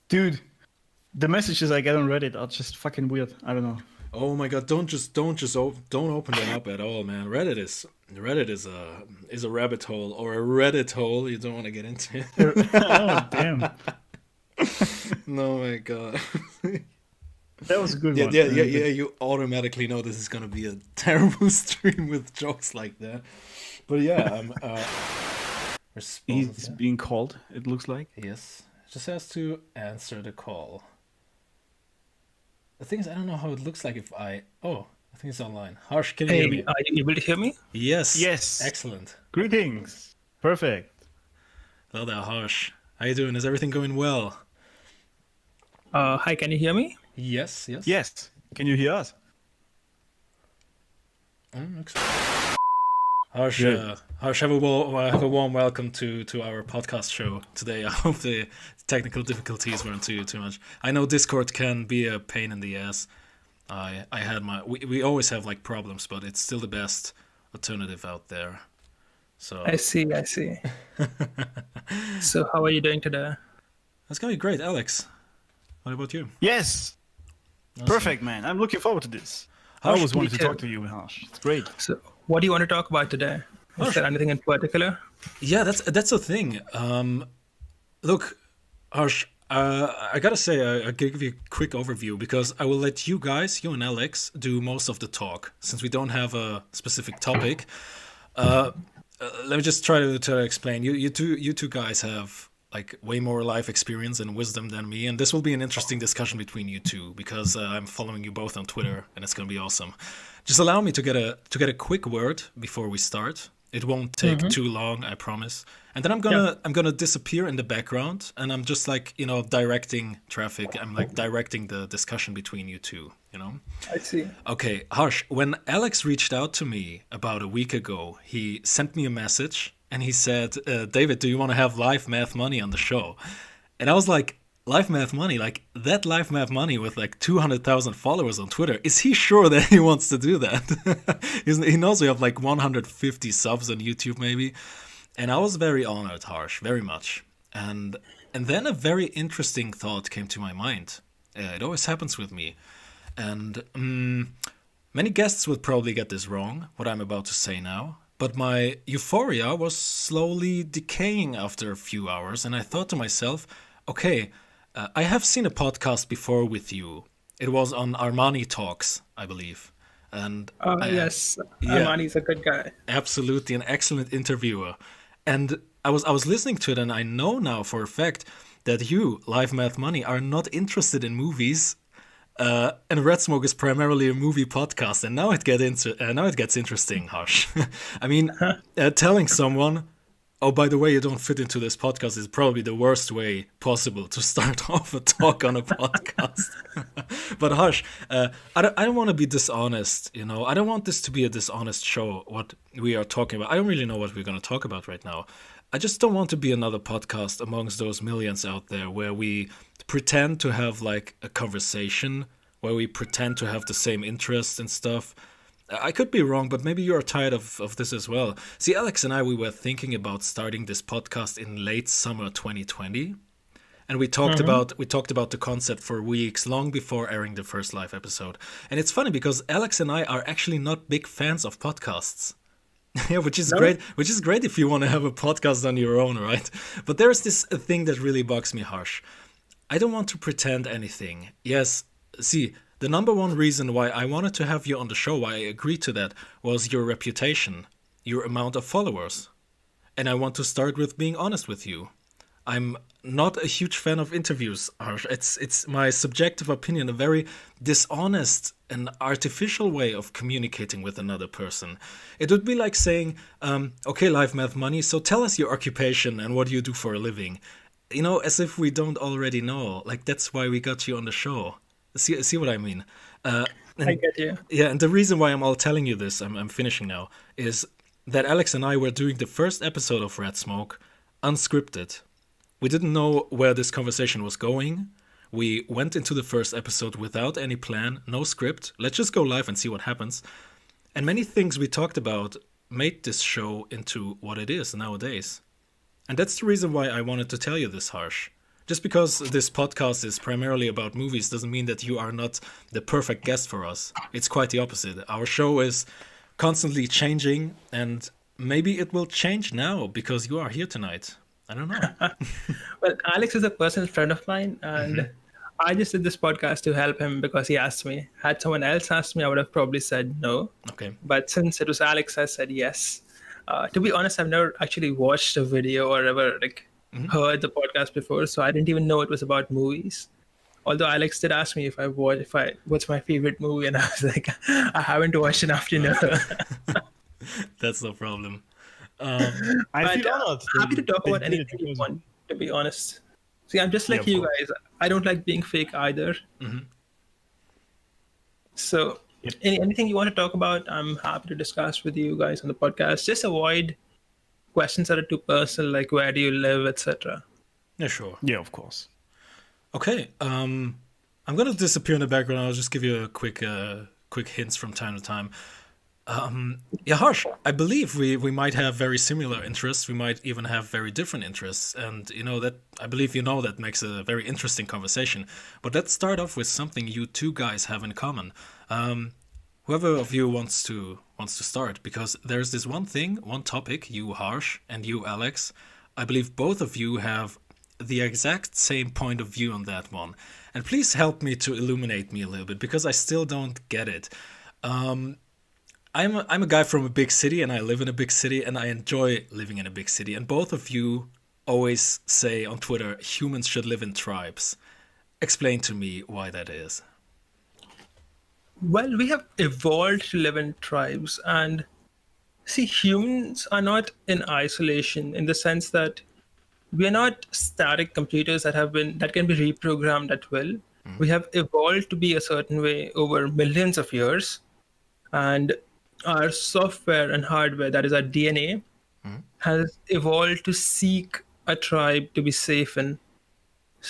Dude, the messages I get on Reddit are just fucking weird. I don't know. Oh my god, don't open that up at all, man. Reddit is a rabbit hole or a Reddit hole you don't want to get into. Oh, damn. No my god. That was a good Yeah, one. yeah, yeah, yeah. You automatically know this is gonna be a terrible stream with jokes like that. But yeah, I'm He's response. being called, it looks like. Yes, just has to answer the call. The thing is, I don't know how it looks like if I. Oh, I think it's online. Harsh, can you hear Hey, me? are you able to hear me? Yes. Yes. Excellent. Greetings. Perfect. Hello there, Harsh. How you doing? Is everything going well? Hi, can you hear me? Yes. Yes. Yes. Can you hear us? Harsh, Good. Harsh, have a warm welcome to our podcast show today. I hope the technical difficulties weren't too much. I know Discord can be a pain in the ass. I had we always have like problems, but it's still the best alternative out there. So I see. So, how are you doing today? that's gonna be great, Alex. What about you? Yes. Awesome. Perfect, man. I'm looking forward to this. I Harsh, always wanted to me too. talk to you, Harsh. It's great. So, what do you want to talk about today? Is there anything in particular? Yeah, that's the thing. Look, Harsh, I gotta say, I'll give you a quick overview because I will let you guys, you and Alex, do most of the talk since we don't have a specific topic. Let me just try to explain. You two guys have like way more life experience and wisdom than me, and this will be an interesting discussion between you two because I'm following you both on Twitter, and it's gonna be awesome. Just allow me to get a quick word before we start. It won't take too long, I promise. And then I'm gonna disappear in the background, and I'm just like directing traffic. I'm like directing the discussion between you two. I see. Okay, Harsh. When Alex reached out to me about a week ago, he sent me a message and he said, "David, do you want to have LifeMathMoney on the show?" And I was like, LifeMathMoney, like that LifeMathMoney with like 200,000 followers on Twitter. Is he sure that he wants to do that? He knows we have like 150 subs on YouTube, maybe. And I was very honored, Harsh, very much. And then a very interesting thought came to my mind. It always happens with me. And many guests would probably get this wrong, what I'm about to say now. But my euphoria was slowly decaying after a few hours. And I thought to myself, okay, I have seen a podcast before with you. It was on Armani Talks, I believe. And Yes, yeah. Armani's a good guy. Absolutely, an excellent interviewer. And I was listening to it, and I know now for a fact that you, LifeMathMoney, are not interested in movies. And Red Smoke is primarily a movie podcast, and now it gets interesting, Harsh. I mean, telling someone, "Oh, by the way, you don't fit into this podcast," is probably the worst way possible to start off a talk on a podcast. But Harsh, I don't want to be dishonest. I don't want this to be a dishonest show. What we are talking about, I don't really know what we're going to talk about right now. I just don't want to be another podcast amongst those millions out there where we pretend to have like a conversation, where we pretend to have the same interests and stuff. I could be wrong, but maybe you're tired of this as well. See, Alex and I, we were thinking about starting this podcast in late summer 2020. And we talked about the concept for weeks, long before airing the first live episode. And it's funny because Alex and I are actually not big fans of podcasts. Yeah, which is great. Which is great if you want to have a podcast on your own, right? But there's this thing that really bugs me, Harsh. I don't want to pretend anything. Yes, see, the number one reason why I wanted to have you on the show, why I agreed to that, was your reputation, your amount of followers. And I want to start with being honest with you. I'm not a huge fan of interviews, Harsh. It's my subjective opinion, a very dishonest and artificial way of communicating with another person. It would be like saying, okay, LifeMathMoney, so tell us your occupation and what you do for a living. As if we don't already know. Like, that's why we got you on the show. See what I mean? I get you. Yeah, and the reason why I'm all telling you this, I'm finishing now, is that Alex and I were doing the first episode of Red Smoke unscripted. We didn't know where this conversation was going. We went into the first episode without any plan, no script. Let's just go live and see what happens. And many things we talked about made this show into what it is nowadays. And that's the reason why I wanted to tell you this, Harsh. Just because this podcast is primarily about movies doesn't mean that you are not the perfect guest for us. It's quite the opposite. Our show is constantly changing, and maybe it will change now because you are here tonight. I don't know. Well, Alex is a personal friend of mine, and I just did this podcast to help him because he asked me. Had someone else asked me, I would have probably said no. Okay. But since it was Alex, I said yes. To be honest, I've never actually watched a video or ever heard the podcast before, so I didn't even know it was about movies. Although Alex did ask me what's my favorite movie, and I was like, I haven't watched enough to know. That's no problem. I feel honored. Happy to talk about anything you want, to be honest. See, I'm just like you guys. I don't like being fake either. So anything you want to talk about, I'm happy to discuss with you guys on the podcast. Just avoid questions that are too personal, like where do you live, etc. Yeah, sure. Yeah, of course. Okay. I'm gonna disappear in the background. I'll just give you a quick hints from time to time. Yeah, Harsh, I believe we might have very similar interests. We might even have very different interests. And that I believe that makes a very interesting conversation. But let's start off with something you two guys have in common. Whoever of you wants to start, because there's this one topic, you Harsh and you Alex. I believe both of you have the exact same point of view on that one. And please help me to illuminate me a little bit, because I still don't get it. I'm a guy from a big city, and I live in a big city, and I enjoy living in a big city. And both of you always say on Twitter, humans should live in tribes. Explain to me why that is. Well, we have evolved to live in tribes, and see, humans are not in isolation in the sense that we are not static computers that can be reprogrammed at will. We have evolved to be a certain way over millions of years, and our software and hardware, that is our DNA, has evolved to seek a tribe to be safe in.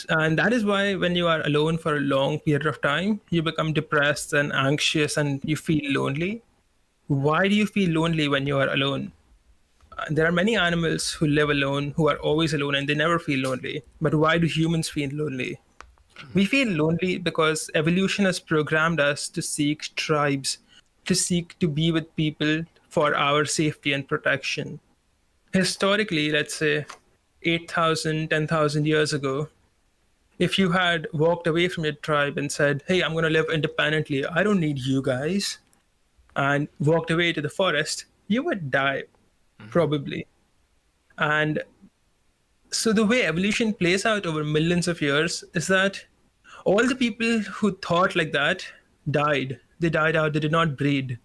And that is why when you are alone for a long period of time, you become depressed and anxious and you feel lonely. Why do you feel lonely when you are alone? There are many animals who live alone, who are always alone, and they never feel lonely. But why do humans feel lonely? We feel lonely because evolution has programmed us to seek tribes, to seek to be with people for our safety and protection. Historically, let's say 8,000, 10,000 years ago, if you had walked away from your tribe and said, hey, I'm going to live independently, I don't need you guys, and walked away to the forest, you would die, probably. And so the way evolution plays out over millions of years is that all the people who thought like that died. They died out, they did not breed.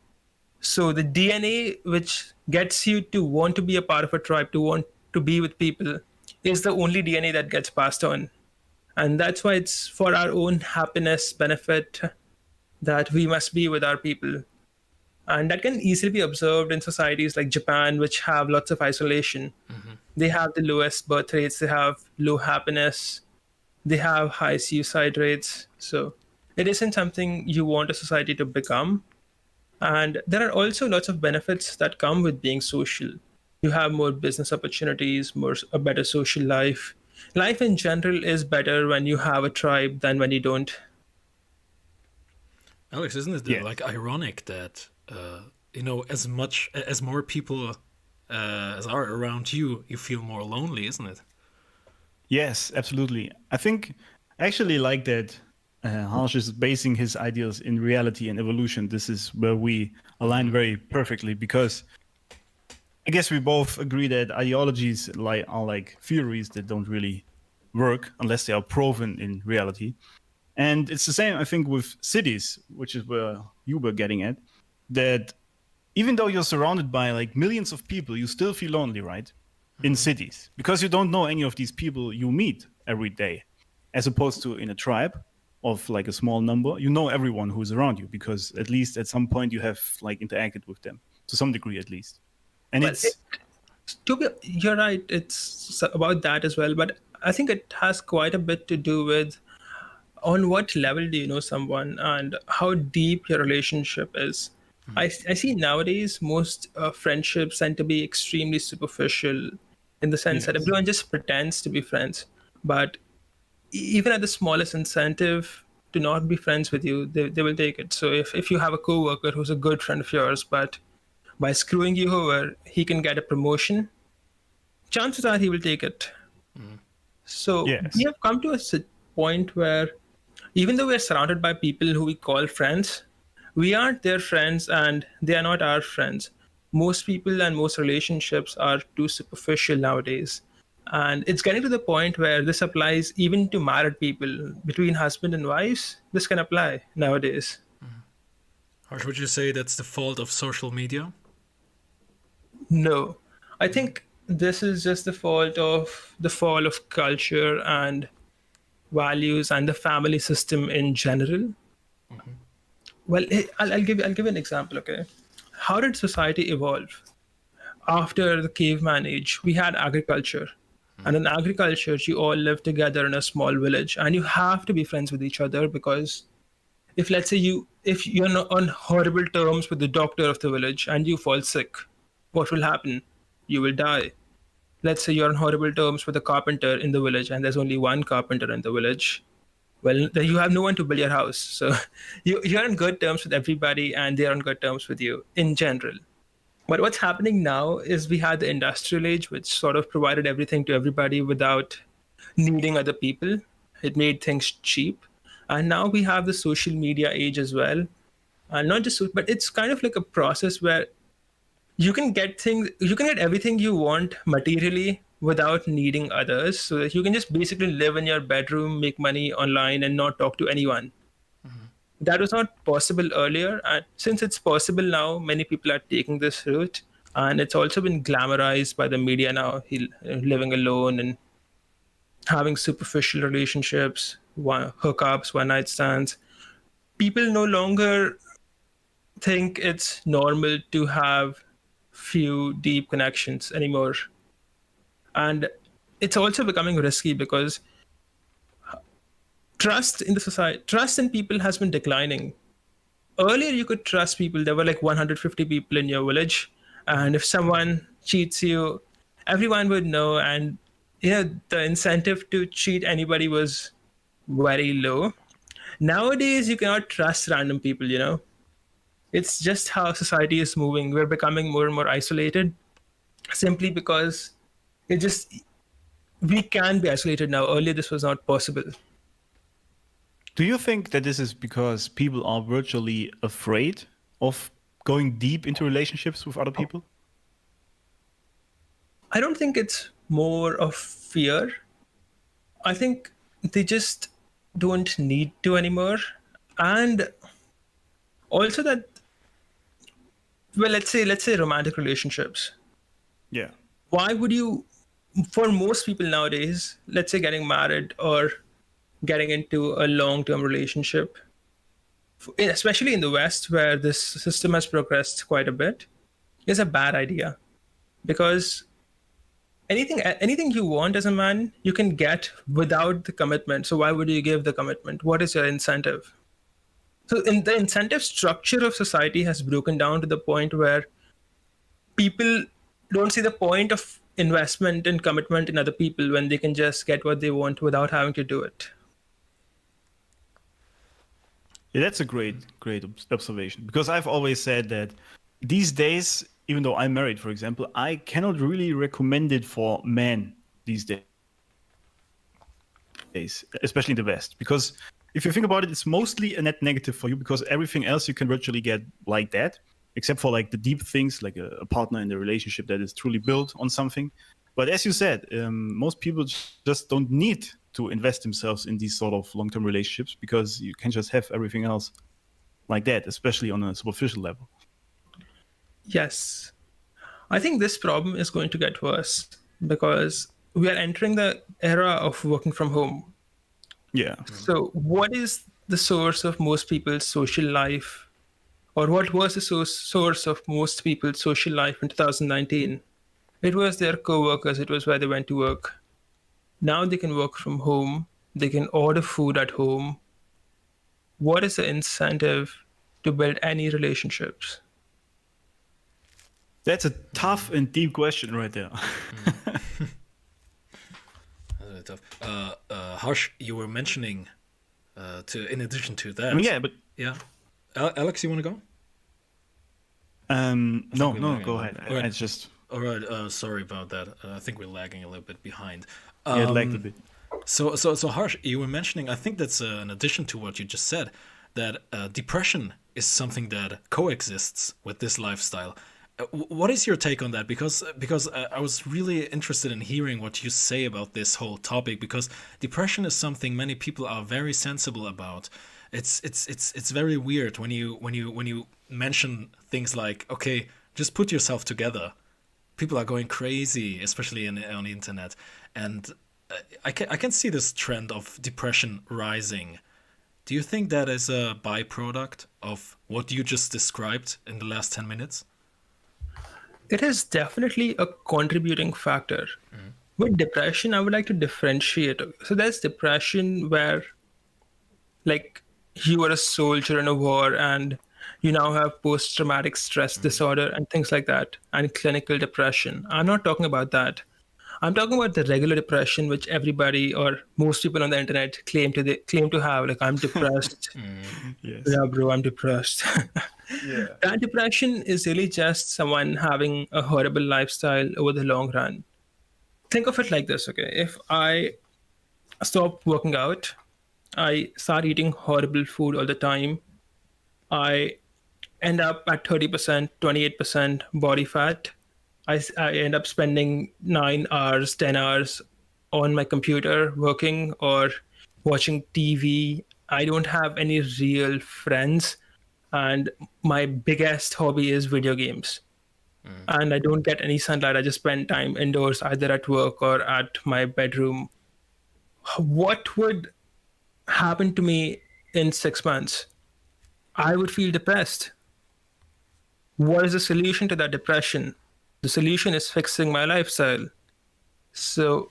So the DNA which gets you to want to be a part of a tribe, to want to be with people, is the only DNA that gets passed on. And that's why it's for our own happiness, benefit, that we must be with our people. And that can easily be observed in societies like Japan, which have lots of isolation. They have the lowest birth rates, they have low happiness, they have high suicide rates. So it isn't something you want a society to become. And there are also lots of benefits that come with being social. You have more business opportunities, a better social life. Life in general is better when you have a tribe than when you don't. Alex, isn't it ironic that as more people as are around you, you feel more lonely, isn't it? Yes, absolutely. I think I actually like that Harsh is basing his ideas in reality and evolution. This is where we align very perfectly, because I guess we both agree that ideologies are like theories that don't really work unless they are proven in reality. And it's the same, I think, with cities, which is where you were getting at, that even though you're surrounded by like millions of people, you still feel lonely, right? In cities, because you don't know any of these people you meet every day, as opposed to in a tribe of like a small number, you know everyone who's around you, because at least at some point you have like interacted with them to some degree at least. And you're right, it's about that as well, but I think it has quite a bit to do with on what level do you know someone and how deep your relationship is. I see nowadays most friendships tend to be extremely superficial, in the sense that everyone just pretends to be friends. But even at the smallest incentive to not be friends with you, they will take it. So if you have a coworker who's a good friend of yours, but by screwing you over, he can get a promotion, chances are he will take it. So Yes. we have come to a point where even though we're surrounded by people who we call friends, we aren't their friends and they are not our friends. Most people and most relationships are too superficial nowadays. And it's getting to the point where this applies even to married people. Between husband and wives, this can apply nowadays. Harsh, would you say that's the fault of social media? No, I think this is just the fault of the fall of culture and values and the family system in general. Well, I'll give you an example. Okay, how did society evolve? After the caveman age, we had agriculture, and in agriculture, you all live together in a small village, and you have to be friends with each other because if let's say if you're not on horrible terms with the doctor of the village and you fall sick, what will happen? You will die. Let's say you're on horrible terms with a carpenter in the village and there's only one carpenter in the village. Well, then you have no one to build your house. So you're on good terms with everybody and they're on good terms with you in general. But what's happening now is we had the industrial age, which sort of provided everything to everybody without needing other people. It made things cheap. And now we have the social media age as well. And not just, but it's kind of like a process where you can get everything you want materially without needing others. So that you can just basically live in your bedroom, make money online, and not talk to anyone. That was not possible earlier. And since it's possible now, many people are taking this route. And it's also been glamorized by the media now, living alone and having superficial relationships, hookups, one night stands. People no longer think it's normal to have few deep connections anymore. And it's also becoming risky because trust in people has been declining. Earlier, you could trust people. There were like 150 people in your village. And if someone cheats you, everyone would know. And the incentive to cheat anybody was very low. Nowadays, you cannot trust random people. It's just how society is moving. We're becoming more and more isolated simply because we can be isolated now. Earlier, this was not possible. Do you think that this is because people are virtually afraid of going deep into relationships with other people? I don't think it's more of fear. I think they just don't need to anymore. And also that, well, let's say romantic relationships. Yeah. Why would you, for most people nowadays, let's say getting married or getting into a long-term relationship, especially in the West where this system has progressed quite a bit, is a bad idea. Because anything you want as a man, you can get without the commitment. So why would you give the commitment? What is your incentive? So in the incentive structure of society has broken down to the point where people don't see the point of investment and commitment in other people when they can just get what they want without having to do it. Yeah, that's a great observation. Because I've always said that these days, even though I'm married, for example, I cannot really recommend it for men these days, especially in the West. Because if you think about it, it's mostly a net negative for you because everything else you can virtually get like that, except for like the deep things, like a partner in the relationship that is truly built on something. But as you said, most people just don't need to invest themselves in these sort of long-term relationships because you can just have everything else like that, especially on a superficial level. Yes. I think this problem is going to get worse because we are entering the era of working from home. Yeah. So what is the source of most people's social life, or what was the source of most people's social life in 2019? It was their co-workers. It was where they went to work. Now they can work from home. They can order food at home. What is the incentive to build any relationships? That's a tough and deep question right there. really tough. Harsh, you were mentioning, in addition to that. I mean, yeah, but Alex, you want to go? no, go ahead. All right. It's just All right. Sorry about that. I think we're lagging a little bit behind. it lagged a bit. So Harsh, you were mentioning, I think that's an addition to what you just said, that depression is something that coexists with this lifestyle. What is your take on that? Because I was really interested in hearing what you say about this whole topic, because depression is something many people are very sensible about. It's very weird when you mention things like, okay, just put yourself together. People are going crazy, especially on the internet, and I can see this trend of depression rising. Do you think that is a byproduct of what you just described in the last 10 minutes? It is definitely a contributing factor. With depression, I would like to differentiate. So there's depression where, like, you are a soldier in a war and you now have post-traumatic stress disorder and things like that, and clinical depression. I'm not talking about that. I'm talking about the regular depression, which everybody or most people on the internet claim to have. Like, I'm depressed. Yes. Yeah, bro, I'm depressed. Yeah. That depression is really just someone having a horrible lifestyle over the long run. Think of it like this, okay? If I stop working out, I start eating horrible food all the time, I end up at 30%, 28% body fat. I end up spending 9 hours, 10 hours on my computer working or watching TV. I don't have any real friends. And my biggest hobby is video games. And I don't get any sunlight. I just spend time indoors, either at work or at my bedroom. What would happen to me in 6 months? I would feel depressed. What is the solution to that depression? The solution is fixing my lifestyle. So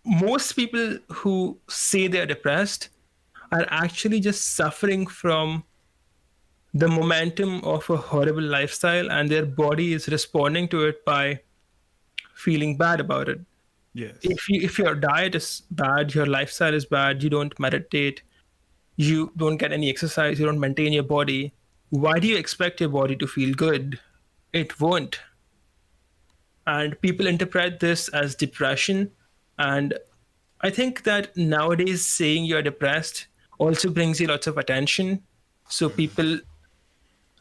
most people who say they're depressed are actually just suffering from the momentum of a horrible lifestyle, and their body is responding to it by feeling bad about it. Yes. If your diet is bad, your lifestyle is bad, you don't meditate, you don't get any exercise, you don't maintain your body, why do you expect your body to feel good? It won't. And people interpret this as depression. And I think that nowadays saying you're depressed also brings you lots of attention. So people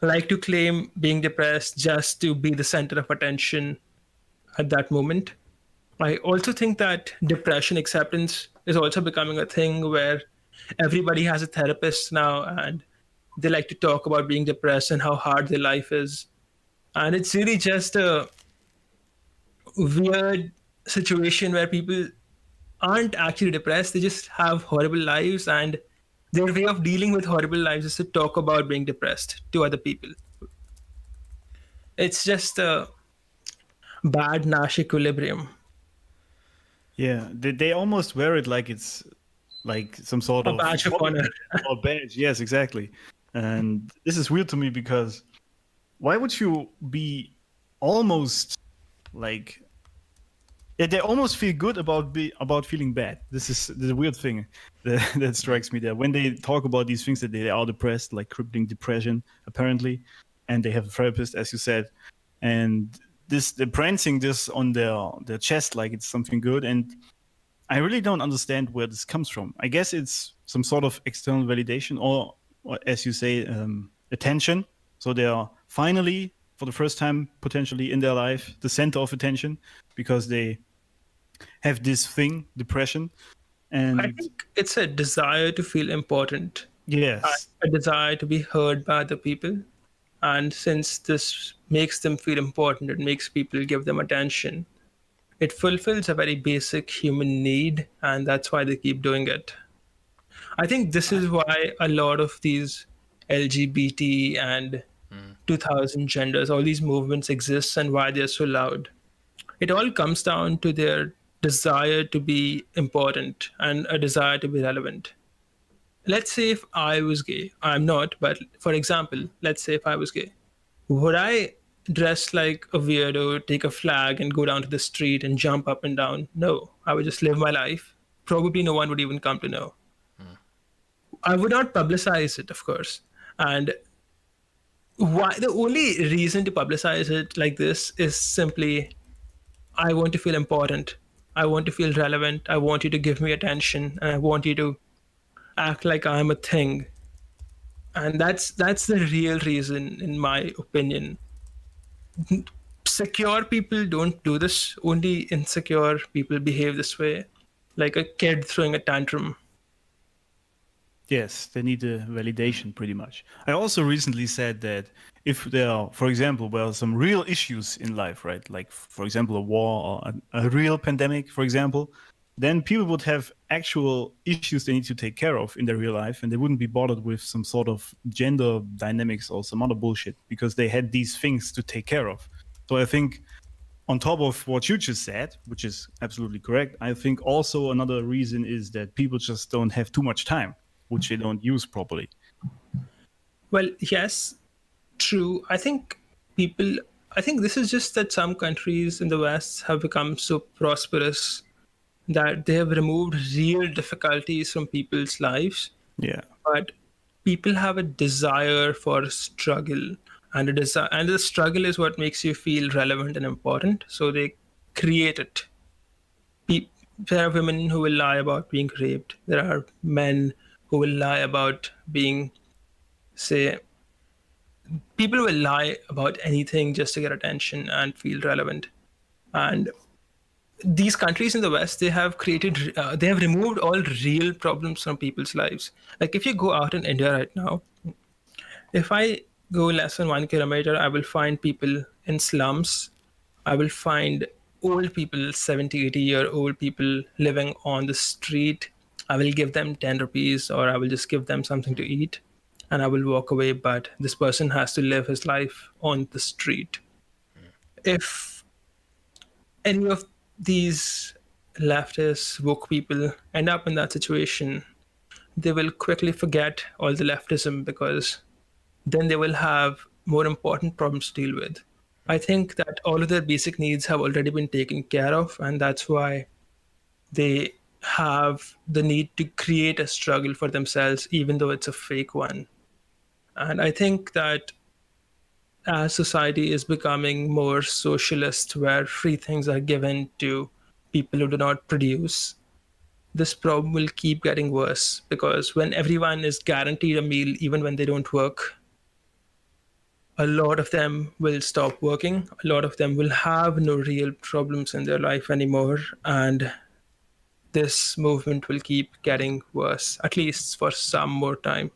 like to claim being depressed just to be the center of attention at that moment. I also think that depression acceptance is also becoming a thing where everybody has a therapist now, and they like to talk about being depressed and how hard their life is. And it's really just a weird situation where people aren't actually depressed, they just have horrible lives, and their way of dealing with horrible lives is to talk about being depressed to other people. It's just a bad Nash equilibrium. Yeah, they almost wear it like it's like some sort A of badge of honor. or badge. Yes, exactly. And this is weird to me because why would you be almost like they almost feel good about feeling bad. This is the weird thing that strikes me there when they talk about these things, that they are depressed, like crippling depression apparently, and they have a therapist, as you said, and they're prancing this on their chest like it's something good. And I really don't understand where this comes from. I guess it's some sort of external validation, or as you say, attention. So they are finally, for the first time potentially in their life, the center of attention because they have this thing, depression. And I think it's a desire to feel important. Yes. A desire to be heard by other people. And since this makes them feel important, it makes people give them attention. It fulfills a very basic human need, and that's why they keep doing it. I think this is why a lot of these LGBT and 2000 genders, all these movements exist, and why they're so loud. It all comes down to their desire to be important and a desire to be relevant. Let's say if I was gay, I'm not, but for example, let's say if I was gay, would I dress like a weirdo, take a flag and go down to the street and jump up and down. No, I would just live my life. Probably no one would even come to know. I would not publicize it, of course. And why the only reason to publicize it like this is simply I want to feel important. I want to feel relevant. I want you to give me attention, and I want you to act like I'm a thing. And that's the real reason, in my opinion. Secure people don't do this. Only insecure people behave this way, like a kid throwing a tantrum. Yes, they need a validation pretty much. I also recently said that if there are, for example, well, some real issues in life, right? Like, for example, a war or a real pandemic, for example, then people would have actual issues they need to take care of in their real life, and they wouldn't be bothered with some sort of gender dynamics or some other bullshit because they had these things to take care of. So I think on top of what you just said, which is absolutely correct, I think also another reason is that people just don't have too much time, which they don't use properly. Well, yes, true. I think this is just that some countries in the West have become so prosperous that they have removed real difficulties from people's lives. Yeah. But people have a desire for struggle, and the struggle is what makes you feel relevant and important. So they create it. There are women who will lie about being raped. There are men who will lie about being, say, people will lie about anything just to get attention and feel relevant. And these countries in the West, they have removed all real problems from people's lives. Like if you go out in India right now, if I go less than 1 kilometer, I will find people in slums. I will find old people, 70, 80-year-old people living on the street. I will give them 10 rupees or I will just give them something to eat and I will walk away. But this person has to live his life on the street. If any of these leftist woke people end up in that situation, they will quickly forget all the leftism because then they will have more important problems to deal with. I think that all of their basic needs have already been taken care of, and that's why they have the need to create a struggle for themselves, even though it's a fake one. And I think that as society is becoming more socialist, where free things are given to people who do not produce, this problem will keep getting worse because when everyone is guaranteed a meal, even when they don't work, a lot of them will stop working. A lot of them will have no real problems in their life anymore. And this movement will keep getting worse, at least for some more time,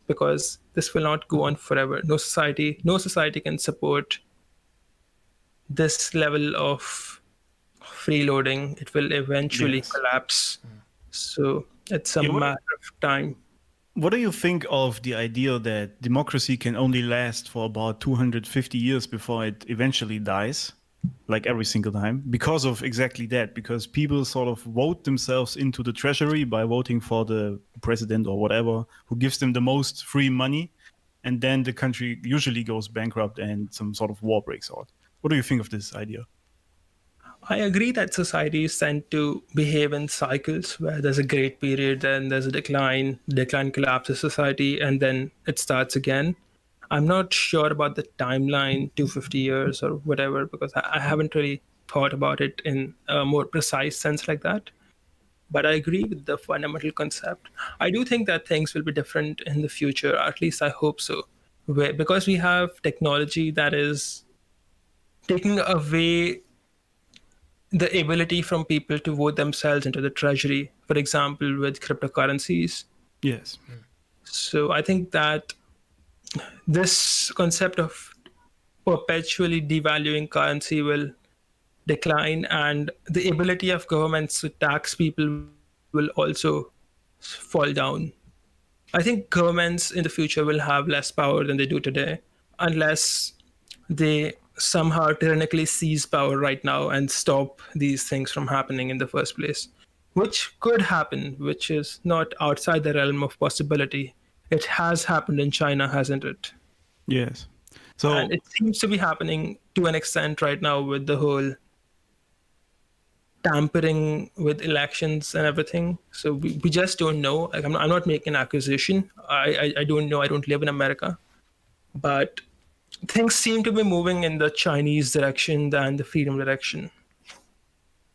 because this will not go on forever. No society can support this level of freeloading. It will eventually collapse. So it's a matter of time. What do you think of the idea that democracy can only last for about 250 years before it eventually dies, like every single time? Because of exactly that, because people sort of vote themselves into the treasury by voting for the president or whatever, who gives them the most free money, and then the country usually goes bankrupt and some sort of war breaks out. What do you think of this idea? I agree that societies tend to behave in cycles where there's a great period, then there's a decline collapses society, and then it starts again. I'm not sure about the timeline, 250 years or whatever, because I haven't really thought about it in a more precise sense like that. But I agree with the fundamental concept. I do think that things will be different in the future, or at least I hope so, because we have technology that is taking away the ability from people to vote themselves into the treasury, for example, with cryptocurrencies. Yes. So I think that this concept of perpetually devaluing currency will decline, and the ability of governments to tax people will also fall down. I think governments in the future will have less power than they do today, unless they somehow tyrannically seize power right now and stop these things from happening in the first place, which could happen, which is not outside the realm of possibility. It has happened in China, hasn't it? Yes. So And it seems to be happening to an extent right now with the whole tampering with elections and everything. So we just don't know. Like, I'm not making an accusation. I don't know. I don't live in America. But things seem to be moving in the Chinese direction than the freedom direction.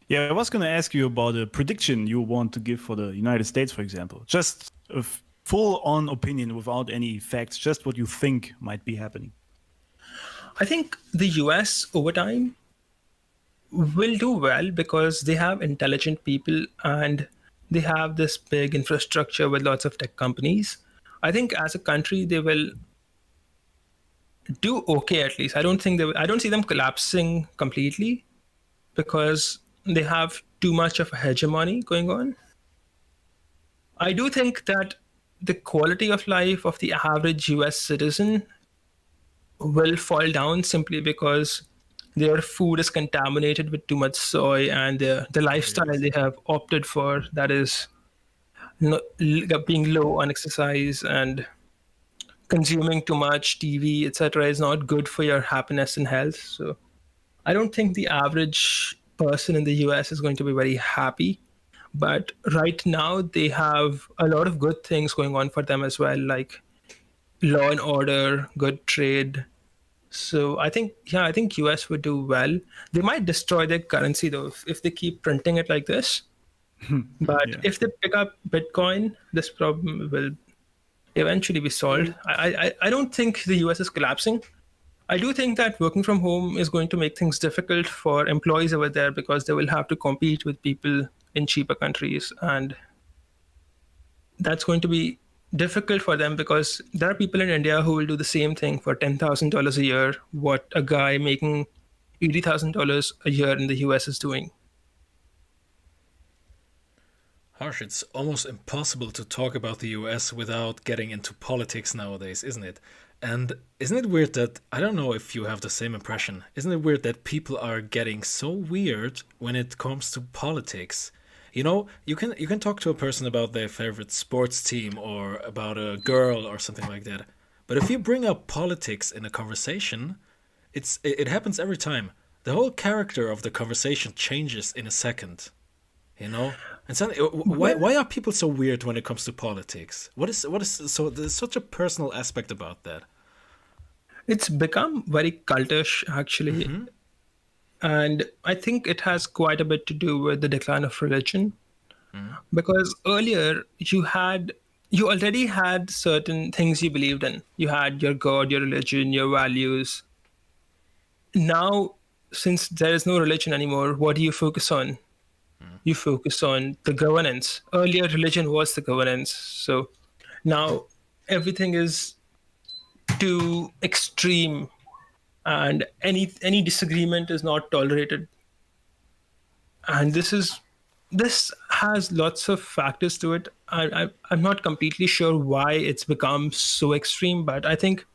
yeah, I was going to ask you about a prediction you want to give for the United States, for example. Just a full-on opinion without any facts, just what you think might be happening. I think the US over time will do well because they have intelligent people and they have this big infrastructure with lots of tech companies. I think as a country they will do okay at least. I don't see them collapsing completely because they have too much of a hegemony going on. I do think that the quality of life of the average US citizen will fall down simply because their food is contaminated with too much soy, and the lifestyle they have opted for, that is being low on exercise and consuming too much TV, etc., is not good for your happiness and health. So I don't think the average person in the US is going to be very happy. But right now, they have a lot of good things going on for them as well, like law and order, good trade. So I think US would do well. They might destroy their currency though if they keep printing it like this. But Yeah. if they pick up Bitcoin, this problem will eventually be solved. I don't think the US is collapsing. I do think that working from home is going to make things difficult for employees over there because they will have to compete with people in cheaper countries. And that's going to be difficult for them because there are people in India who will do the same thing for $10,000 a year, what a guy making $80,000 a year in the US is doing. Harsh, it's almost impossible to talk about the US without getting into politics nowadays, isn't it? And isn't it weird that, I don't know if you have the same impression, isn't it weird that people are getting so weird when it comes to politics? You know, you can talk to a person about their favorite sports team or about a girl or something like that. But if you bring up politics in a conversation, it happens every time. The whole character of the conversation changes in a second. You know? And suddenly, why are people so weird when it comes to politics? What is so there's such a personal aspect about that. It's become very cultish, actually. Mm-hmm. And I think it has quite a bit to do with the decline of religion. Because earlier you already had certain things you believed in. You had your God, your religion, your values. Now, since there is no religion anymore, what do you focus on? You focus on the governance. Earlier, religion was the governance. So now everything is too extreme, and any disagreement is not tolerated. And this has lots of factors to it. I'm not completely sure why it's become so extreme, but I think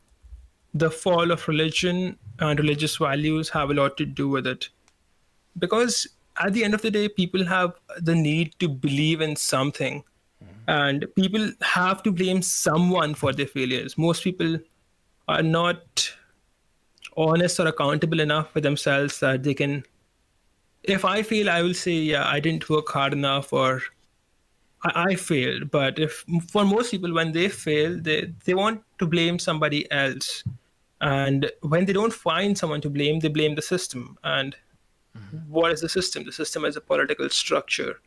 the fall of religion and religious values have a lot to do with it. Because at the end of the day, people have the need to believe in something, and people have to blame someone for their failures. Most people are not honest or accountable enough with themselves that they can, if I fail, I will say, yeah, I didn't work hard enough, or I failed. But if for most people, when they fail, they want to blame somebody else. And when they don't find someone to blame, they blame the system. And what is the system? The system is a political structure.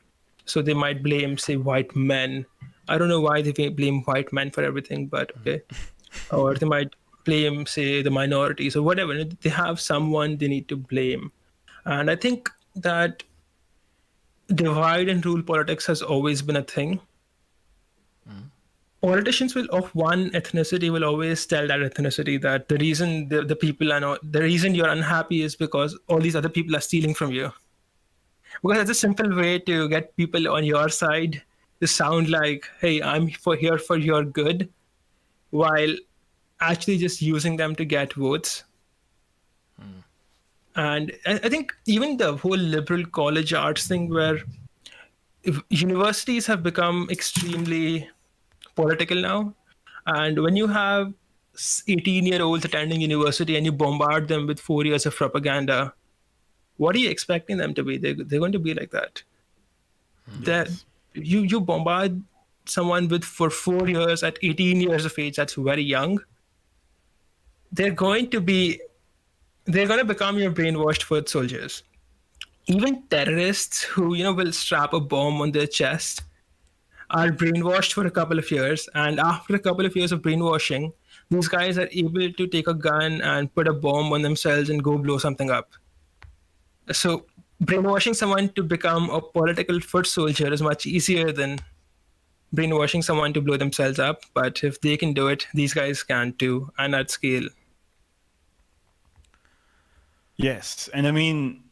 So they might blame, say, white men. I don't know why they blame white men for everything, but okay. Or they might blame, say, the minorities or whatever. They have someone they need to blame. And I think that divide and rule politics has always been a thing. Politicians of one ethnicity will always tell that ethnicity that the reason the people are not, the reason you're unhappy is because all these other people are stealing from you. Because it's a simple way to get people on your side to sound like, hey, I'm here for your good, while actually just using them to get votes. And I think even the whole liberal college arts thing, where universities have become extremely political now. And when you have 18-year-olds attending university and you bombard them with 4 years of propaganda, what are you expecting them to be? They're going to be like that. That you bombard someone with for 4 years at 18 years of age, that's very young. They're going to become your brainwashed foot soldiers. Even terrorists who will strap a bomb on their chest are brainwashed for a couple of years, and after a couple of years of brainwashing, these guys are able to take a gun and put a bomb on themselves and go blow something up. So brainwashing someone to become a political foot soldier is much easier than brainwashing someone to blow themselves up. But if they can do it, these guys can too, and at scale. Yes, and I mean,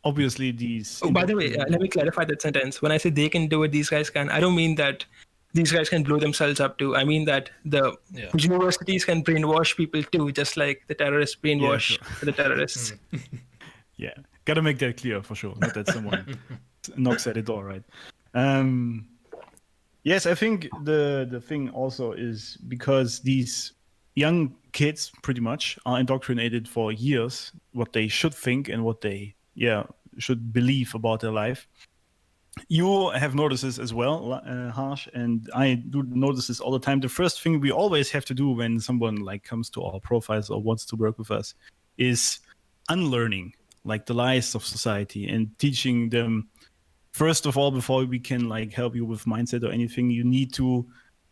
obviously these. Oh, by the way, let me clarify that sentence. When I say they can do it, these guys can, I don't mean that these guys can blow themselves up too. I mean that the universities can brainwash people too, just like the terrorists brainwash the terrorists. Yeah, gotta make that clear for sure. Not that someone knocks at the door, right? Yes, I think the thing also is because these young kids pretty much are indoctrinated for years what they should think and what they should believe about their life. You have noticed this as well, Harsh, and I do notice this all the time. The first thing we always have to do when someone like comes to our profiles or wants to work with us is unlearning like the lies of society and teaching them. First of all, before we can like help you with mindset or anything, you need to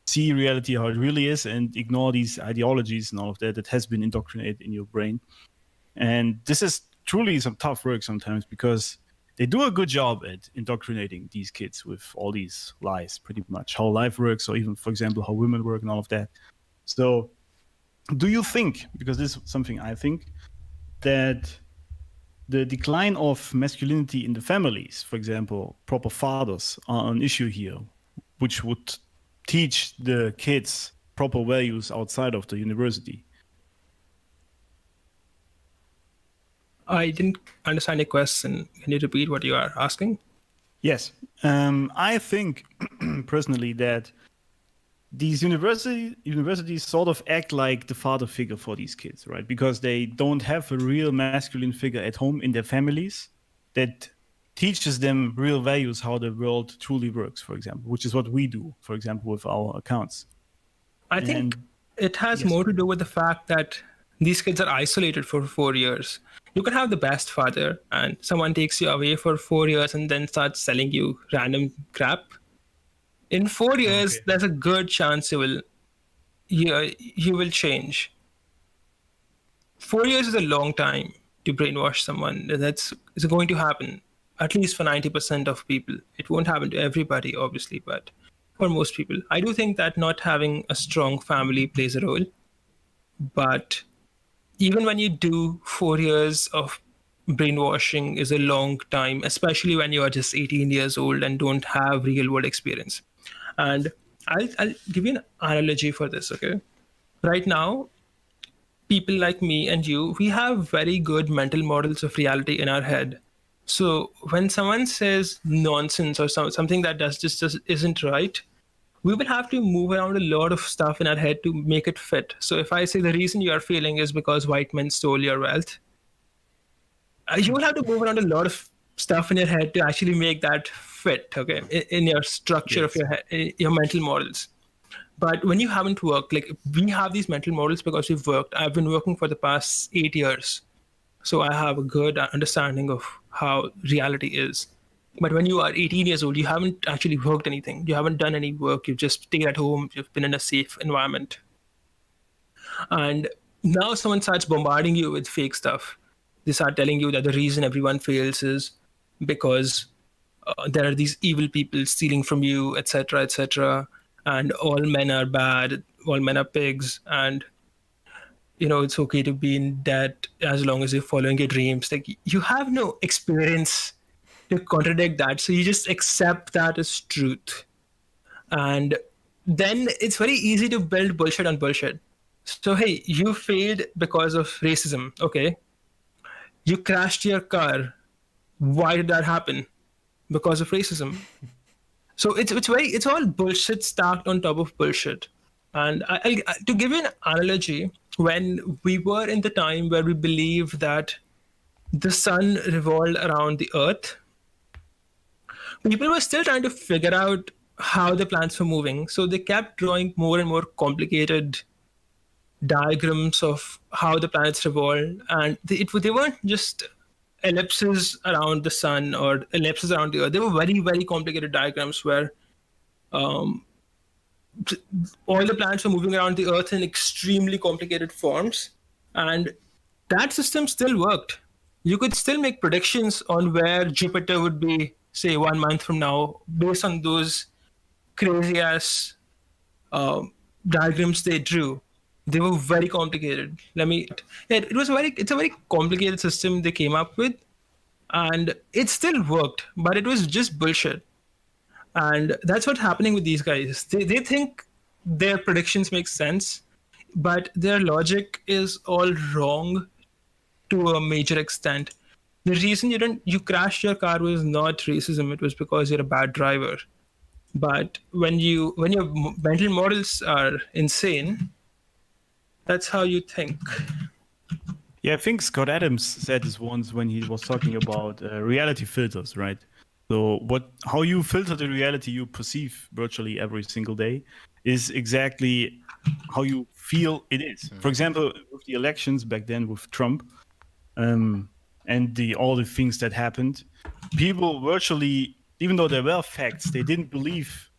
see reality how it really is and ignore these ideologies and all of that has been indoctrinated in your brain. And this is truly some tough work sometimes because they do a good job at indoctrinating these kids with all these lies, pretty much how life works, or even, for example, how women work and all of that. So do you think, because this is something I think, that the decline of masculinity in the families, for example, proper fathers, are an issue here, which would teach the kids proper values outside of the university? I didn't understand your question. Can you repeat what you are asking? Yes. I think personally that these universities sort of act like the father figure for these kids, right? Because they don't have a real masculine figure at home in their families that teaches them real values, how the world truly works, for example, which is what we do, for example, with our accounts. I think it has more to do with the fact that these kids are isolated for 4 years. You can have the best father and someone takes you away for 4 years and then starts selling you random crap. In 4 years, there's a good chance you will change. 4 years is a long time to brainwash someone. It's going to happen, at least for 90% of people. It won't happen to everybody, obviously, but for most people. I do think that not having a strong family plays a role. But even when you do 4 years of brainwashing is a long time, especially when you are just 18 years old and don't have real world experience. And I'll give you an analogy for this, okay? Right now, people like me and you, we have very good mental models of reality in our head. So when someone says nonsense or something that just isn't right, we will have to move around a lot of stuff in our head to make it fit. So if I say the reason you are failing is because white men stole your wealth, you will have to move around a lot of stuff in your head to actually make that fit, okay, in your structure of your head, your mental models. But when you haven't worked, like we have these mental models because we've worked. I've been working for the past 8 years. So I have a good understanding of how reality is. But when you are 18 years old, you haven't actually worked anything. You haven't done any work. You've just stayed at home. You've been in a safe environment. And now someone starts bombarding you with fake stuff. They start telling you that the reason everyone fails is because there are these evil people stealing from you, etc., etc. And all men are bad. All men are pigs. And, it's okay to be in debt as long as you're following your dreams. Like, you have no experience to contradict that. So you just accept that as truth. And then it's very easy to build bullshit on bullshit. So, hey, you failed because of racism. Okay. You crashed your car. Why did that happen? Because of racism. So it's all bullshit stacked on top of bullshit. And to give you an analogy, when we were in the time where we believed that the sun revolved around the earth, people were still trying to figure out how the planets were moving. So they kept drawing more and more complicated diagrams of how the planets revolve. And they weren't just ellipses around the sun or ellipses around the earth. They were very, very complicated diagrams where all the planets were moving around the earth in extremely complicated forms. And that system still worked. You could still make predictions on where Jupiter would be, say, 1 month from now, based on those crazy ass diagrams they drew. They were very complicated. It's a very complicated system they came up with, and it still worked, but it was just bullshit. And that's what's happening with these guys. They think their predictions make sense, but their logic is all wrong to a major extent. The reason you crashed your car was not racism, it was because you're a bad driver. But when your mental models are insane, that's how you think. Yeah, I think Scott Adams said this once when he was talking about reality filters, right? So how you filter the reality you perceive virtually every single day is exactly how you feel it is. For example, with the elections back then with Trump, and all the things that happened, people virtually, even though there were facts, they didn't believe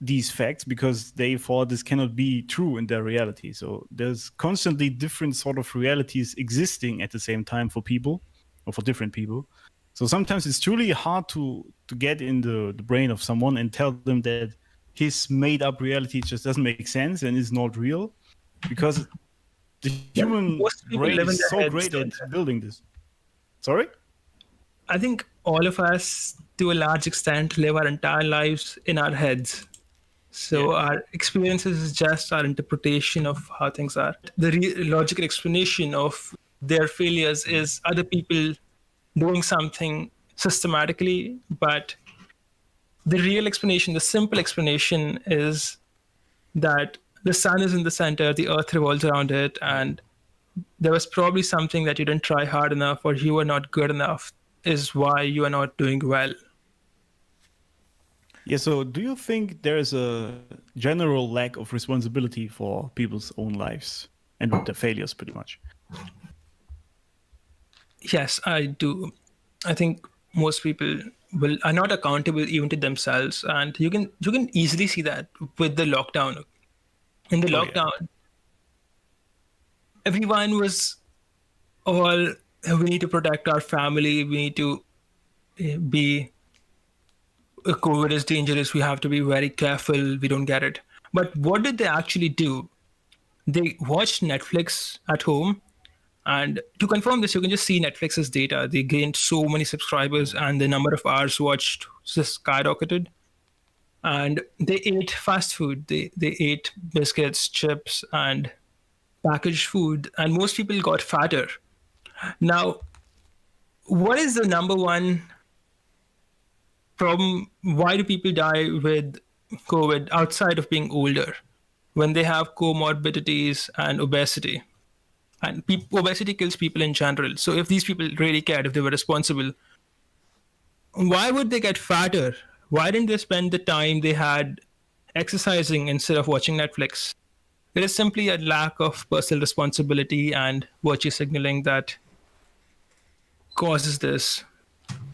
these facts because they thought this cannot be true in their reality. So there's constantly different sort of realities existing at the same time for people, or for different people. So sometimes it's truly hard to get in the brain of someone and tell them that his made-up reality just doesn't make sense and is not real, because the human brain is so great at building this. Sorry? I think all of us, to a large extent, live our entire lives in our heads. So our experiences is just our interpretation of how things are. The logical explanation of their failures is other people doing something systematically, but the real explanation, the simple explanation, is that the sun is in the center, the earth revolves around it, and there was probably something that you didn't try hard enough or you were not good enough is why you are not doing well. Yeah, so do you think there is a general lack of responsibility for people's own lives and with their failures, pretty much? Yes, I do. I think most people are not accountable even to themselves, and you can easily see that with the lockdown. In the lockdown, everyone was all, we need to protect our family, we need to be, COVID is dangerous, we have to be very careful, we don't get it. But what did they actually do? They watched Netflix at home. And to confirm this, you can just see Netflix's data. They gained so many subscribers and the number of hours watched just skyrocketed. And they ate fast food. They ate biscuits, chips, and packaged food. And most people got fatter. Now, what is the number one problem? Why do people die with COVID outside of being older when they have comorbidities and obesity? And obesity kills people in general. So if these people really cared, if they were responsible, why would they get fatter? Why didn't they spend the time they had exercising instead of watching Netflix? It is simply a lack of personal responsibility and virtue signaling that causes this.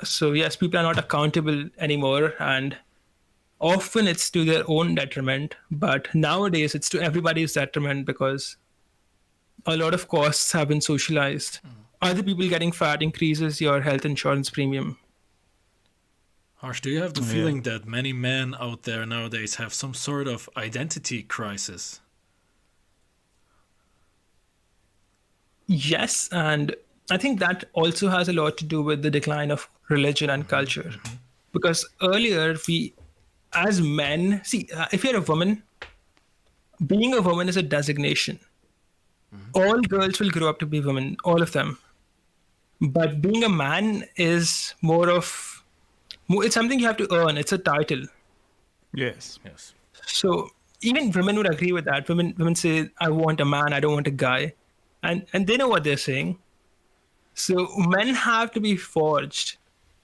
So yes, people are not accountable anymore, and often it's to their own detriment. But nowadays it's to everybody's detriment because a lot of costs have been socialized. Other people getting fat increases your health insurance premium. Harsh, do you have the feeling that many men out there nowadays have some sort of identity crisis? Yes, and I think that also has a lot to do with the decline of religion and culture. Because earlier, we, as men, if you're a woman, being a woman is a designation. All girls will grow up to be women, all of them. But being a man is it's something you have to earn. It's a title. Yes. So even women would agree with that. Women say, I want a man, I don't want a guy. And they know what they're saying. So men have to be forged.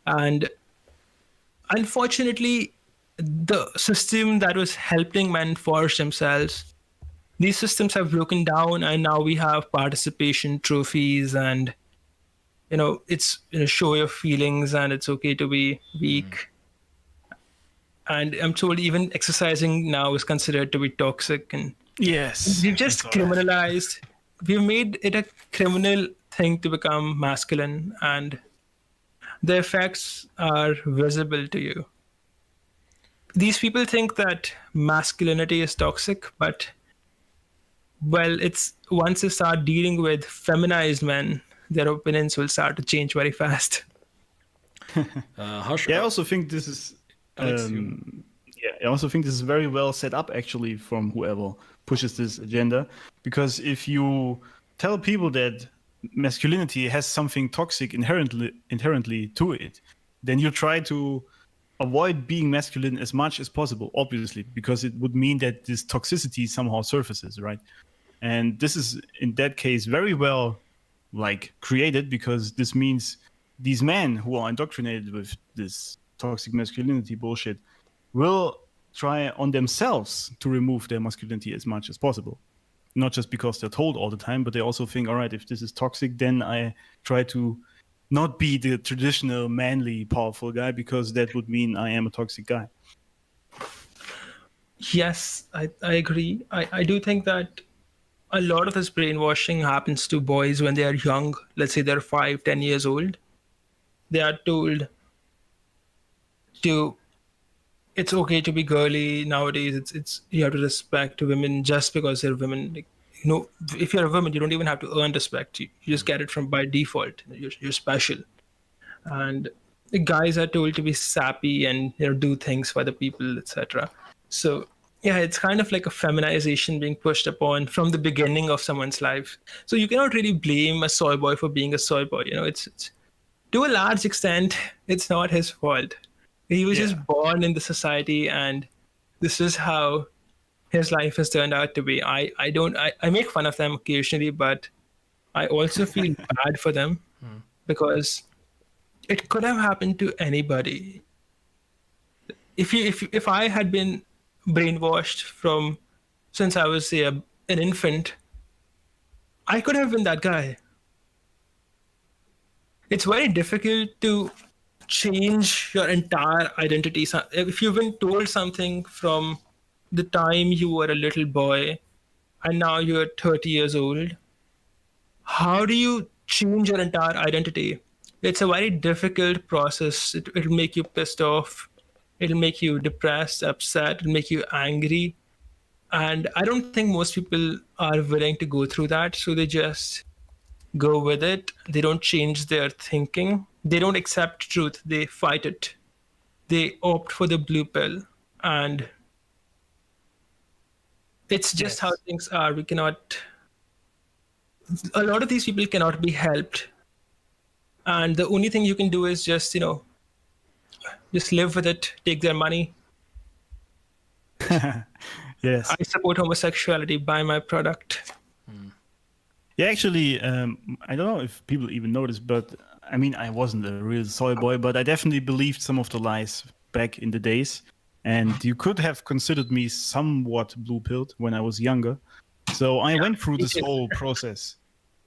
And unfortunately, the system that was helping men forge themselves, these systems have broken down, and now we have participation trophies, and it's show your feelings, and it's okay to be weak. And I'm told even exercising now is considered to be toxic, and Yes. we've just criminalized. We've made it a criminal thing to become masculine, and the effects are visible to you. These people think that masculinity is toxic, but it's once they start dealing with feminized men, their opinions will start to change very fast. I also think this is Alex, I also think this is very well set up actually from whoever pushes this agenda, because if you tell people that masculinity has something toxic inherently to it, then you try to avoid being masculine as much as possible, obviously, because it would mean that this toxicity somehow surfaces, right? And this is in that case very well created, because this means these men who are indoctrinated with this toxic masculinity bullshit will try on themselves to remove their masculinity as much as possible. Not just because they're told all the time, but they also think, all right, if this is toxic, then I try to not be the traditional manly powerful guy, because that would mean I am a toxic guy. Yes, I agree. I do think that a lot of this brainwashing happens to boys when they are young. Let's say they're 5-10 years old. They are told it's okay to be girly nowadays. It's you have to respect women just because they're women. If you're a woman, you don't even have to earn respect. You just get it from by default. You're special. And the guys are told to be sappy and do things for the people, etc. So yeah, it's kind of like a feminization being pushed upon from the beginning of someone's life. So you cannot really blame a soy boy for being a soy boy. It's to a large extent, it's not his fault. He was just born in the society, and this is how his life has turned out to be. I make fun of them occasionally, but I also feel bad for them because it could have happened to anybody. If I had been brainwashed from since I was an infant, I could have been that guy. It's very difficult to change your entire identity. So if you've been told something from the time you were a little boy and now you're 30 years old, how do you change your entire identity? It's a very difficult process. It'll make you pissed off. It'll make you depressed, upset. It'll make you angry. And I don't think most people are willing to go through that. So they just go with it. They don't change their thinking. They don't accept truth. They fight it. They opt for the blue pill. And it's just how things are. A lot of these people cannot be helped. And the only thing you can do is just live with it, take their money. Yes. I support homosexuality, buy my product. Yeah, actually, I don't know if people even notice, but I mean, I wasn't a real soy boy, but I definitely believed some of the lies back in the days. And you could have considered me somewhat blue-pilled when I was younger. So I went through this whole process.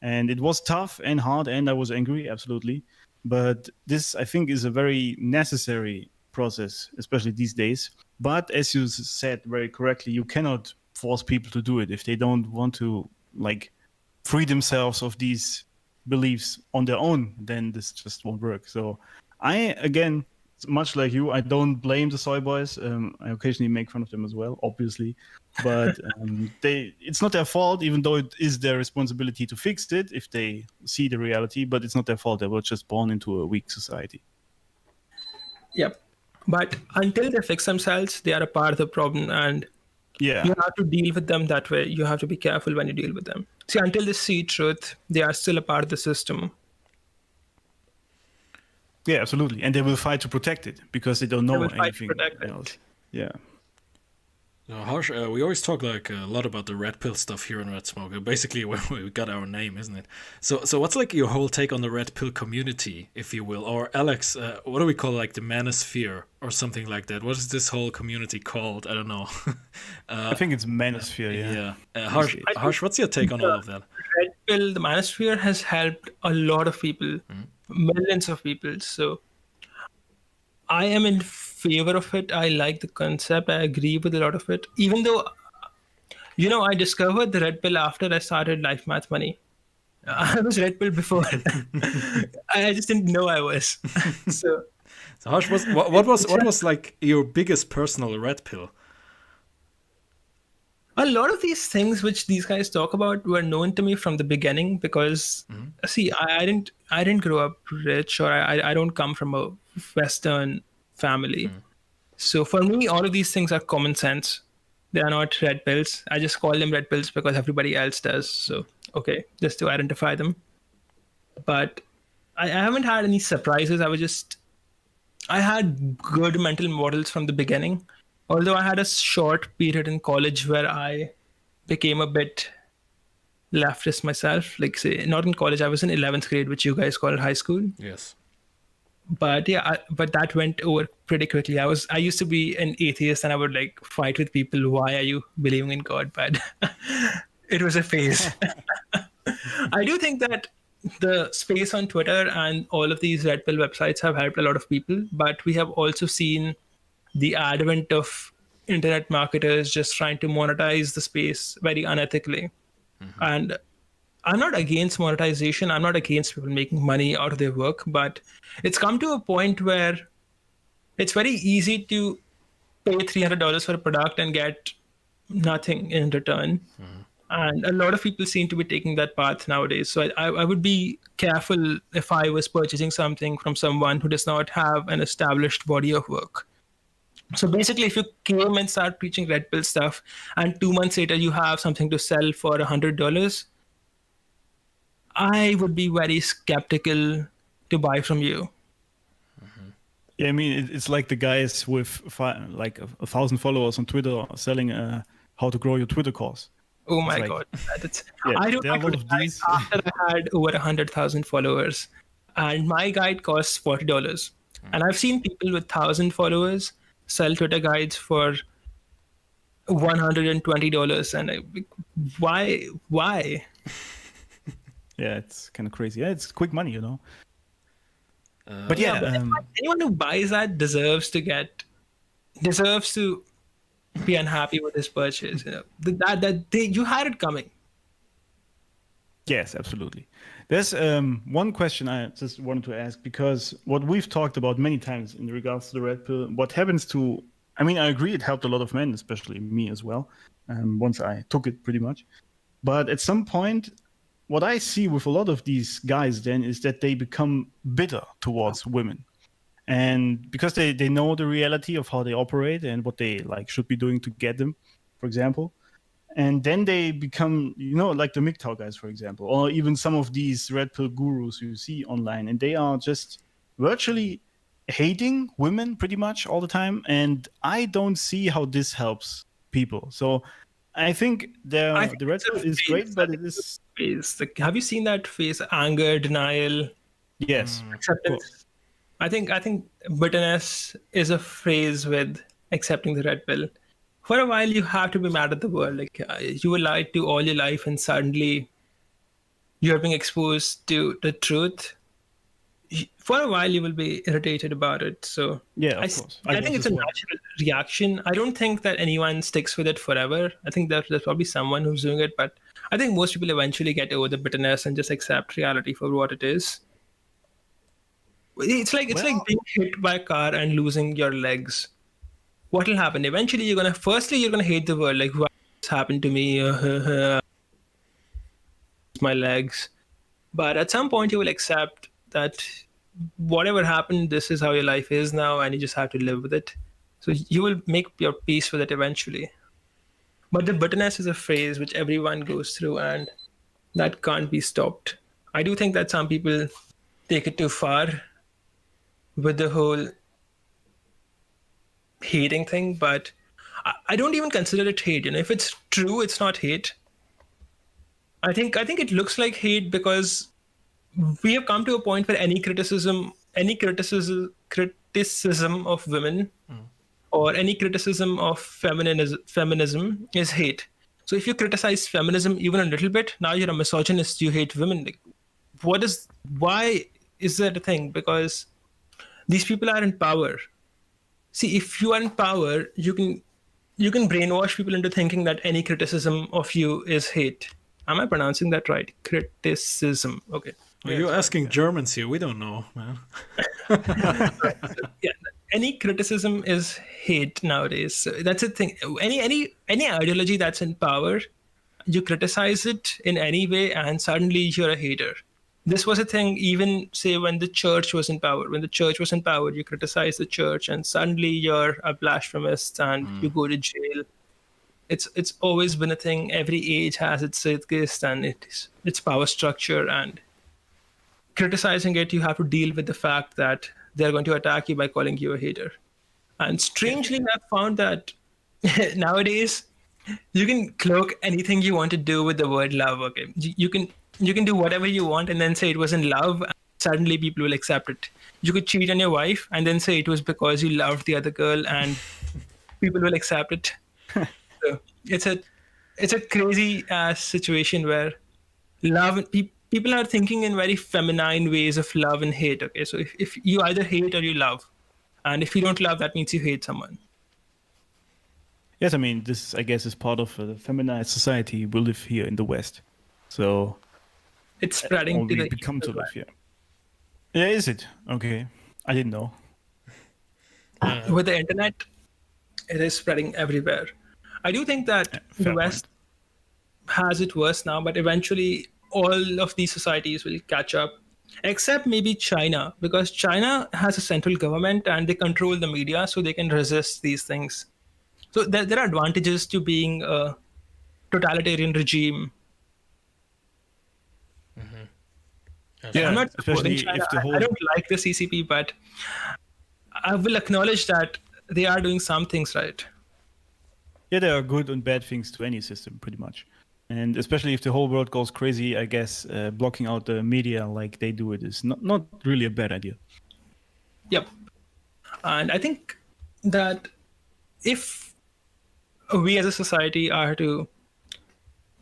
And it was tough and hard, and I was angry, absolutely. But this, I think, is a very necessary process, especially these days. But as you said very correctly, you cannot force people to do it if they don't want to, free themselves of these beliefs on their own, then this just won't work. So again, much like you, I don't blame the soy boys. I occasionally make fun of them as well, obviously. But it's not their fault, even though it is their responsibility to fix it if they see the reality. But it's not their fault. They were just born into a weak society. Yep. But until they fix themselves, they are a part of the problem. And you have to deal with them that way. You have to be careful when you deal with them. See, until they see truth, they are still a part of the system. Yeah, absolutely. And they will fight to protect it because they don't know anything else. Yeah. Harsh, we always talk like a lot about the red pill stuff here in Red Smoke. Basically, where we got our name, isn't it? So what's like your whole take on the red pill community, if you will, or Alex? What do we call like the manosphere or something like that? What is this whole community called? I don't know. I think it's manosphere. Yeah. Harsh, what's your take on all of that? Red pill, the manosphere has helped a lot of people, millions of people. So I am in favor of it. I like the concept. I agree with a lot of it. Even though, I discovered the red pill after I started LifeMathMoney. I was red pill before. I just didn't know I was. So Harsh, what was like your biggest personal red pill? a lot of these things which these guys talk about were known to me from the beginning because, see, I didn't grow up rich, or I don't come from a Western family. So for me, all of these things are common sense. They are not red pills. I just call them red pills because everybody else does. So, okay, just to identify them. But I haven't had any surprises. I had good mental models from the beginning. Although I had a short period in college where I became a bit leftist myself. Like, say, not in college, I was in 11th grade, which you guys call high school. Yes. But yeah, but that went over pretty quickly. I used to be an atheist, and I would like fight with people. Why are you believing in God? But it was a phase. I do think that the space on Twitter and all of these red pill websites have helped a lot of people, but we have also seen the advent of internet marketers just trying to monetize the space very unethically. And I'm not against monetization. I'm not against people making money out of their work, but it's come to a point where it's very easy to pay $300 for a product and get nothing in return. And a lot of people seem to be taking that path nowadays. So I would be careful if I was purchasing something from someone who does not have an established body of work. So basically, if you came and start preaching red pill stuff, and 2 months later you have something to sell for $100, I would be very skeptical to buy from you. Yeah, I mean, it's like the guys with like 1,000 followers on Twitter selling how to grow your Twitter course. Oh my like- God. That's, Yeah, I don't there are a lot know of these. after I had over 100,000 followers, and my guide costs $40. And I've seen people with 1,000 followers sell Twitter guides for $120. And why? Yeah, it's kind of crazy. Yeah, it's quick money, But Yeah, yeah, but anyone who buys that deserves to be unhappy with his purchase. You had it coming. yes, absolutely. There's one question I just wanted to ask, because what we've talked about many times in regards to the red pill, what happens to, I mean, I agree it helped a lot of men, especially me as well, once I took it pretty much. But at some point, what I see with a lot of these guys then is that they become bitter towards women. And because they know the reality of how they operate and what they like should be doing to get them, for example. And then they become, like the MGTOW guys, for example, or even some of these red pill gurus you see online, and they are just virtually hating women pretty much all the time. And I don't see how this helps people. So I think the red pill is great, but it is... Have you seen that phase? Anger, denial, Yes, acceptance. I think bitterness is a phrase with accepting the red pill. For a while, you have to be mad at the world. Like you were lied to all your life, and suddenly you're being exposed to the truth. For a while, you will be irritated about it. So yeah, of course. I think it's a natural reaction. I don't think that anyone sticks with it forever. I think that there's probably someone who's doing it, but I think most people eventually get over the bitterness and just accept reality for what it is. It's like being hit by a car and losing your legs. What will happen? Eventually, you're gonna hate the world. Like, what's happened to me? My legs. But at some point, you will accept that whatever happened, this is how your life is now, and you just have to live with it. So you will make your peace with it eventually. But the bitterness is a phrase which everyone goes through, and that can't be stopped. I do think that some people take it too far with the whole hating thing, but I don't even consider it hate. If it's true, it's not hate. I think it looks like hate because we have come to a point where any criticism of women or any criticism of feminism is hate. So if you criticize feminism even a little bit, now you're a misogynist. You hate women. Like, why is that a thing? Because these people are in power. See, if you are in power, you can brainwash people into thinking that any criticism of you is hate. Am I pronouncing that right? Criticism. Okay. You're asking Germans here. We don't know, man. Yeah, any criticism is hate nowadays. So that's the thing. Any ideology that's in power, you criticize it in any way, and suddenly you're a hater. This was a thing even, say, when the church was in power. When the church was in power, you criticize the church, and suddenly you're a blasphemist and you go to jail. It's always been a thing. Every age has its zeitgeist and its power structure, and criticizing it, you have to deal with the fact that they're going to attack you by calling you a hater. And strangely, I've found that nowadays you can cloak anything you want to do with the word love. Okay, you can do whatever you want and then say it was in love, and suddenly people will accept it. You could cheat on your wife and then say it was because you loved the other girl, and people will accept it. So it's a crazy ass situation where love people are thinking in very feminine ways of love and hate. Okay, so if you either hate or you love, and if you don't love, that means you hate someone. Yes, I mean, this, I guess, is part of the feminized society we live here in the West. So it's spreading or to we the become east to as live here. Yeah, is it? Okay, I didn't know. well. With the internet, it is spreading everywhere. I do think that the fair West has it worse now, but eventually all of these societies will catch up, except maybe China, because China has a central government and they control the media, so they can resist these things. So there are advantages to being a totalitarian regime. Yeah, I'm not especially supporting China. if the whole I don't like the CCP, but I will acknowledge that they are doing some things right. yeah, there are good and bad things to any system, pretty much. And especially if the whole world goes crazy, I guess blocking out the media like they do it is not really a bad idea. Yep. And I think that if we as a society are to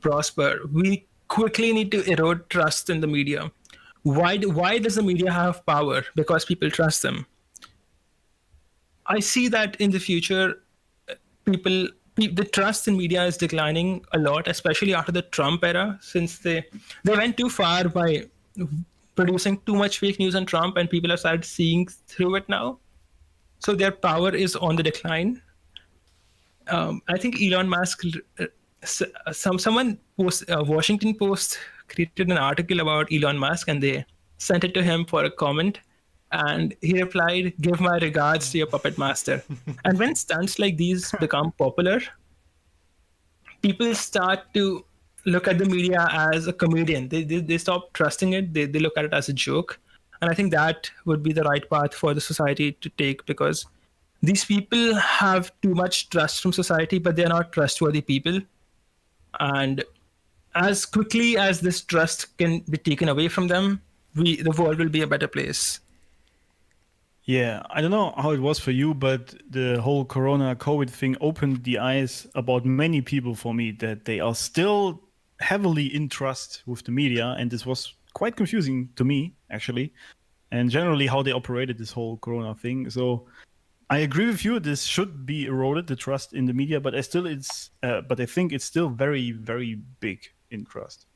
prosper, we quickly need to erode trust in the media. Why does the media have power? Because people trust them. I see that in the future, the trust in media is declining a lot, especially after the Trump era, since they went too far by producing too much fake news on Trump, and people have started seeing through it now. So their power is on the decline. I think Elon Musk, someone Washington Post created an article about Elon Musk, and they sent it to him for a comment, and he replied, "Give my regards to your puppet master." And when stunts like these become popular, people start to look at the media as a comedian. They stop trusting it. They look at it as a joke. And I think that would be the right path for the society to take, because these people have too much trust from society, but they're not trustworthy people. And as quickly as this trust can be taken away from them, the world will be a better place. Yeah, I don't know how it was for you, but the whole COVID thing opened the eyes about many people for me that they are still heavily in trust with the media. And this was quite confusing to me, actually, and generally how they operated this whole Corona thing. So I agree with you. This should be eroded, the trust in the media, but I think it's still very, very big in trust.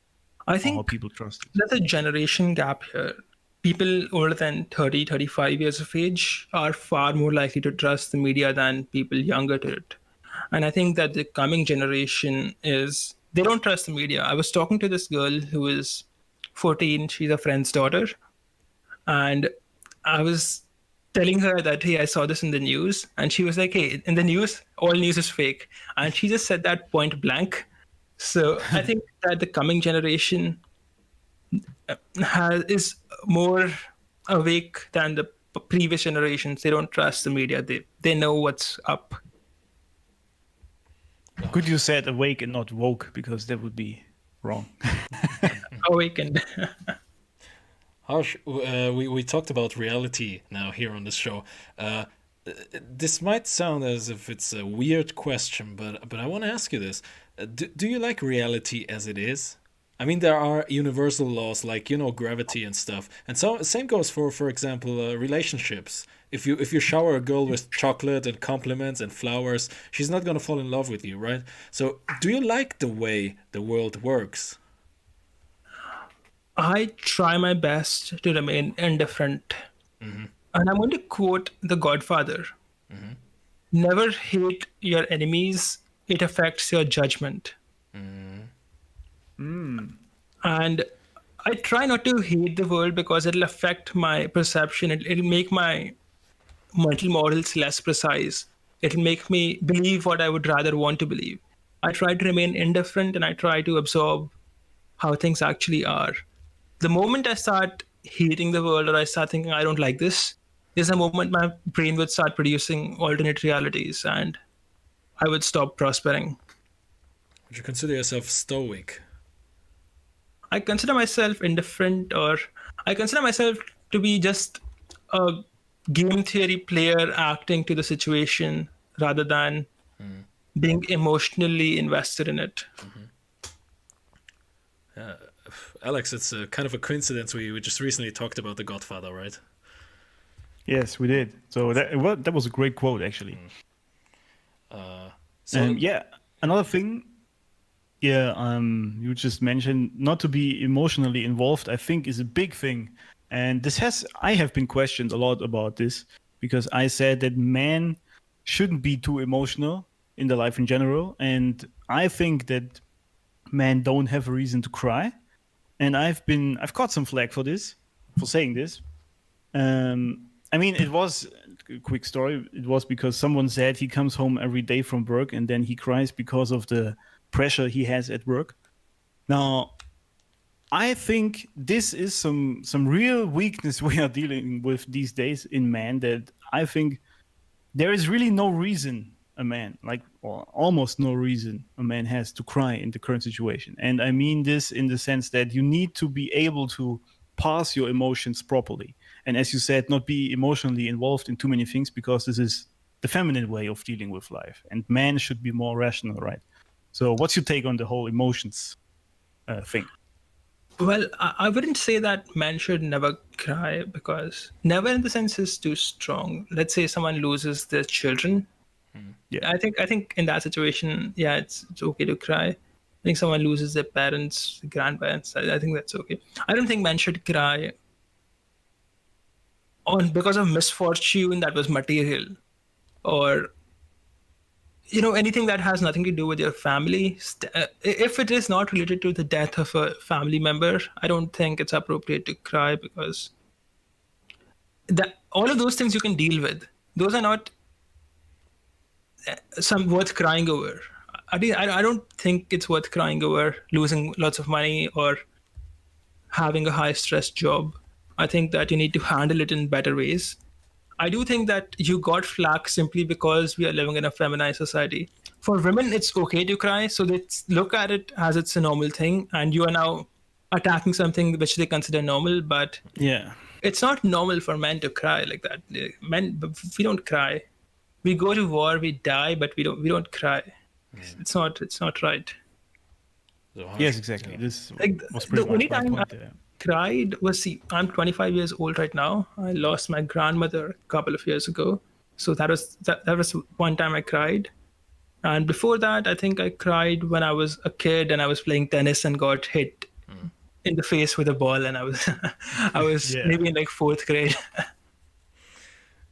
I think how people trust it. There's a generation gap here. People older than 30, 35 years of age are far more likely to trust the media than people younger to it. And I think that the coming generation they don't trust the media. I was talking to this girl who is 14. She's a friend's daughter. And I was telling her that, hey, I saw this in the news. And she was like, hey, in the news, all news is fake. And she just said that point blank. So I think that the coming generation is more awake than the previous generations. They don't trust the media. They know what's up. Good you said awake and not woke, because that would be wrong. Awakened. Harsh, we talked about reality now here on this show. This might sound as if it's a weird question, but I want to ask you this. Do you like reality as it is? I mean, there are universal laws like, gravity and stuff. And so same goes for example, relationships. If you shower a girl with chocolate and compliments and flowers, she's not going to fall in love with you, right? So do you like the way the world works? I try my best to remain indifferent. And I'm going to quote The Godfather. Never hate your enemies. It affects your judgment. And I try not to hate the world because it'll affect my perception. It'll make my mental models less precise. It'll make me believe what I would rather want to believe. I try to remain indifferent and I try to absorb how things actually are. The moment I start hating the world or I start thinking I don't like this, is a moment my brain would start producing alternate realities and I would stop prospering. Would you consider yourself stoic? I consider myself indifferent, or I consider myself to be just a game theory player acting to the situation rather than being emotionally invested in it. Alex, it's a kind of a coincidence. We just recently talked about The Godfather, right? Yes, we did. So that was a great quote, actually. Another thing, you just mentioned not to be emotionally involved, I think is a big thing. And I have been questioned a lot about this, because I said that men shouldn't be too emotional in their life in general. And I think that men don't have a reason to cry. And I've got some flack for saying this. I mean, it was a quick story. It was because someone said he comes home every day from work and then he cries because of the pressure he has at work. Now, I think this is some real weakness we are dealing with these days in men, that I think there is really no reason or almost no reason a man has to cry in the current situation. And I mean this in the sense that you need to be able to pass your emotions properly. And as you said, not be emotionally involved in too many things, because this is the feminine way of dealing with life. And men should be more rational, right? So what's your take on the whole emotions thing? Well, I wouldn't say that men should never cry, because never in the sense is too strong. Let's say someone loses their children. Yeah. I think in that situation, it's okay to cry. I think someone loses their parents, grandparents. I think that's okay. I don't think men should cry because of misfortune that was material, or anything that has nothing to do with your family. If it is not related to the death of a family member, I don't think it's appropriate to cry, because all of those things you can deal with. Those are not some worth crying over. I don't think it's worth crying over losing lots of money or having a high stress job. I think that you need to handle it in better ways. I do think that you got flack simply because we are living in a feminized society. For women, it's okay to cry, so they look at it as it's a normal thing, and you are now attacking something which they consider normal. But it's not normal for men to cry like that. Men, we don't cry. We go to war, we die, but we don't cry. It's not right. Yes, exactly. This was the only much my time point, I cried was, I'm 25 years old right now. I lost my grandmother a couple of years ago, so that was one time I cried. And before that, I think I cried when I was a kid and I was playing tennis and got hit in the face with a ball, and I was maybe in like 4th grade.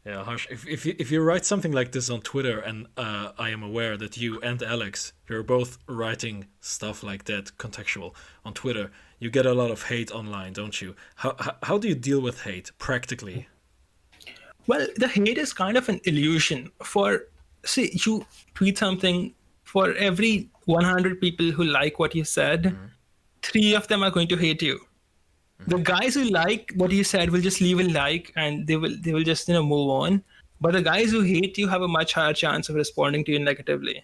Yeah, Harsh, if you write something like this on Twitter, and I am aware that you and Alex, you're both writing stuff like that, contextual, on Twitter, you get a lot of hate online, don't you? How do you deal with hate, practically? Well, the hate is kind of an illusion. You tweet something, for every 100 people who like what you said, 3 of them are going to hate you. The guys who like what you said will just leave a like and they will just move on. But the guys who hate you have a much higher chance of responding to you negatively.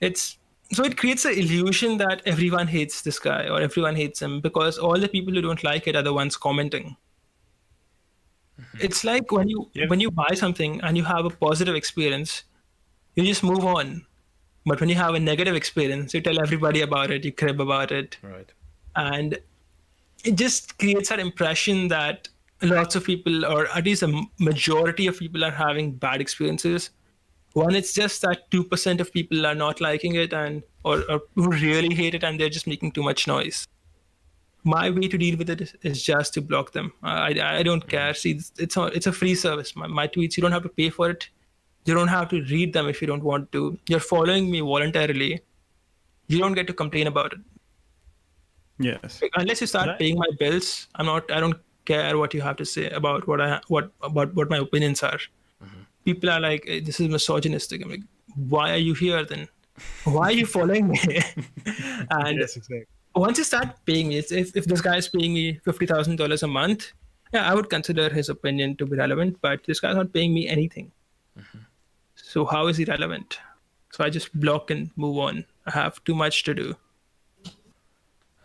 it creates the illusion that everyone hates this guy or everyone hates him because all the people who don't like it are the ones commenting. It's like when you buy something and you have a positive experience, you just move on. But when you have a negative experience, you tell everybody about it, you crib about it. Right. And it just creates that impression that lots of people, or at least a majority of people, are having bad experiences. One, it's just that 2% of people are not liking it or who really hate it and they're just making too much noise. My way to deal with it is just to block them. I don't care. See, it's a free service. My tweets, you don't have to pay for it. You don't have to read them if you don't want to. You're following me voluntarily. You don't get to complain about it. Yes. Unless you start paying my bills, I don't care what you have to say about what my opinions are. People are like, hey, this is misogynistic. I'm like, why are you here then? Why are you following me? And yes, exactly. Once you start paying me, if this guy is paying me $50,000 a month, yeah, I would consider his opinion to be relevant, but this guy's not paying me anything. So how is he relevant? So I just block and move on. I have too much to do.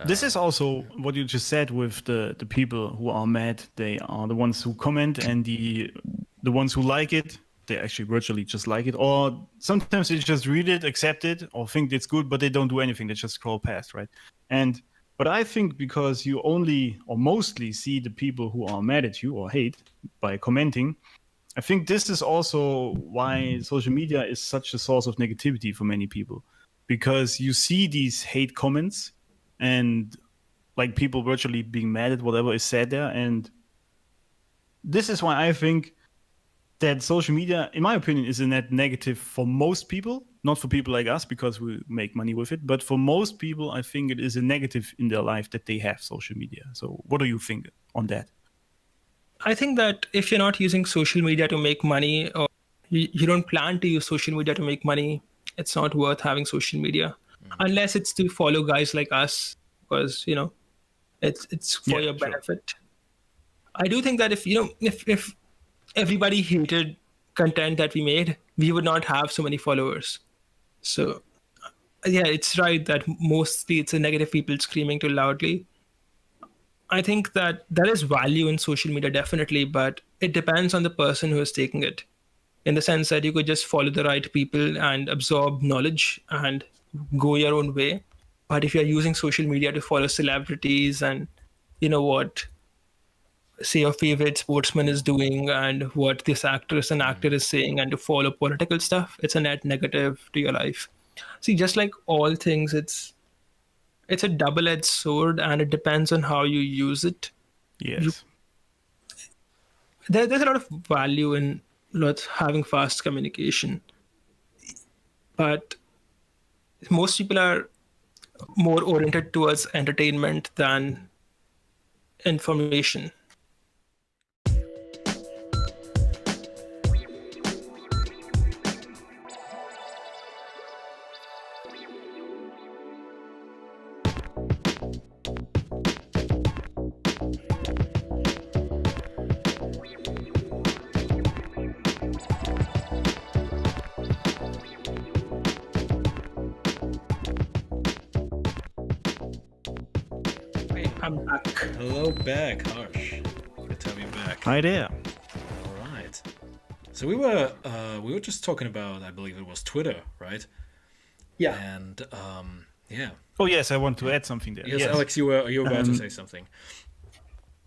This is also what you just said with the people who are mad. They are the ones who comment, and the ones who like it, they actually virtually just like it. Or sometimes they just read it, accept it, or think it's good, but they don't do anything. They just scroll past, right? But I think because you only or mostly see the people who are mad at you or hate by commenting, I think this is also why social media is such a source of negativity for many people. Because you see these hate comments and like people virtually being mad at whatever is said there. And this is why I think that social media, in my opinion, is a net negative for most people, not for people like us because we make money with it, but for most people, I think it is a negative in their life that they have social media. So what do you think on that? I think that if you're not using social media to make money, or you don't plan to use social media to make money, it's not worth having social media. Unless it's to follow guys like us, because, it's for your benefit. I do think that if everybody hated content that we made, we would not have so many followers. So, yeah, it's right that mostly it's a negative people screaming too loudly. I think that there is value in social media, definitely, but it depends on the person who is taking it. In the sense that you could just follow the right people and absorb knowledge and go your own way. But if you're using social media to follow celebrities and what, say, your favorite sportsman is doing and what this actress and actor is saying, and to follow political stuff, it's a net negative to your life. See, just like all things, it's a double-edged sword, and it depends on how you use it. Yes. There's a lot of value in having fast communication, but most people are more oriented towards entertainment than information. I'm back. Hello back, Harsh. Good to have you back. Hi there. All right. So we were just talking about, I believe it was Twitter, right? Yeah. And yeah. Oh yes, I want to add something there. Yes, Alex, you were about to say something.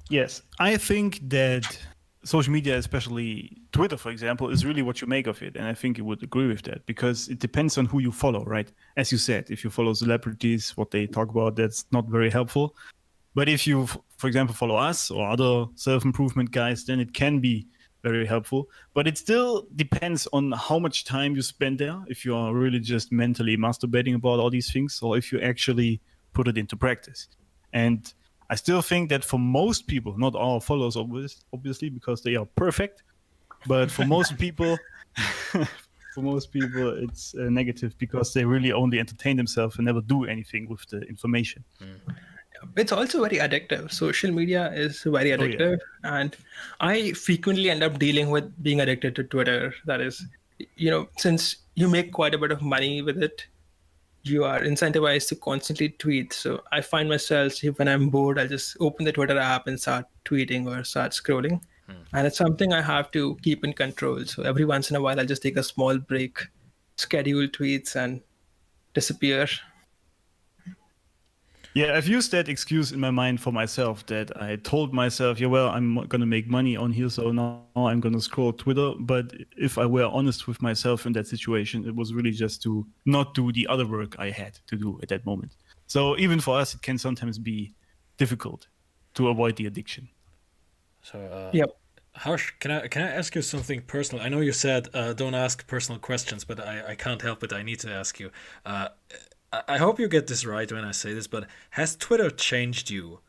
Yes, I think that social media, especially Twitter, for example, is really what you make of it. And I think you would agree with that because it depends on who you follow, right? As you said, if you follow celebrities, what they talk about, that's not very helpful. But if you, for example, follow us or other self-improvement guys, then it can be very helpful. But it still depends on how much time you spend there, if you are really just mentally masturbating about all these things, or if you actually put it into practice. And I still think that for most people, not all followers, obviously, because they are perfect, but for most people, it's negative because they really only entertain themselves and never do anything with the information. It's also very addictive. Social media is very addictive. And I frequently end up dealing with being addicted to Twitter. That is, since you make quite a bit of money with it, you are incentivized to constantly tweet. So I find myself, when I'm bored, I'll just open the Twitter app and start tweeting or start scrolling. And it's something I have to keep in control. So every once in a while, I'll just take a small break, schedule tweets, and disappear. Yeah, I've used that excuse in my mind for myself, that I told myself, yeah, well, I'm going to make money on here, so now I'm going to scroll Twitter. But if I were honest with myself in that situation, it was really just to not do the other work I had to do at that moment. So even for us, it can sometimes be difficult to avoid the addiction. So, Yep. Harsh, can I ask you something personal? I know you said don't ask personal questions, but I can't help it. I need to ask you. I hope you get this right when I say this, but has Twitter changed you?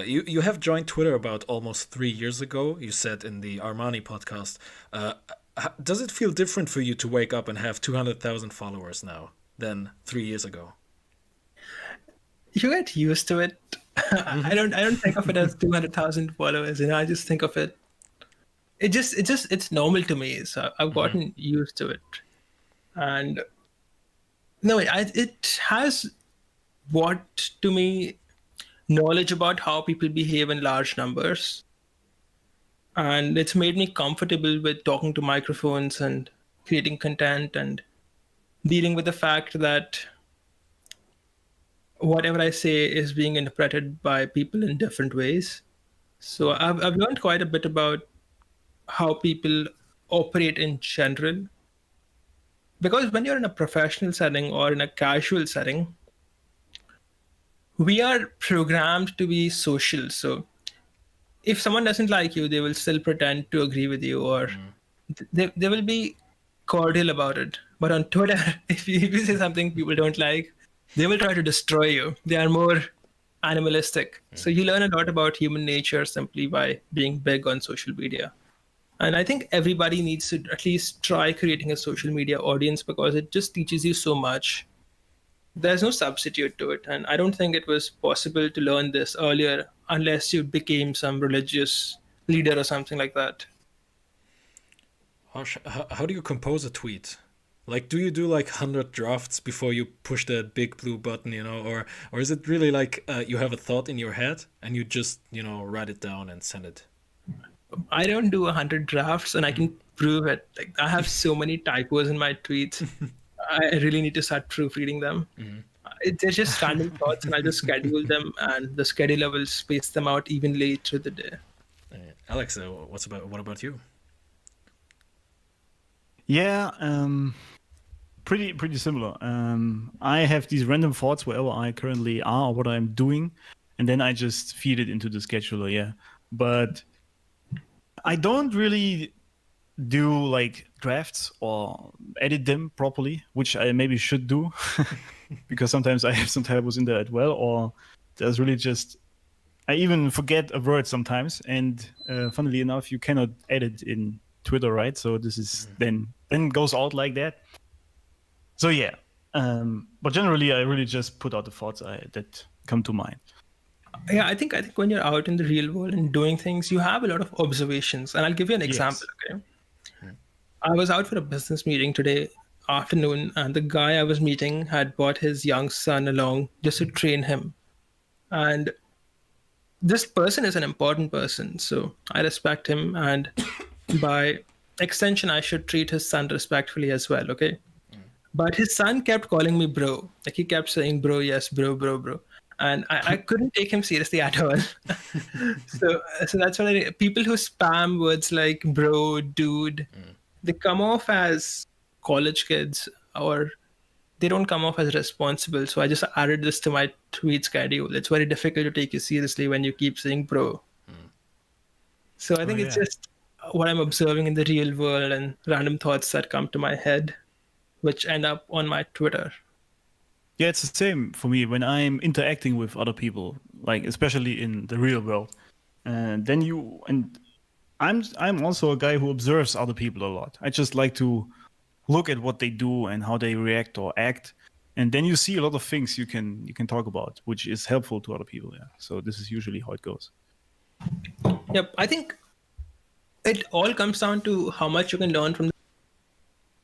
You have joined Twitter about almost 3 years ago, you said in the Armani podcast. Does it feel different for you to wake up and have 200,000 followers now than 3 years ago? You get used to it. I don't think of it as 200,000 followers. I just think of it. It's normal to me. So I've gotten used to it, and no, it has brought to me knowledge about how people behave in large numbers. And it's made me comfortable with talking to microphones and creating content and dealing with the fact that whatever I say is being interpreted by people in different ways. So I've learned quite a bit about how people operate in general. Because when you're in a professional setting or in a casual setting, we are programmed to be social. So if someone doesn't like you, they will still pretend to agree with you, or they will be cordial about it. But on Twitter, if you say something people don't like, they will try to destroy you. They are more animalistic. So you learn a lot about human nature simply by being big on social media. And I think everybody needs to at least try creating a social media audience, because it just teaches you so much. There's no substitute to it. And I don't think it was possible to learn this earlier unless you became some religious leader or something like that. How do you compose a tweet? Like, do you do like 100 drafts before you push that big blue button, or is it really like you have a thought in your head and you just, write it down and send it? I don't do 100 drafts, and I can prove it. Like, I have so many typos in my tweets. I really need to start proofreading them. They're just random thoughts, and I just schedule them, and the scheduler will space them out evenly through the day. Alex, what about you? Yeah, pretty similar. I have these random thoughts wherever I currently are or what I'm doing, and then I just feed it into the scheduler. Yeah, but I don't really do like drafts or edit them properly, which I maybe should do, because sometimes I have some typos in there as well, or there's really just, I even forget a word sometimes, and funnily enough, you cannot edit in Twitter, right? So this is then goes out like that. So yeah, but generally I really just put out the thoughts that come to mind. Yeah, I think when you're out in the real world and doing things, you have a lot of observations. And I'll give you an example, okay? I was out for a business meeting today afternoon, and the guy I was meeting had brought his young son along just to train him. And this person is an important person, so I respect him, and by extension, I should treat his son respectfully as well, okay? But his son kept calling me bro. Like, he kept saying, bro, yes, bro. And I couldn't take him seriously at all. So that's what people who spam words like bro, dude, they come off as college kids, or they don't come off as responsible. So I just added this to my tweet schedule. It's very difficult to take you seriously when you keep saying bro. So I think it's just what I'm observing in the real world and random thoughts that come to my head, which end up on my Twitter. Yeah, it's the same for me when I'm interacting with other people, like especially in the real world. And then I'm also a guy who observes other people a lot. I just like to look at what they do and how they react or act, and then you see a lot of things you can talk about, which is helpful to other people. Yeah. So this is usually how it goes. Yep, I think it all comes down to how much you can learn from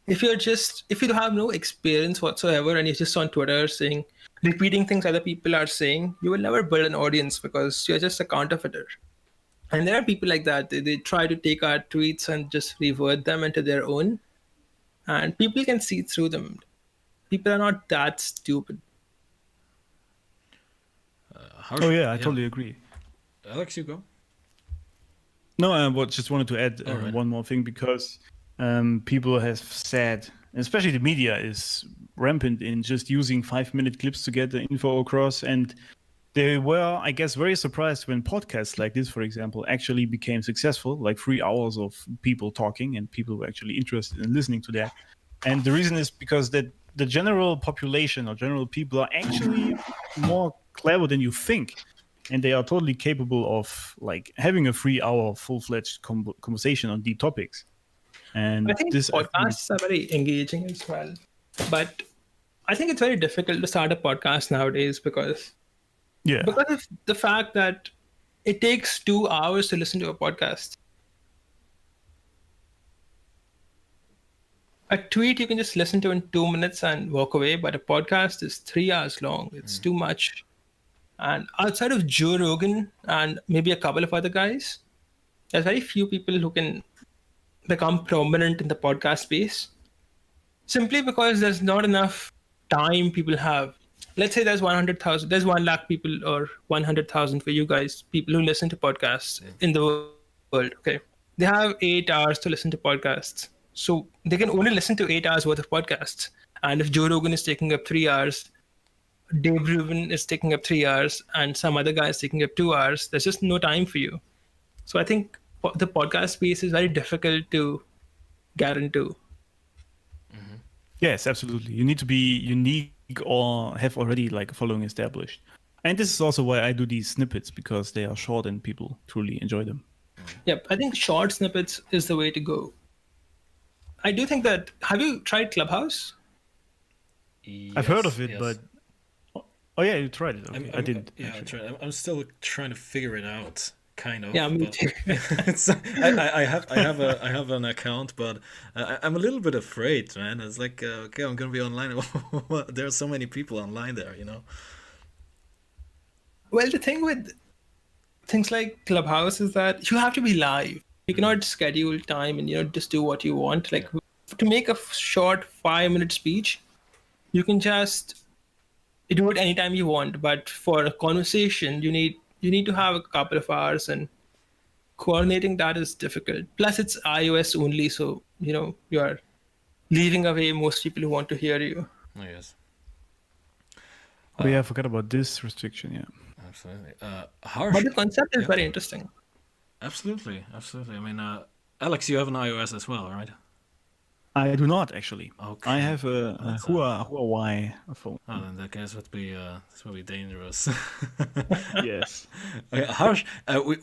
if you have no experience whatsoever and you're just on Twitter saying, repeating things other people are saying, you will never build an audience because you're just a counterfeiter. And there are people like that. They try to take our tweets and just revert them into their own, and people can see through them. People are not that stupid. Oh yeah, I totally agree. Alex, you go. No, I just wanted to add All right. one more thing, because people have said, especially the media is rampant in just using 5-minute clips to get the info across. And they were, I guess, very surprised when podcasts like this, for example, actually became successful, like 3 hours of people talking, and people were actually interested in listening to that. And the reason is because that the general population or general people are actually more clever than you think. And they are totally capable of like having a 3-hour full-fledged conversation on deep topics. And I think this podcasts are very engaging as well. But I think it's very difficult to start a podcast nowadays because of the fact that it takes 2 hours to listen to a podcast. A tweet you can just listen to in 2 minutes and walk away, but a podcast is 3 hours long. It's too much. And outside of Joe Rogan and maybe a couple of other guys, there's very few people who can become prominent in the podcast space simply because there's not enough time people have. Let's say there's 100,000, there's 1 lakh people or 100,000 for you guys, people who listen to podcasts in the world. Okay. They have 8 hours to listen to podcasts. So they can only listen to 8 hours worth of podcasts. And if Joe Rogan is taking up 3 hours, Dave Rubin is taking up 3 hours, and some other guy is taking up 2 hours, there's just no time for you. So I think the podcast space is very difficult to get into. Yes, absolutely. You need to be unique or have already like a following established. And this is also why I do these snippets, because they are short and people truly enjoy them. Yep, I think short snippets is the way to go. I do think that, have you tried Clubhouse? I've heard of it, but oh yeah, you tried it. Okay. I didn't. Yeah, I tried. I'm still trying to figure it out, kind of. Yeah, me too. I have an account, but I'm a little bit afraid, man. It's like, okay, I'm gonna be online. There are so many people online there, you know. Well, the thing with things like Clubhouse is that you have to be live. You cannot schedule time and just do what you want. Like to make a short 5-minute speech, you can just do it anytime you want. But for a conversation, you need to have a couple of hours, and coordinating that is difficult. Plus, it's iOS only, so you are leaving away most people who want to hear you. Oh, yes. Oh yeah, I forgot about this restriction. Yeah, absolutely. Harsh. But the concept is very interesting. Absolutely. I mean, Alex, you have an iOS as well, right? I do not actually. Okay. I have a Huawei phone. Oh, then that guess would be dangerous. Yes. Okay, Harsh,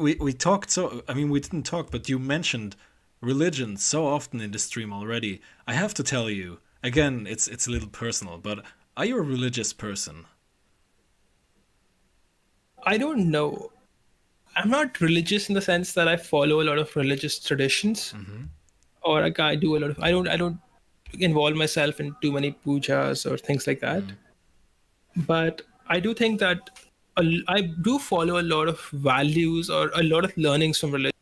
we talked. So I mean, we didn't talk, but you mentioned religion so often in the stream already. I have to tell you again. It's a little personal, but are you a religious person? I don't know. I'm not religious in the sense that I follow a lot of religious traditions, or like I do a lot of. I don't involve myself in too many pujas or things like that. But I do think that I do follow a lot of values or a lot of learnings from religion.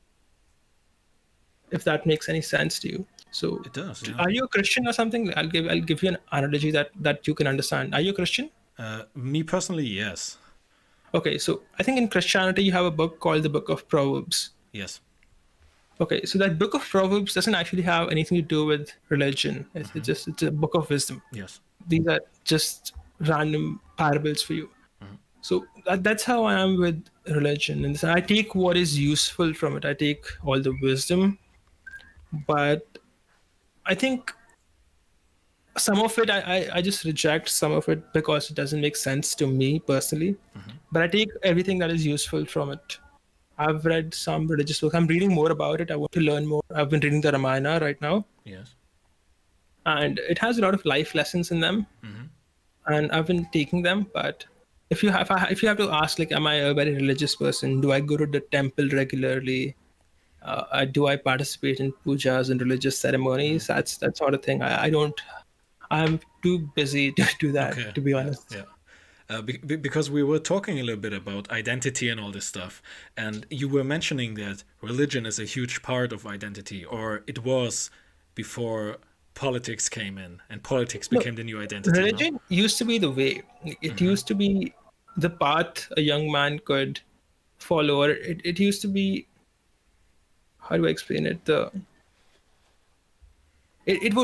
If that makes any sense to you. So it does. Yeah. Are you a Christian or something? I'll give you an analogy that you can understand. Are you a Christian? Me personally, yes. Okay, so I think in Christianity you have a book called the Book of Proverbs. Yes. Okay, so that Book of Proverbs doesn't actually have anything to do with religion. It's a book of wisdom. Yes. These are just random parables for you. So that's how I am with religion. And I take what is useful from it. I take all the wisdom, but I think some of it I just reject some of it because it doesn't make sense to me personally. But I take everything that is useful from it. I've read some religious books. I'm reading more about it. I want to learn more. I've been reading the Ramayana right now. Yes. And it has a lot of life lessons in them. And I've been taking them. But if you have to ask, like, am I a very religious person? Do I go to the temple regularly? Do I participate in pujas and religious ceremonies? That's not a thing. I don't. I'm too busy to do that, Okay. to be honest. Yeah. Because we were talking a little bit about identity and all this stuff, and you were mentioning that religion is a huge part of identity, or it was before politics came in, and politics became the new identity. No? Religion used to be the way. It used to be the path a young man could follow. Or it used to be. How do I explain it? It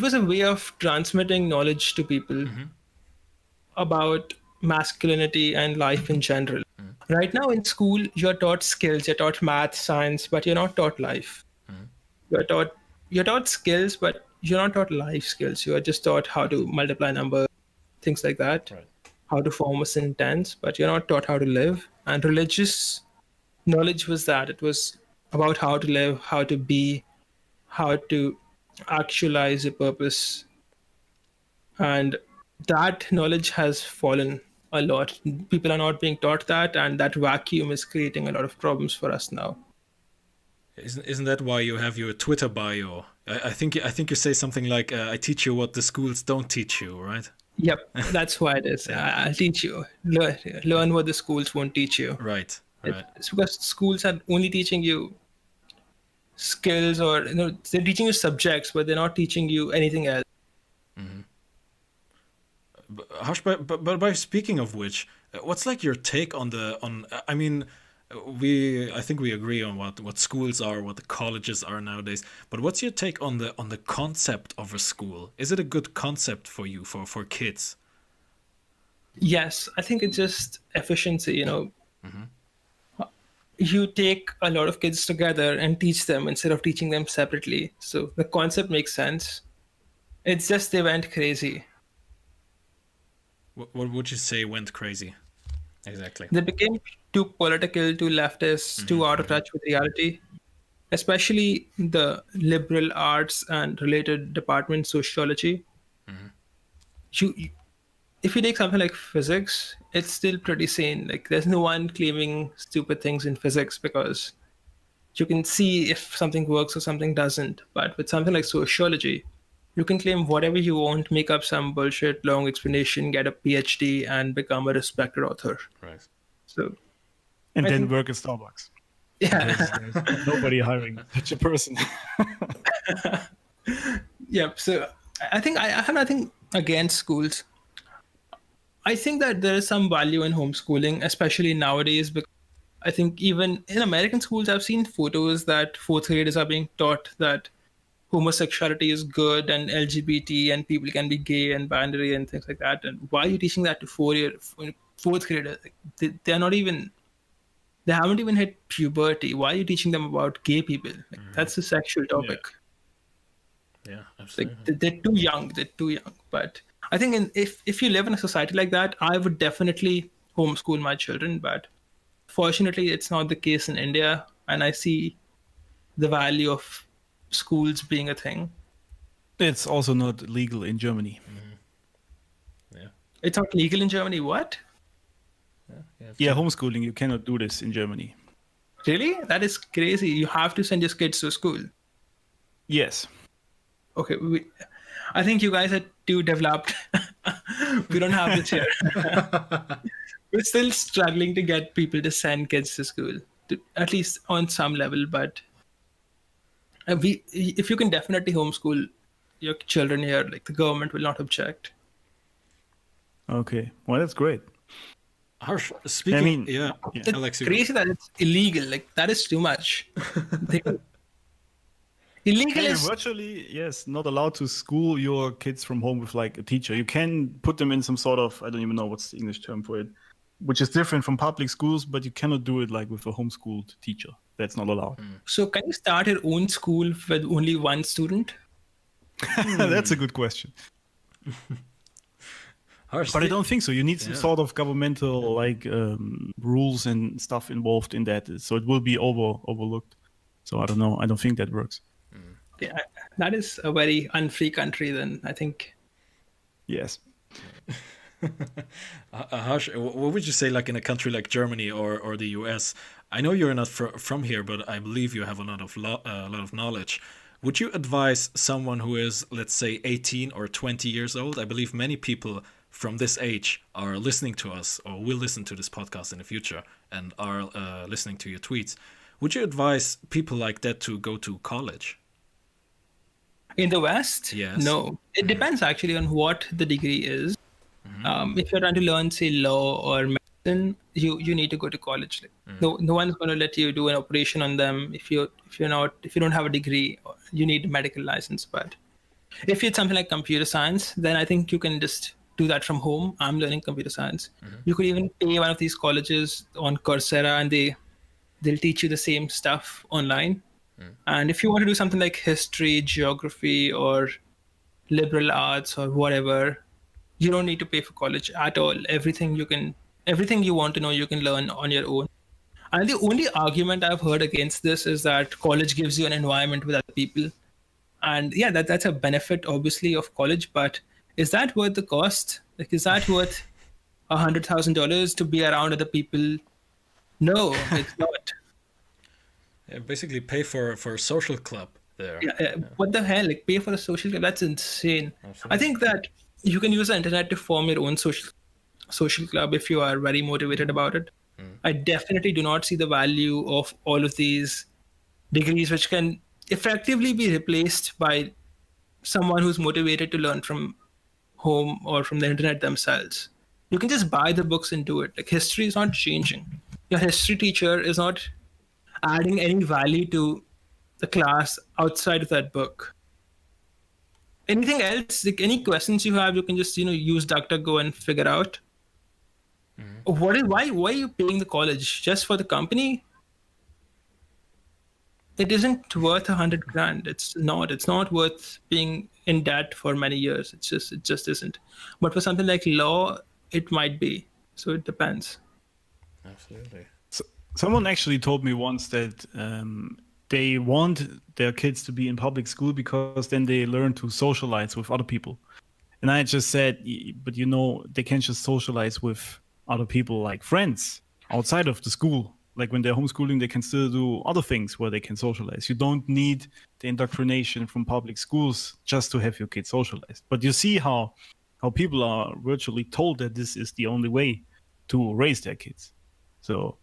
was a way of transmitting knowledge to people about masculinity and life in general. Right now in school, you're taught skills, you're taught math, science, but you're not taught life. You're taught skills, but you're not taught life skills. You are just taught how to multiply numbers, things like that, Right. how to form a sentence, but you're not taught how to live. And religious knowledge was that it was about how to live, how to be, how to actualize a purpose. And that knowledge has fallen a lot. People are not being taught that, and that vacuum is creating a lot of problems for us now. Isn't that why you have your Twitter bio? I think you say something like, "I teach you what the schools don't teach you," right? Yep, that's why it is. I'll teach you. Learn what the schools won't teach you. Right. Right. It's because schools are only teaching you skills, or they're teaching you subjects, but they're not teaching you anything else. Harsh, but by speaking of which, what's like your take on I mean, I think we agree on what schools are, what the colleges are nowadays. But what's your take on the concept of a school? Is it a good concept for you for kids? Yes, I think it's just efficiency. You take a lot of kids together and teach them instead of teaching them separately. So the concept makes sense. It's just they went crazy. What would you say went crazy? Exactly. They became too political, too leftist, too out of touch with reality. Especially the liberal arts and related department, sociology. If you take something like physics, it's still pretty sane. Like there's no one claiming stupid things in physics because you can see if something works or something doesn't. But with something like sociology, you can claim whatever you want, make up some bullshit long explanation, get a PhD, and become a respected author. Right. So, And then work at Starbucks. yeah, There's nobody hiring such a person. yeah. So I think I have nothing against schools. I think that there is some value in homeschooling, especially nowadays, because I think even in American schools, I've seen photos that fourth graders are being taught that homosexuality is good and LGBT and people can be gay and binary and things like that. And why are you teaching that to fourth graders? They haven't even hit puberty. Why are you teaching them about gay people? That's a sexual topic. Yeah, absolutely. They're too young. But I think if you live in a society like that, I would definitely homeschool my children. But fortunately, it's not the case in India, and I see the value of schools being a thing. It's also not legal in Germany. Yeah. It's not legal in Germany. What? Yeah, homeschooling, you cannot do this in Germany. Really? That is crazy. You have to send your kids to school. Yes. Okay, I think you guys are too developed. We don't have this here. We're still struggling to get people to send kids to school, at least on some level. But if you can definitely homeschool your children here, like the government will not object. Okay, well, that's great. Harsh, speaking, I mean, yeah. It's Alex, crazy that it's illegal. Like that is too much. Illegal You're is virtually, yes, not allowed to school your kids from home with like a teacher. You can put them in some sort of, I don't even know what's the English term for it, which is different from public schools, but you cannot do it like with a homeschooled teacher. That's not allowed. So can you start your own school with only one student? That's a good question. Harsh, But I don't think so. You need some sort of governmental like rules and stuff involved in that. So it will be overlooked. So I don't know. I don't think that works. Yeah, that is a very unfree country then, I think. Yes. Harsh, what would you say, like in a country like Germany or the US? I know you're not from here, but I believe you have a lot of knowledge. Would you advise someone who is, let's say, 18 or 20 years old? I believe many people from this age are listening to us or will listen to this podcast in the future and are listening to your tweets. Would you advise people like that to go to college? In the West? Yes. No. It depends actually on what the degree is. If you're trying to learn, say, law or medicine, you need to go to college. Like, no one's going to let you do an operation on them if you don't have a degree. You need a medical license. But if it's something like computer science, then I think you can just do that from home. I'm learning computer science. You could even pay one of these colleges on Coursera, and they'll teach you the same stuff online. And if you want to do something like history, geography, or liberal arts or whatever, you don't need to pay for college at all. Everything you want to know, you can learn on your own. And the only argument I've heard against this is that college gives you an environment with other people. And yeah, that's a benefit, obviously, of college. But is that worth the cost? Like, is that worth $100,000 to be around other people? No, it's not. Yeah, basically pay for a social club there. Yeah. What the hell? Like, pay for a social club? That's insane. Absolutely. I think that you can use the internet to form your own social club if you are very motivated about it. I definitely do not see the value of all of these degrees, which can effectively be replaced by someone who's motivated to learn from home or from the internet themselves. You can just buy the books and do it. Like, history is not changing. Your history teacher is not adding any value to the class outside of that book. Anything else, like any questions you have, you can just use DuckDuckGo and figure out. Why are you paying the college? Just for the company? It isn't worth $100,000. It's not worth being in debt for many years. It just isn't. But for something like law, it might be. So it depends. Absolutely. So, someone actually told me once that they want their kids to be in public school because then they learn to socialize with other people. And I just said, but they can't just socialize with other people like friends outside of the school. Like when they're homeschooling, they can still do other things where they can socialize. You don't need the indoctrination from public schools just to have your kids socialized. But you see how people are virtually told that this is the only way to raise their kids. So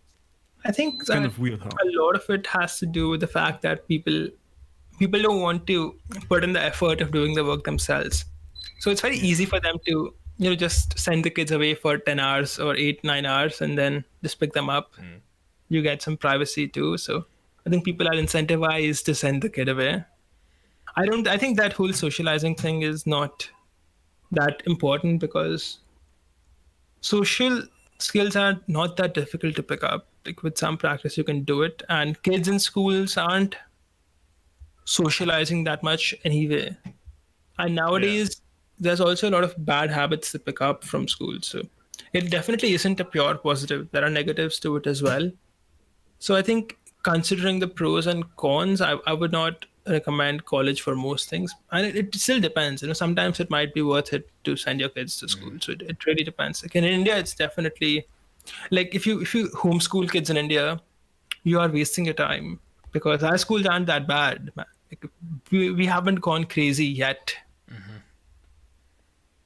I think it's kind of weird. A lot of it has to do with the fact that people don't want to put in the effort of doing the work themselves. So it's very easy for them to just send the kids away for 10 hours or 8-9 hours and then just pick them up. You get some privacy too. So I think people are incentivized to send the kid away. I think that whole socializing thing is not that important because social skills are not that difficult to pick up. Like with some practice, you can do it. And kids in schools aren't socializing that much anyway. And nowadays, there's also a lot of bad habits to pick up from school. So it definitely isn't a pure positive. There are negatives to it as well. So I think considering the pros and cons, I would not recommend college for most things. And it still depends. Sometimes it might be worth it to send your kids to school. So it really depends. Like in India, it's definitely like if you homeschool kids in India, you are wasting your time because our schools aren't that bad. Like, we haven't gone crazy yet.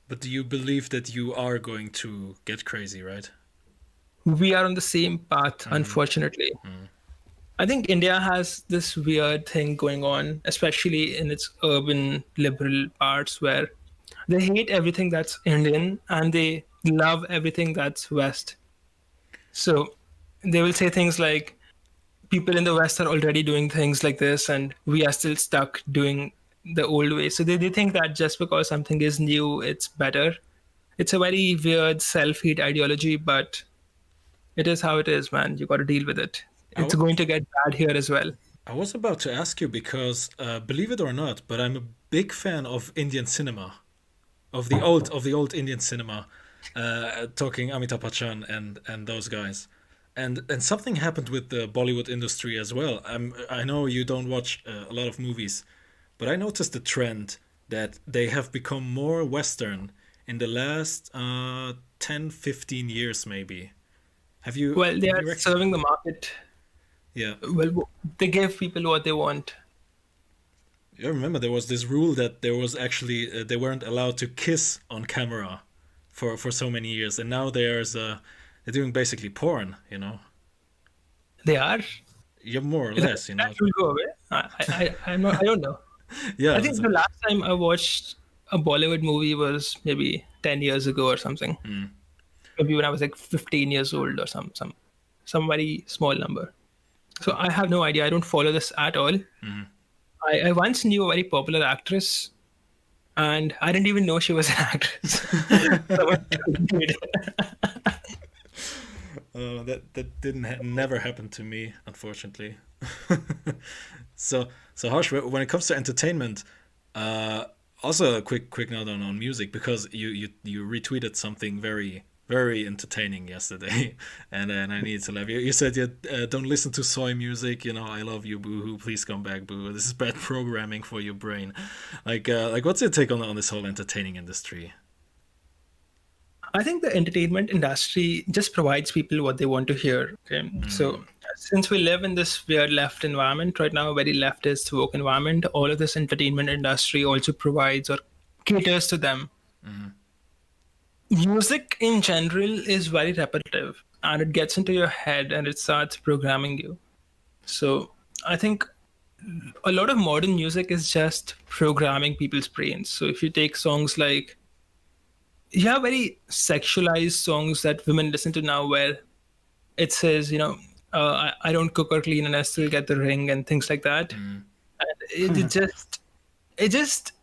But do you believe that you are going to get crazy, right? We are on the same path, unfortunately. I think India has this weird thing going on, especially in its urban liberal parts where they hate everything that's Indian and they love everything that's West. So they will say things like, people in the West are already doing things like this and we are still stuck doing the old way. So they think that just because something is new, it's better. It's a very weird self-hate ideology, but it is how it is, man. You got to deal with it. It's going to get bad here as well. I was about to ask you because, believe it or not, but I'm a big fan of Indian cinema, of the old Indian cinema, talking Amitabh Bachchan and those guys. And something happened with the Bollywood industry as well. I know you don't watch a lot of movies, but I noticed the trend that they have become more Western in the last 10, 15 years, maybe. Have you? Well, they have are you serving the market. Yeah. Well, they give people what they want. I remember there was this rule that there was actually they weren't allowed to kiss on camera for so many years, and now they're doing basically porn. They are. Yeah, more or That, less. that will go away. I'm not. I don't know. Yeah. I think the last time I watched a Bollywood movie was maybe 10 years ago or something. Maybe when I was like 15 years old or some very small number. So I have no idea. I don't follow this at all. I once knew a very popular actress, and I didn't even know she was an actress. Someone told me that. That didn't never happened to me, unfortunately. So Harsh, when it comes to entertainment, also a quick note on music, because you retweeted something very very entertaining yesterday, and I needed to laugh. You said you don't listen to soy music. I love you, boo-hoo. Please come back, boo. This is bad programming for your brain. Like what's your take on this whole entertaining industry? I think the entertainment industry just provides people what they want to hear. Okay, so since we live in this weird left environment right now, a very leftist woke environment, all of this entertainment industry also provides or caters to them. Music in general is very repetitive, and it gets into your head and it starts programming you. So I think a lot of modern music is just programming people's brains. So if you take songs like, you have very sexualized songs that women listen to now, where it says, I don't cook or clean and I still get the ring and things like that. And it's just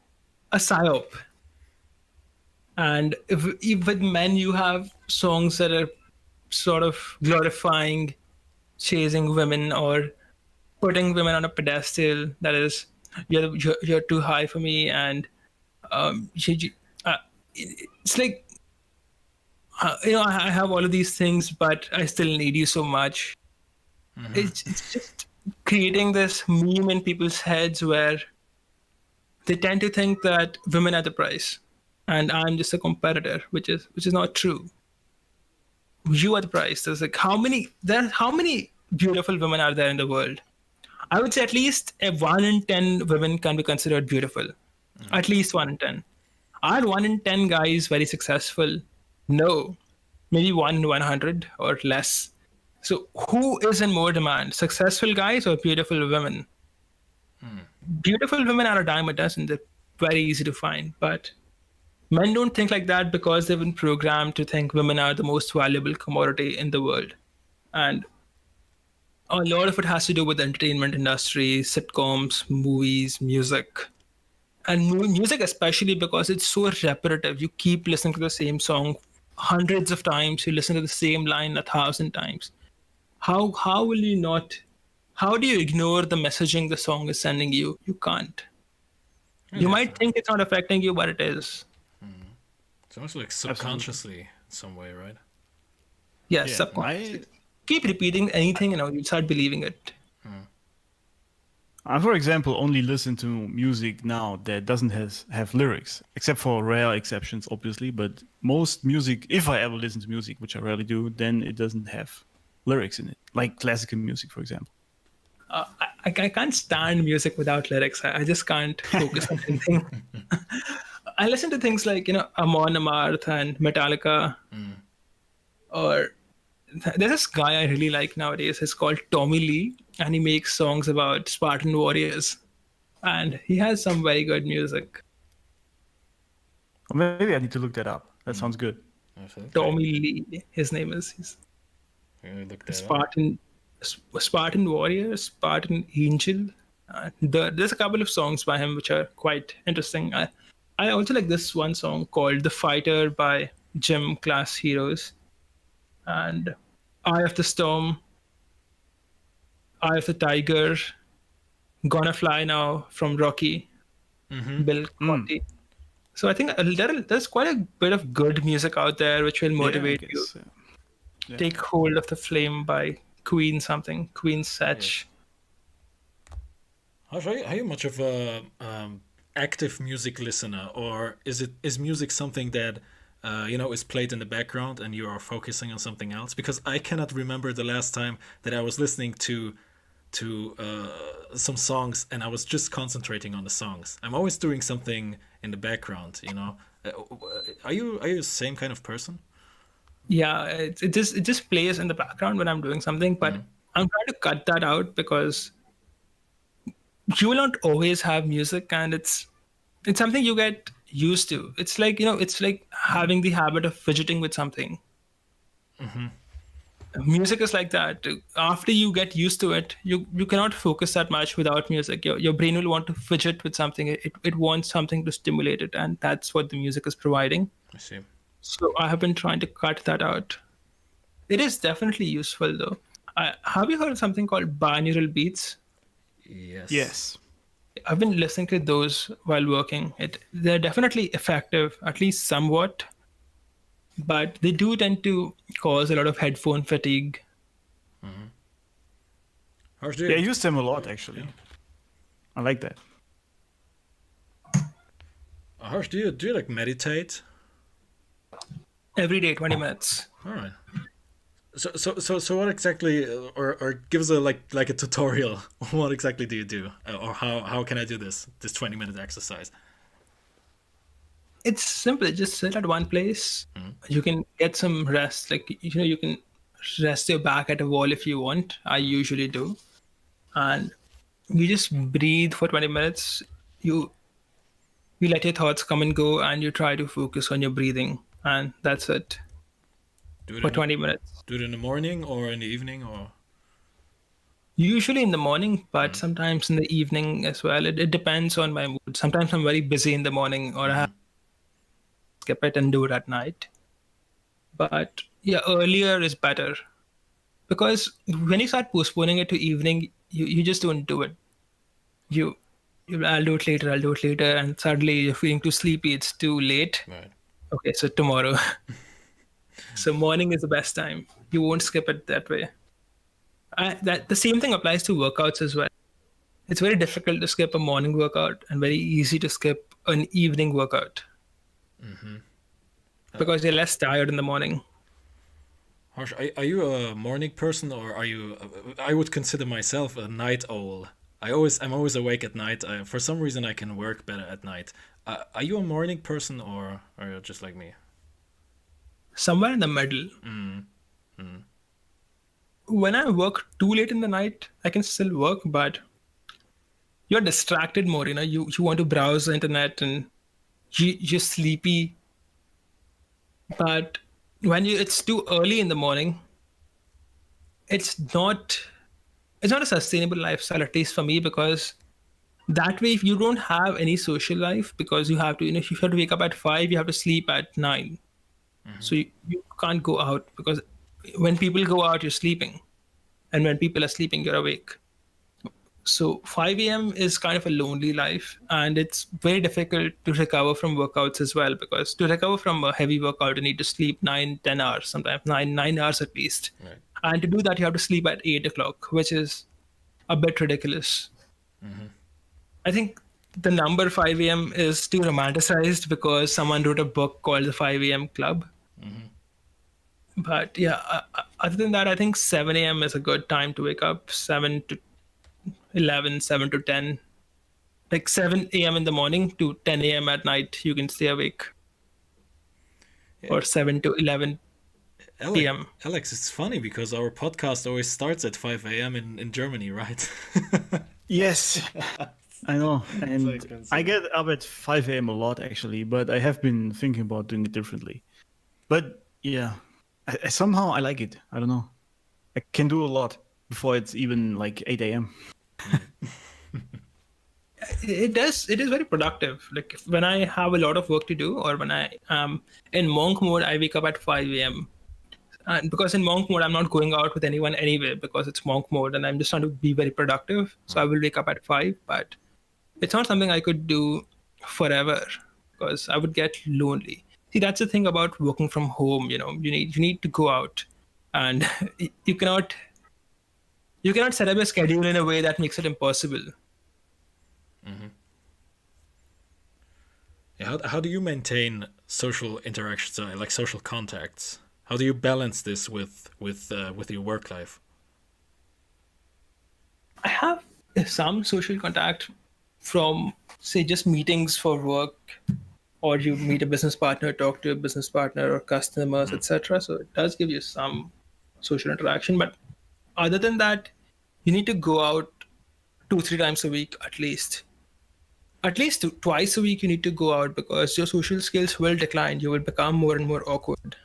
a psyop. And if with men, you have songs that are sort of glorifying chasing women or putting women on a pedestal. That is, you're too high for me, and it's like, I have all of these things, but I still need you so much. It's just creating this meme in people's heads where they tend to think that women are the price, and I'm just a competitor, which is not true. You are the price. There's like how many beautiful women are there in the world? I would say at least 1 in 10 women can be considered beautiful. At least 1 in 10. Are 1 in 10 guys very successful? No. Maybe 1 in 100 or less. So who is in more demand? Successful guys or beautiful women? Beautiful women are a dime a dozen. They're very easy to find. But men don't think like that because they've been programmed to think women are the most valuable commodity in the world. And a lot of it has to do with the entertainment industry, sitcoms, movies, music. And music especially, because it's so repetitive. You keep listening to the same song hundreds of times. You listen to the same line 1,000 times. How will you not? How do you ignore the messaging the song is sending you? You can't. You might think it's not affecting you, but it is. It's almost like subconsciously in some way, right? Yes, subconsciously. Keep repeating anything, you start believing it. I, for example, only listen to music now that doesn't have lyrics, except for rare exceptions, obviously. But most music, if I ever listen to music, which I rarely do, then it doesn't have lyrics in it, like classical music, for example. I can't stand music without lyrics. I just can't focus on anything. I listen to things like, Amon Amarth and Metallica. Or there's this guy I really like nowadays. He's called Tommy Lee, and he makes songs about Spartan warriors. And he has some very good music. Well, maybe I need to look that up. That sounds good. Tommy Lee, his name is. He's Spartan warrior, Spartan angel. There's a couple of songs by him which are quite interesting. I also like this one song called "The Fighter" by Gym Class Heroes, and "Eye of the Storm," "Eye of the Tiger," "Gonna Fly Now" from Rocky, Bill Conti. So I think there's quite a bit of good music out there which will motivate you. Yeah. Take Hold of the Flame by Queen Sach. Are you much of a active music listener, or is music something that is played in the background and you are focusing on something else? Because I cannot remember the last time that I was listening to some songs and I was just concentrating on the songs. I'm always doing something in the background, Are you the same kind of person? Yeah, it just plays in the background when I'm doing something, but I'm trying to cut that out because you will not always have music, and it's something you get used to. It's like it's like having the habit of fidgeting with something. Music is like that. After you get used to it, you cannot focus that much without music. Your brain will want to fidget with something. It wants something to stimulate it, and that's what the music is providing. I see. So I have been trying to cut that out. It is definitely useful though. Have you heard of something called binaural beats? Yes. Yes. I've been listening to those while working. They're definitely effective, at least somewhat, but they do tend to cause a lot of headphone fatigue. Harsh, do Yeah, I you, use them a lot actually. I like that. Harsh, do you like meditate? Every day, 20 minutes. All right. So what exactly, or give us a tutorial. What exactly do you do, or how can I do this 20-minute exercise? It's simple. Just sit at one place. You can get some rest. Like, you can rest your back at a wall if you want. I usually do. And you just breathe for 20 minutes. You let your thoughts come and go, and you try to focus on your breathing. And that's it for 20 minutes. Do it in the morning or in the evening, or? Usually in the morning, but sometimes in the evening as well. It depends on my mood. Sometimes I'm very busy in the morning, or I have to skip it and do it at night. But yeah, earlier is better. Because when you start postponing it to evening, you just don't do it. I'll do it later, and suddenly you're feeling too sleepy, it's too late. Right. Okay, so tomorrow. So morning is the best time. You won't skip it that way. The same thing applies to workouts as well. It's very difficult to skip a morning workout and very easy to skip an evening workout. Because you're less tired in the morning. Harsh, are you a morning person, or are you? I would consider myself a night owl. I'm always awake at night. For some reason, I can work better at night. Are you a morning person, or are you just like me? Somewhere in the middle. When I work too late in the night, I can still work, but you're distracted more. You want to browse the internet and you're sleepy. But when it's too early in the morning, it's not a sustainable lifestyle, at least for me, because that way, if you don't have any social life, because you have to, if you have to wake up at 5, you have to sleep at 9. So you can't go out, because when people go out, you're sleeping. And when people are sleeping, you're awake. So 5 a.m. is kind of a lonely life, and it's very difficult to recover from workouts as well, because to recover from a heavy workout, you need to sleep 9-10 hours, sometimes 9 hours at least. Right. And to do that, you have to sleep at 8 o'clock, which is a bit ridiculous. I think the number 5 a.m. is too romanticized because someone wrote a book called The 5 a.m. Club. But yeah, other than that, I think 7 a.m. is a good time to wake up. 7 to 11, 7 to 10. Like 7 a.m. in the morning to 10 a.m. at night, you can stay awake. Yeah. Or 7 to 11 p.m. Alex, it's funny because our podcast always starts at 5 a.m. in Germany, right? Yes, I know. So And expensive. I get up at 5 a.m. a lot, actually, but I have been thinking about doing it differently. But yeah, somehow I like it. I don't know. I can do a lot before it's even like 8 a.m. It is very productive. Like when I have a lot of work to do, or when I am in monk mode, I wake up at 5 a.m. And because in monk mode, I'm not going out with anyone anyway, because it's monk mode and I'm just trying to be very productive. So I will wake up at 5, but it's not something I could do forever because I would get lonely. See, that's the thing about working from home. You need to go out, and you cannot set up a schedule in a way that makes it impossible. Yeah, how do you maintain social interactions, like social contacts? How do you balance this with your work life? I have some social contact from, say, just meetings for work, or you meet a business partner, talk to a business partner or customers, etc. So it does give you some social interaction. But other than that, you need to go out 2-3 times a week at least. At least twice a week you need to go out, because your social skills will decline. You will become more and more awkward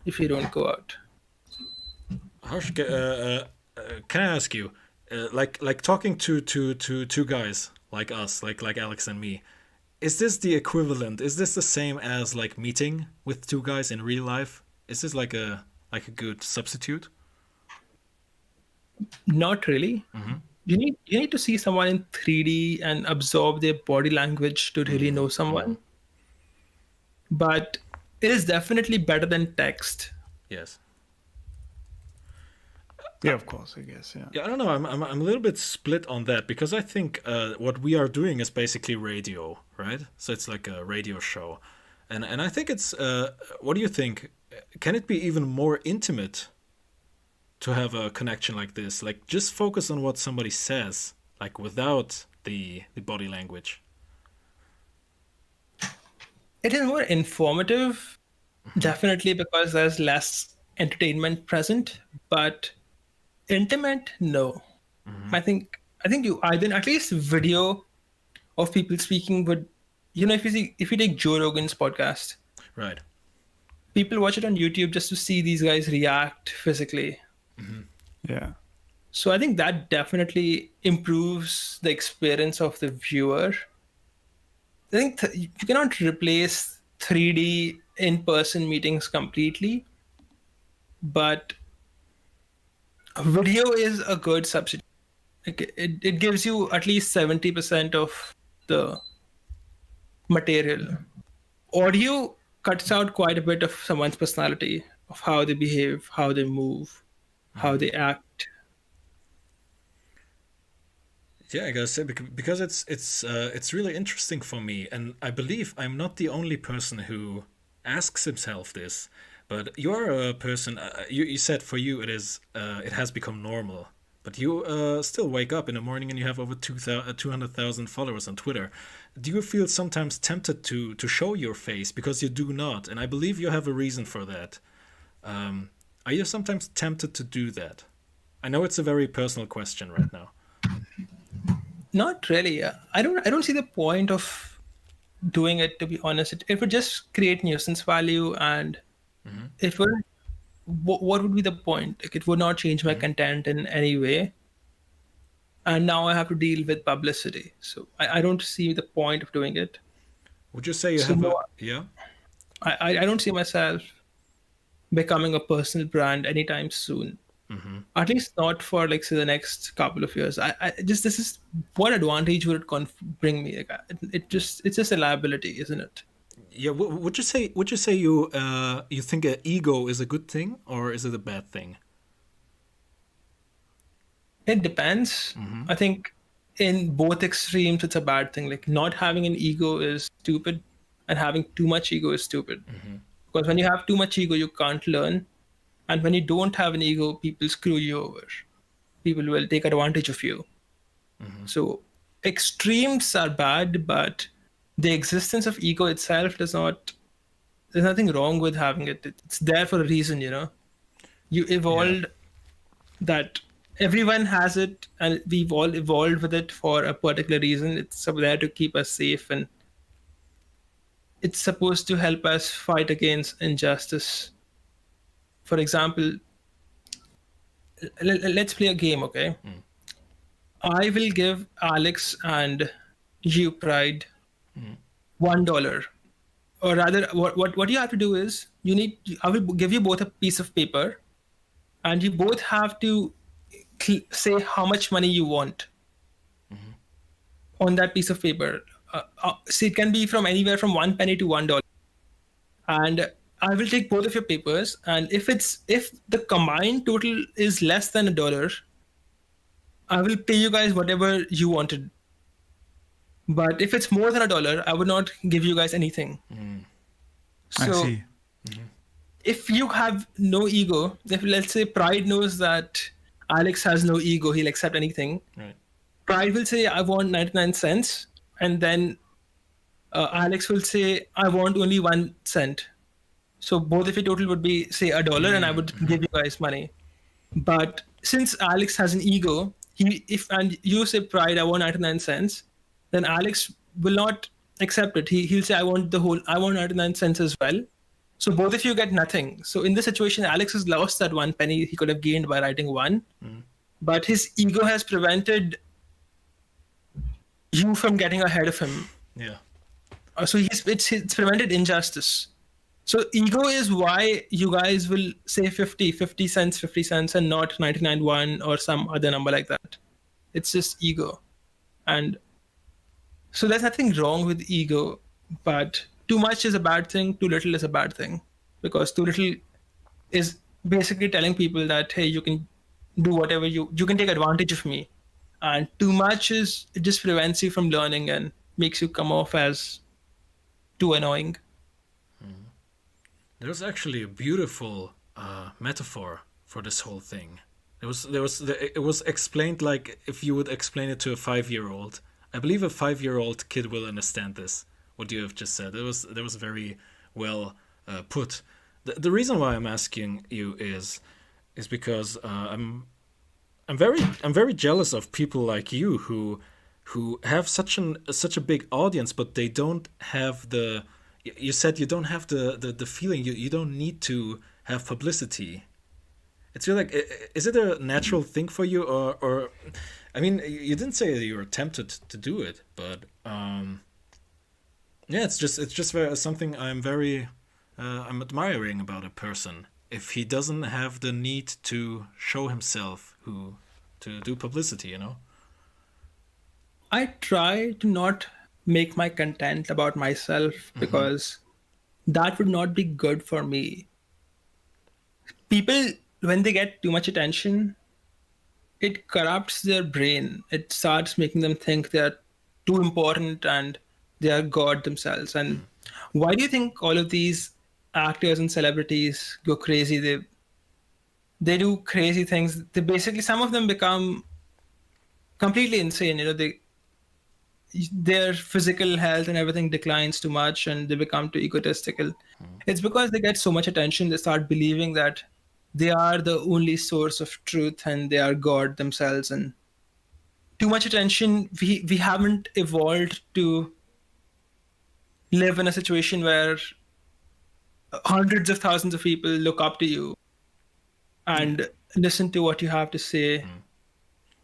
if you don't go out. Harsh, can I ask you, like talking to two guys like us, like Alex and me, is this the equivalent? Is this the same as like meeting with two guys in real life? Is this like a good substitute? Not really. You need to see someone in 3D and absorb their body language to really know someone. But it is definitely better than text. Yes. Yeah, of course, I guess. Yeah. Yeah, I don't know. I'm a little bit split on that, because I think what we are doing is basically radio, right? So it's like a radio show, and I think it's. What do you think? Can it be even more intimate to have a connection like this? Like, just focus on what somebody says, like without the body language. It is more informative, definitely, because there's less entertainment present, but intimate, no. I think you either, at least video of people speaking would, if you take Joe Rogan's podcast, Right. people watch it on YouTube just to see these guys react physically. Yeah. So I think that definitely improves the experience of the viewer. I think you cannot replace 3D in-person meetings completely, but video is a good substitute. Like, it gives you at least 70% of the material. Audio cuts out quite a bit of someone's personality, of how they behave, how they move, how they act. Yeah, I gotta say, because it's really interesting for me, and I believe I'm not the only person who asks himself this. But you're a person. You said for you it has become normal. But you still wake up in the morning and you have over 200,000 followers on Twitter. Do you feel sometimes tempted to show your face, because you do not? And I believe you have a reason for that. Are you sometimes tempted to do that? I know it's a very personal question right now. Not really. I don't see the point of doing it, to be honest. It would just create nuisance value, and it would. What would be the point? Like, it would not change my content in any way. And now I have to deal with publicity. So I don't see the point of doing it. Would you say you have a... Yeah? I don't see myself becoming a personal brand anytime soon. At least not for, like, say, the next couple of years. This is, what advantage would it bring me? Like, it's just a liability, isn't it? Yeah. Would you say you think an ego is a good thing, or is it a bad thing? It depends. I think in both extremes, it's a bad thing. Like, not having an ego is stupid, and having too much ego is stupid. Because when you have too much ego, you can't learn. And when you don't have an ego, people screw you over. People will take advantage of you. So extremes are bad, but the existence of ego itself there's nothing wrong with having it. It's there for a reason, You evolved that. Everyone has it, and we've all evolved with it for a particular reason. It's there to keep us safe, and it's supposed to help us fight against injustice. For example, let's play a game, okay? I will give Alex and you, Pride, $1. Or rather, what you have to do is, I will give you both a piece of paper, and you both have to say how much money you want on that piece of paper. So it can be from anywhere from 1 penny to $1. And I will take both of your papers, and if the combined total is less than $1, I will pay you guys whatever you wanted. But if it's more than $1, I would not give you guys anything. I So see. if you have no ego, if let's say Pride knows that Alex has no ego, he'll accept anything. Right. Pride will say, I want 99 cents. And then Alex will say, I want only 1 cent. So both of your total would be, say, $1, and I would give you guys money. But since Alex has an ego, and you say, Pride, I want 99 cents, then Alex will not accept it. He'll say, I want 99 cents as well. So both of you get nothing. So in this situation, Alex has lost that 1 penny he could have gained by writing one, but his ego has prevented you from getting ahead of him. Yeah. So it's prevented injustice. So ego is why you guys will say 50 cents, and not 99.1 or some other number like that. It's just ego. And so there's nothing wrong with ego, but too much is a bad thing, too little is a bad thing. Because too little is basically telling people that, hey, you can do whatever you can take advantage of me. And too much it just prevents you from learning and makes you come off as too annoying. There's actually a beautiful metaphor for this whole thing. It was explained like if you would explain it to a 5-year-old. I believe a 5-year-old kid will understand this. What you have just said. It was very well put. The reason why I'm asking you is because I'm very jealous of people like you who have such a big audience, but they don't have the. You said you don't have the feeling. You don't need to have publicity. It's really like, is it a natural thing for you, or I mean, you didn't say that you were tempted to do it, but yeah, it's just something I'm admiring about a person. If he doesn't have the need to show himself, to do publicity, you know. I try to not make my content about myself because that would not be good for me. People, when they get too much attention, it corrupts their brain. It starts making them think they're too important and they are God themselves. And why do you think all of these actors and celebrities go crazy? They do crazy things. They basically, some of them become completely insane. You know, their physical health and everything declines too much, and they become too egotistical. It's because they get so much attention, they start believing that they are the only source of truth and they are God themselves. And too much attention, we haven't evolved to live in a situation where hundreds of thousands of people look up to you and listen to what you have to say.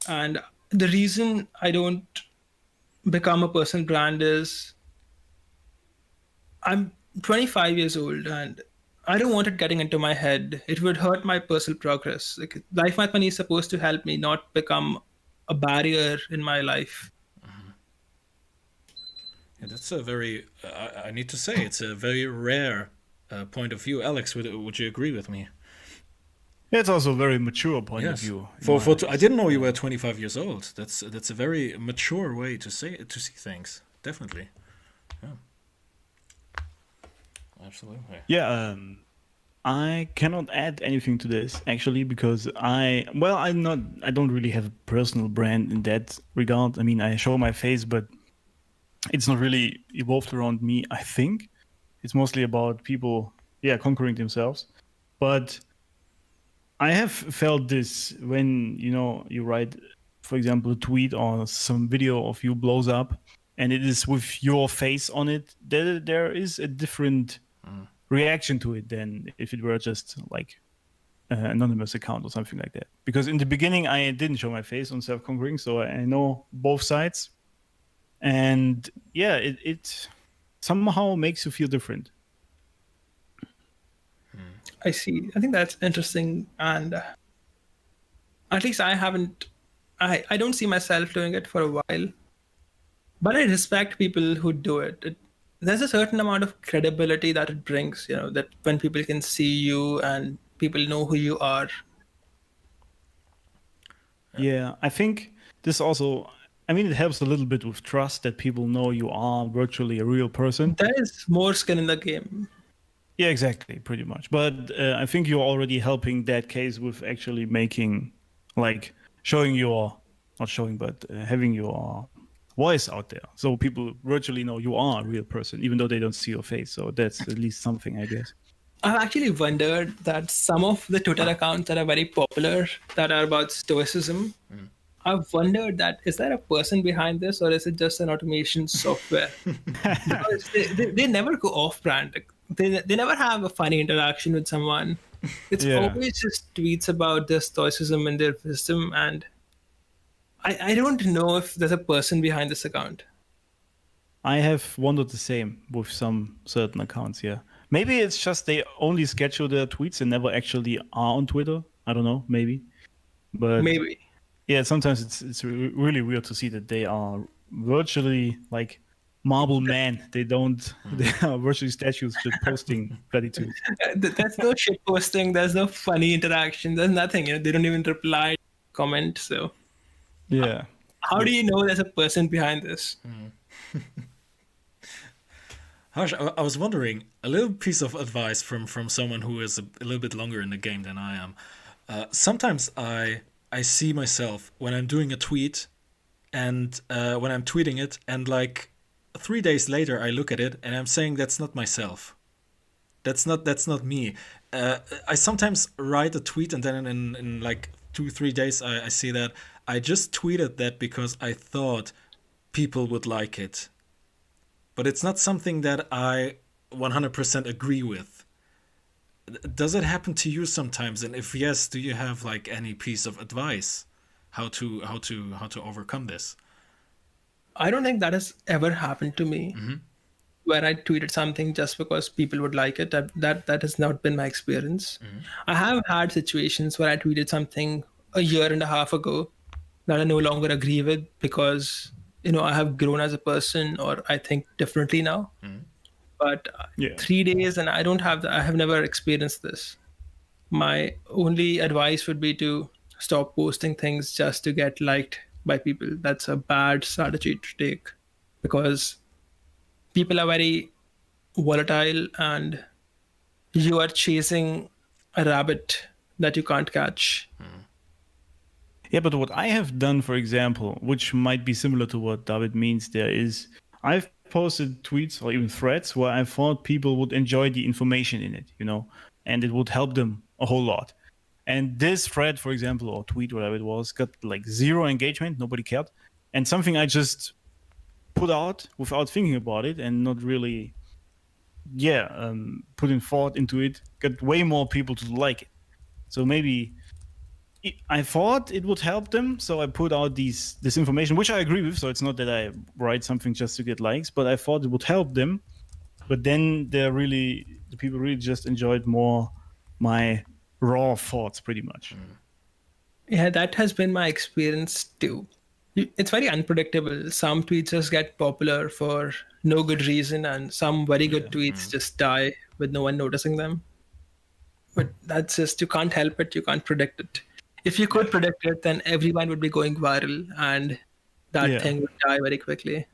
And the reason I don't become a personal brand is I'm 25 years old and I don't want it getting into my head. It would hurt my personal progress. Like, LifeMathMoney is supposed to help me, not become a barrier in my life. Yeah, that's a very, I need to say, it's a very rare point of view. Alex, would you agree with me? Yeah, it's also a very mature point of Yes. view. I didn't know you were 25 years old. That's a very mature way to see things. Definitely. Yeah. Absolutely. Yeah, I cannot add anything to this actually because I don't really have a personal brand in that regard. I mean, I show my face, but it's not really evolved around me, I think. It's mostly about people, conquering themselves. But I have felt this when, you write, for example, a tweet or some video of you blows up and it is with your face on it, there is a different reaction to it than if it were just like an anonymous account or something like that. Because in the beginning, I didn't show my face on Self-Conquering, so I know both sides. And yeah, it somehow makes you feel different. I see. I think that's interesting. And at least I don't see myself doing it for a while. But I respect people who do it. There's a certain amount of credibility that it brings, that when people can see you and people know who you are. Yeah, I think this also, it helps a little bit with trust that people know you are virtually a real person. There is more skin in the game. Yeah, exactly, pretty much. But I think you're already helping that case with actually making, like, showing your, not showing, but having your voice out there. So people virtually know you are a real person, even though they don't see your face. So that's at least something, I guess. I've actually wondered that some of the Twitter accounts that are very popular that are about stoicism, I've wondered that is there a person behind this or is it just an automation software? Because they never go off brand. Like, they never have a funny interaction with someone. It's Yeah. always just tweets about their stoicism and their wisdom. And I don't know if there's a person behind this account. I have wondered the same with some certain accounts, yeah. Maybe it's just they only schedule their tweets and never actually are on Twitter. I don't know, maybe. But Maybe. yeah, sometimes it's really weird to see that they are virtually like marble men. They are virtually statues just posting platitudes. There's no shit posting. There's no funny interaction. There's nothing. They don't even reply, comment. So Yeah. how do you know there's a person behind this? Harsh, I was wondering, a little piece of advice from someone who is a little bit longer in the game than I am. Sometimes I see myself when I'm doing a tweet and when I'm tweeting it, and like 3 days later I look at it and I'm saying that's not myself. That's not me. I sometimes write a tweet and then in like 2-3 days I see that I just tweeted that because I thought people would like it. But it's not something that I 100% agree with. Does it happen to you sometimes? And if yes, do you have like any piece of advice how to overcome this? I don't think that has ever happened to me where I tweeted something just because people would like it. That has not been my experience. I have had situations where I tweeted something a year and a half ago that I no longer agree with because I have grown as a person or I think differently now. But Yeah. 3 days and I have never experienced this. My only advice would be to stop posting things just to get liked by people. That's a bad strategy to take because people are very volatile and you are chasing a rabbit that you can't catch. Yeah, but what I have done, for example, which might be similar to what David means there, is I've posted tweets or even threads where I thought people would enjoy the information in it, and it would help them a whole lot. And this thread, for example, or tweet, whatever it was, got like 0 engagement. Nobody cared. And something I just put out without thinking about it and not really, putting thought into it, got way more people to like it. So maybe I thought it would help them, so I put out this information, which I agree with. So it's not that I write something just to get likes, but I thought it would help them. But then the people really just enjoyed more my raw thoughts, pretty much. Yeah, that has been my experience too. It's very unpredictable. Some tweets just get popular for no good reason, and some very good tweets just die with no one noticing them. But that's just, you can't help it. You can't predict it. If you could predict it, then everyone would be going viral and that thing would die very quickly.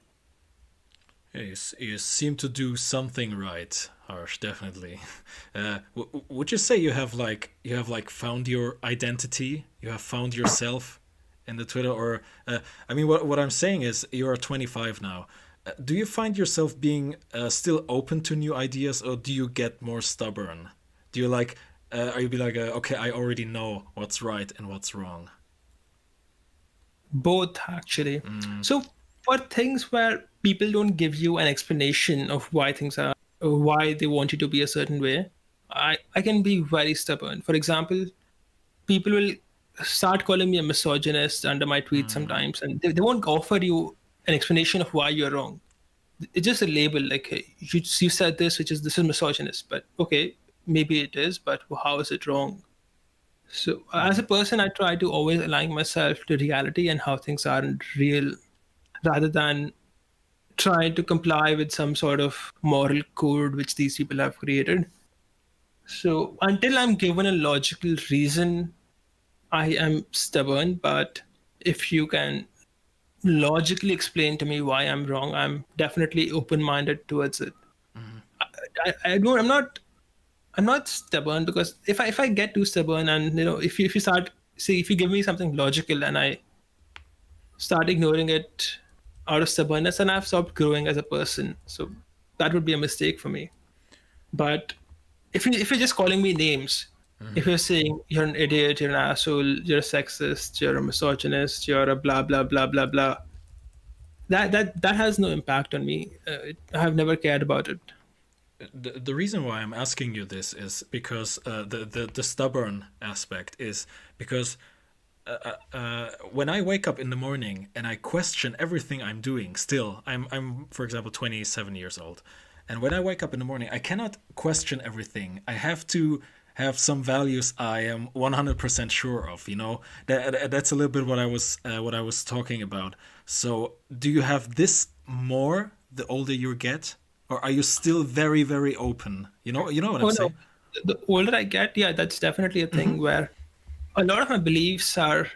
You seem to do something right, Harsh. Definitely. Would you say you have found your identity? You have found yourself in the Twitter, or I mean, what I'm saying is you are 25 now. Do you find yourself being still open to new ideas, or do you get more stubborn? Do you like? Are you be like, okay, I already know what's right and what's wrong? Both, actually. So for things where people don't give you an explanation of why things are, or why they want you to be a certain way, I can be very stubborn. For example, people will start calling me a misogynist under my tweets sometimes, and they won't offer you an explanation of why you're wrong. It's just a label, like, hey, you said this, this is misogynist, but okay, maybe it is, but how is it wrong? So as a person, I try to always align myself to reality and how things aren't real, rather than trying to comply with some sort of moral code which these people have created. So until I'm given a logical reason, I am stubborn. But if you can logically explain to me why I'm wrong, I'm definitely open-minded towards it. I'm not I'm not stubborn, because if I get too stubborn, and if you start, see, if you give me something logical and I start ignoring it out of stubbornness, and I've stopped growing as a person. So that would be a mistake for me. But if you're just calling me names, if you're saying you're an idiot, you're an asshole, you're a sexist, you're a misogynist, you're a blah blah blah blah blah, that has no impact on me. I have never cared about it. The reason why I'm asking you this is because the stubborn aspect is because when I wake up in the morning and I question everything I'm doing, still, I'm for example 27 years old, and when I wake up in the morning, I cannot question everything. I have to have some values I am 100% sure of. That's a little bit what I was talking about. So, do you have this more the older you get, or are you still very very open? You know what I'm Oh no, saying? the older I get, yeah, that's definitely a thing where a lot of my beliefs are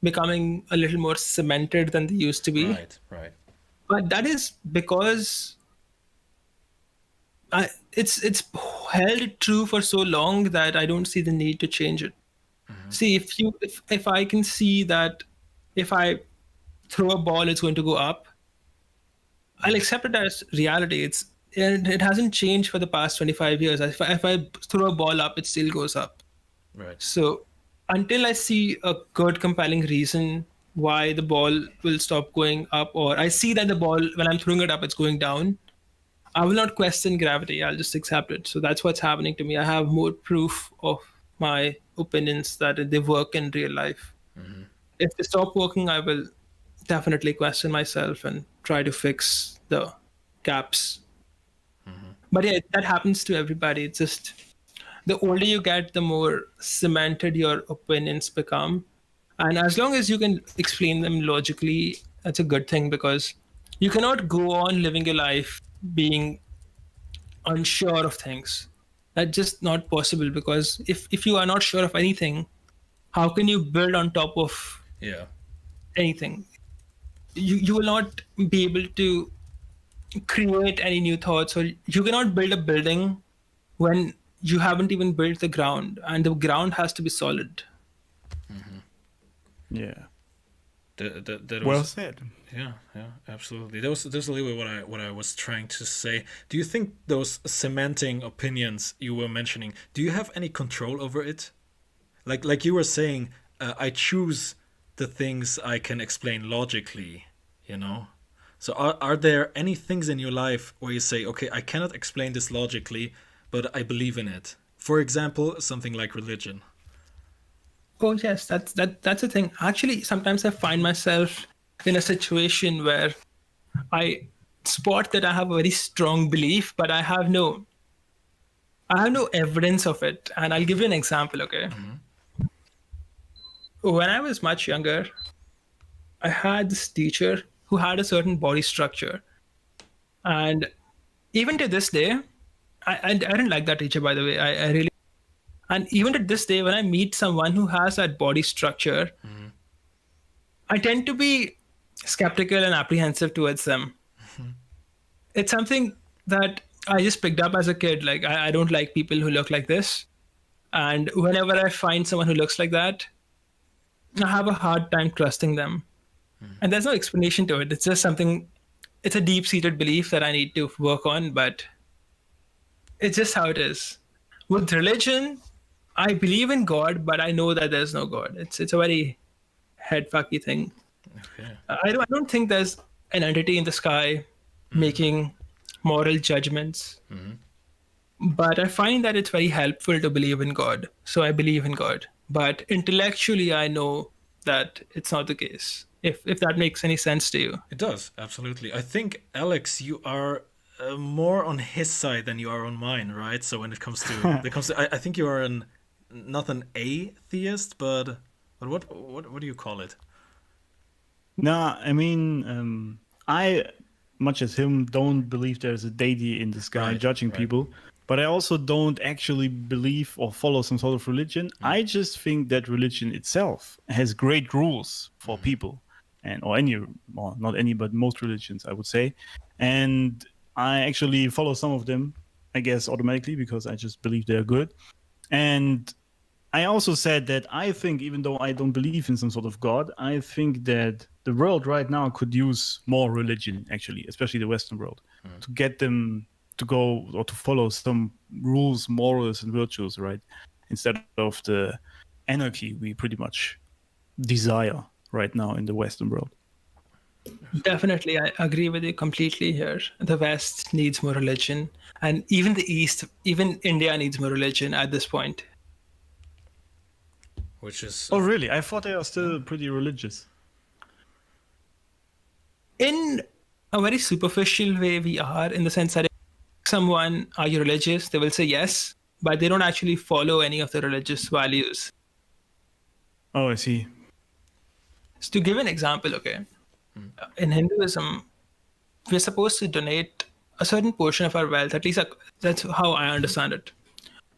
becoming a little more cemented than they used to be. Right. But that is because it's held true for so long that I don't see the need to change it. See, if I can see that if I throw a ball, it's going to go up, I'll accept it as reality. And it hasn't changed for the past 25 years. If I throw a ball up, it still goes up. Right. So until I see a good, compelling reason why the ball will stop going up, or I see that the ball, when I'm throwing it up, it's going down, I will not question gravity. I'll just accept it. So that's what's happening to me. I have more proof of my opinions that they work in real life. If they stop working, I will definitely question myself and try to fix the gaps. But yeah, that happens to everybody. It's just the older you get, the more cemented your opinions become. And as long as you can explain them logically, that's a good thing, because you cannot go on living your life being unsure of things. That's just not possible, because if you are not sure of anything, how can you build on top of Yeah. anything? You will not be able to create any new thoughts, or you cannot build a building when you haven't even built the ground, and the ground has to be solid. Yeah. That Well was, said. yeah, absolutely. That's a little bit what I was trying to say. Do you think those cementing opinions you were mentioning, do you have any control over it? Like you were saying, I choose the things I can explain logically, So are there any things in your life where you say, okay, I cannot explain this logically, but I believe in it? For example, something like religion. Oh yes, that's a thing. Actually, sometimes I find myself in a situation where I spot that I have a very strong belief, but I have no evidence of it. And I'll give you an example, okay? When I was much younger, I had this teacher who had a certain body structure. And even to this day, I didn't like that teacher, by the way. I really, and even to this day, when I meet someone who has that body structure, I tend to be skeptical and apprehensive towards them. It's something that I just picked up as a kid. Like, I don't like people who look like this. And whenever I find someone who looks like that, I have a hard time trusting them. And there's no explanation to it. It's just something, it's a deep-seated belief that I need to work on, but it's just how it is. With religion, I believe in God, but I know that there's no God. It's a very head-fucky thing. Okay. I don't think there's an entity in the sky making moral judgments. But I find that it's very helpful to believe in God. So I believe in God. But intellectually, I know that it's not the case. If that makes any sense to you. It does, absolutely. I think, Alex, you are more on his side than you are on mine, right? So when it comes to, I think you are not an atheist, but what do you call it? No, I mean, I, much as him, don't believe there's a deity in the sky judging people, but I also don't actually believe or follow some sort of religion. I just think that religion itself has great rules for people, not any, but most religions, I would say. And I actually follow some of them. I guess, automatically because I just believe they're good. And I also said that I think, even though I don't believe in some sort of God, I think that the world right now could use more religion, actually, especially the Western world, to get them to go or to follow some rules, morals, and virtues, right? Instead of the anarchy we pretty much desire right now in the Western world. Definitely, I agree with you completely here. The West needs more religion, and even the East, even India needs more religion at this point. Which is Oh, really? I thought they are still pretty religious. In a very superficial way, we are, in the sense that if someone, are you religious? They will say yes, but they don't actually follow any of the religious values. Oh, I see. So to give an example, okay, in Hinduism, we're supposed to donate a certain portion of our wealth, at least that's how I understand it.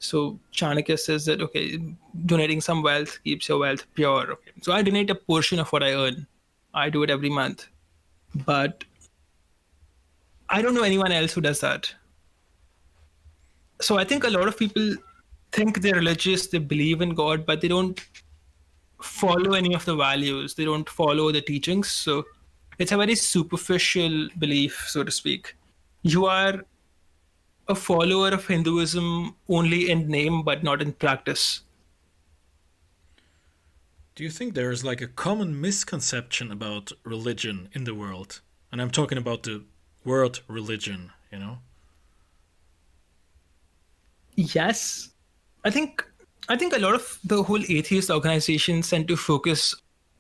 So Chanakya says that, okay, donating some wealth keeps your wealth pure. Okay. So I donate a portion of what I earn. I do it every month. But I don't know anyone else who does that. So I think a lot of people think they're religious, they believe in God, but they don't follow any of the values. They don't follow the teachings. So it's a very superficial belief, so to speak. You are a follower of Hinduism only in name, but not in practice. Do you think there is like a common misconception about religion in the world? And I'm talking about the word religion, you know? Yes. I think a lot of the whole atheist organizations tend to focus,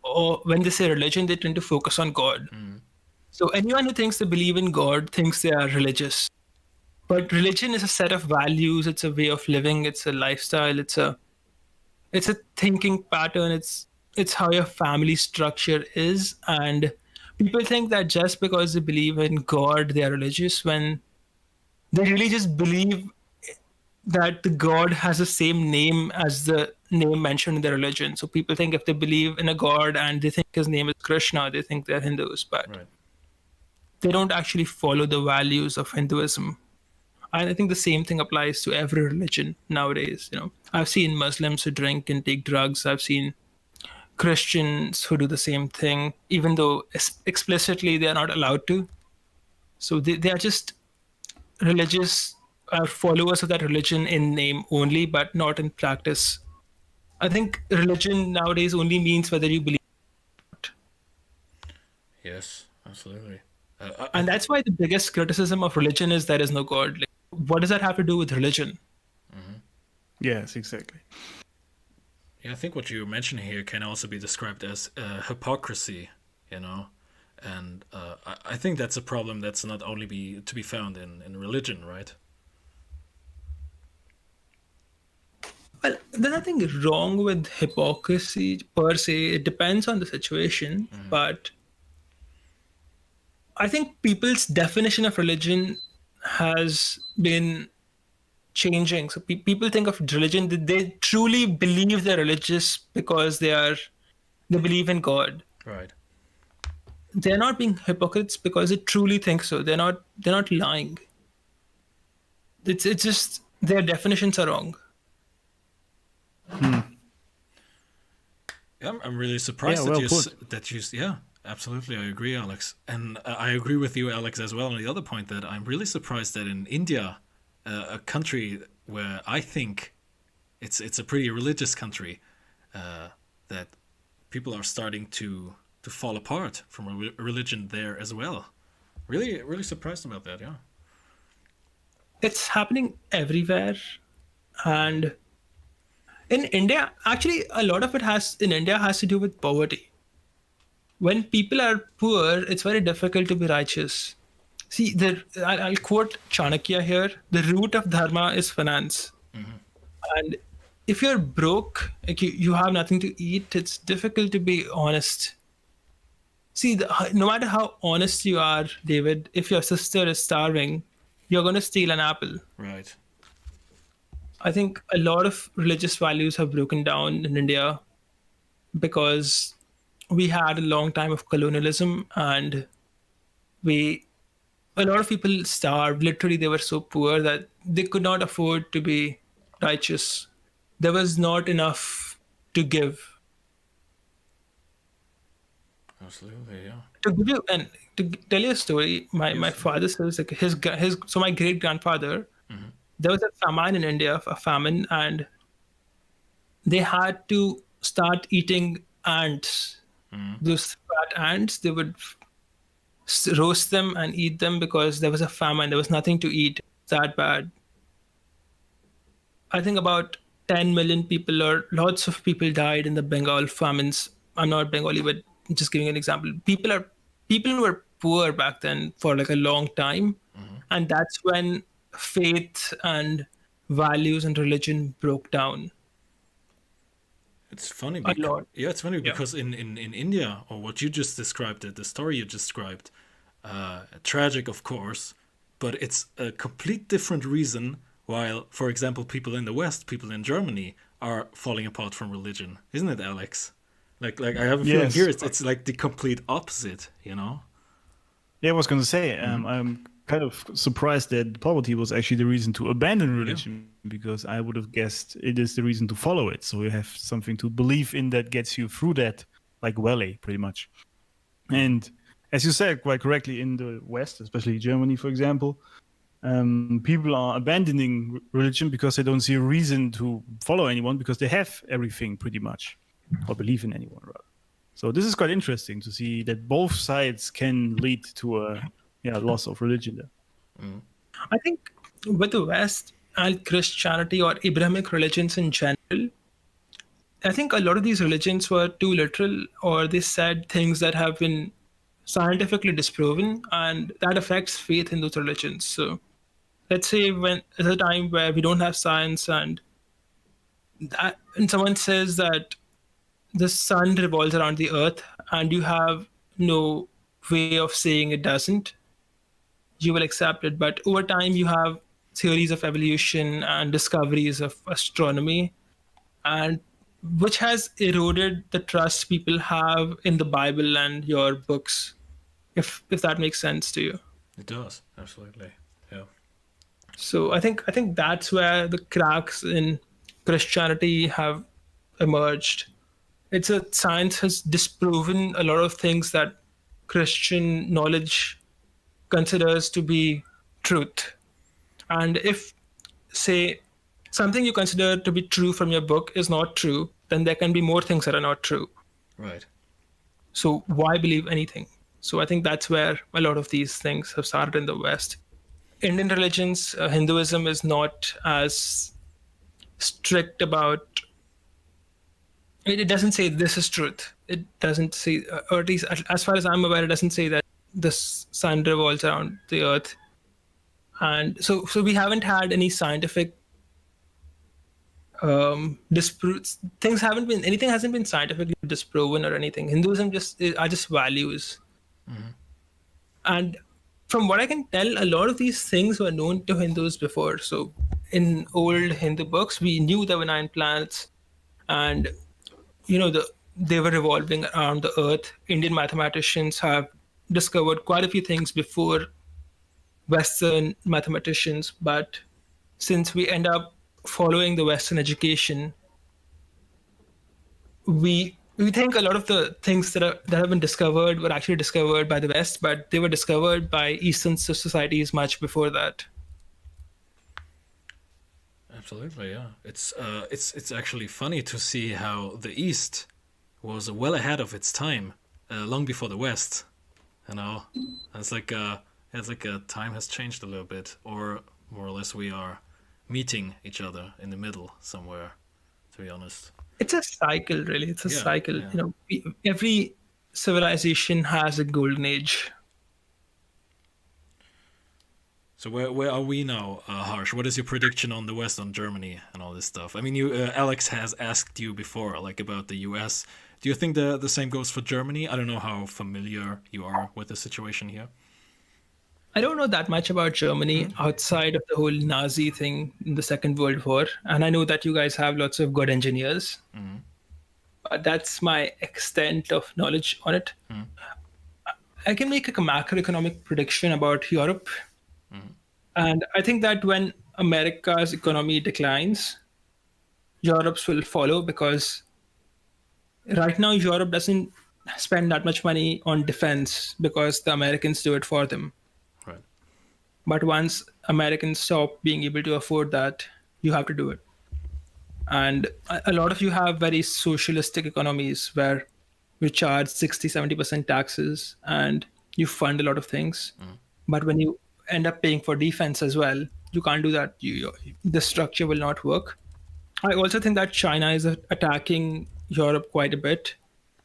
or when they say religion, they tend to focus on God. So anyone who thinks they believe in God thinks they are religious. But religion is a set of values, it's a way of living, it's a lifestyle, it's a thinking pattern, it's how your family structure is. And people think that just because they believe in God, they are religious, when they really just believe that the God has the same name as the name mentioned in their religion. So people think if they believe in a God and they think his name is Krishna, they think they're Hindus, but they don't actually follow the values of Hinduism. And I think the same thing applies to every religion nowadays. You know, I've seen Muslims who drink and take drugs. I've seen Christians who do the same thing, even though explicitly they are not allowed to. So they are just religious, followers of that religion in name only, but not in practice. I think religion nowadays only means whether you believe or not. Yes, absolutely. And that's why the biggest criticism of religion is there is no God. Like, what does that have to do with religion? Yes, exactly. Yeah, I think what you mention here can also be described as hypocrisy, you know? And I think that's a problem that's not only to be found in religion, right? Well, there's nothing wrong with hypocrisy per se. It depends on the situation. But I think people's definition of religion has been changing. So people think of religion, they truly believe they're religious because they believe in God. Right. They're not being hypocrites because they truly think so. They're not lying. It's just their definitions are wrong. Yeah, I'm really surprised Yeah, that you yeah, absolutely, I agree, Alex, and I agree with you, Alex, as well. On the other point, that I'm really surprised that in India, a country where I think it's a pretty religious country, that people are starting to fall apart from a religion there as well. Really, really surprised about that. Yeah, It's happening everywhere, and in India, actually, a lot of it has to do with poverty. When people are poor, it's very difficult to be righteous. See, I'll quote Chanakya here. The root of dharma is finance. And if you're broke, like you have nothing to eat, it's difficult to be honest. See, no matter how honest you are, David, if your sister is starving, you're going to steal an apple. right. I think a lot of religious values have broken down in India because we had a long time of colonialism and we a lot of people starved. Literally, they were so poor that they could not afford to be righteous. There was not enough to give. Absolutely, yeah. To give you and to tell you a story, my father says like his so my great grandfather, there was a famine in India, a famine, and they had to start eating ants. Those fat ants, they would roast them and eat them because there was a famine. There was nothing to eat. That bad. I think about 10 million people or lots of people died in the Bengal famines. I'm not Bengali, but just giving an example. People were poor back then for like a long time, and that's when faith and values and religion broke down It's funny a lot. it's funny Yeah. because in India, or what you just described, the story you just described, tragic of course, but it's a complete different reason. While, for example, people in the West, people in Germany, are falling apart from religion, isn't it, Alex? Like I have a feeling Yes. here it's like the complete opposite, you know? Yeah, I was going to say, I'm kind of surprised that poverty was actually the reason to abandon religion, because I would have guessed it is the reason to follow it. So you have something to believe in that gets you through that, like valley, pretty much. And as you said quite correctly, in the West, especially Germany, for example, people are abandoning religion because they don't see a reason to follow anyone, because they have everything pretty much, or believe in anyone rather. So this is quite interesting to see that both sides can lead to a loss of religion there. I think with the West and Christianity or Abrahamic religions in general, I think a lot of these religions were too literal, or they said things that have been scientifically disproven, and that affects faith in those religions. So let's say when there's a time where we don't have science and someone says that the sun revolves around the earth and you have no way of saying it doesn't, you will accept it. But over time, you have theories of evolution and discoveries of astronomy, and which has eroded the trust people have in the Bible and your books, if that makes sense to you. It does, absolutely. Yeah. So I think that's where the cracks in Christianity have emerged. It's a science has disproven a lot of things that Christian knowledge considers to be truth. And if, say, something you consider to be true from your book is not true, then there can be more things that are not true. Right. So why believe anything? So I think that's where a lot of these things have started in the West. Indian religions, Hinduism is not as strict about. It doesn't say this is truth. It doesn't say, or at least as far as I'm aware, it doesn't say that the sun revolves around the earth. And so we haven't had any scientific disproved things. Anything hasn't been scientifically disproven or anything. Hinduism are just values. And from what I can tell, a lot of these things were known to Hindus before. So in old Hindu books, we knew there were 9 planets, and they were revolving around the earth. Indian mathematicians have discovered quite a few things before Western mathematicians, but since we end up following the Western education, we think a lot of the things that have been discovered were actually discovered by the West, but they were discovered by Eastern societies much before that. Absolutely, yeah. It's actually funny to see how the East was well ahead of its time, long before the West. You know, it's like time has changed a little bit, or more or less we are meeting each other in the middle somewhere. To be honest, it's a cycle, really. It's a cycle. Yeah. Every civilization has a golden age. So where are we now, Harsh? What is your prediction on the West, on Germany, and all this stuff? I mean, Alex has asked you before, like about the U.S. Do you think the same goes for Germany? I don't know how familiar you are with the situation here. I don't know that much about Germany outside of the whole Nazi thing in the Second World War, and I know that you guys have lots of good engineers. But that's my extent of knowledge on it. I can make a macroeconomic prediction about Europe. And I think that when America's economy declines, Europe's will follow, because right now Europe doesn't spend that much money on defense because the Americans do it for them. Right. But once Americans stop being able to afford that, you have to do it. And a lot of you have very socialistic economies where you charge 60-70% taxes and you fund a lot of things. But when you end up paying for defense as well, you can't do that. The structure will not work. I also think that China is attacking Europe quite a bit.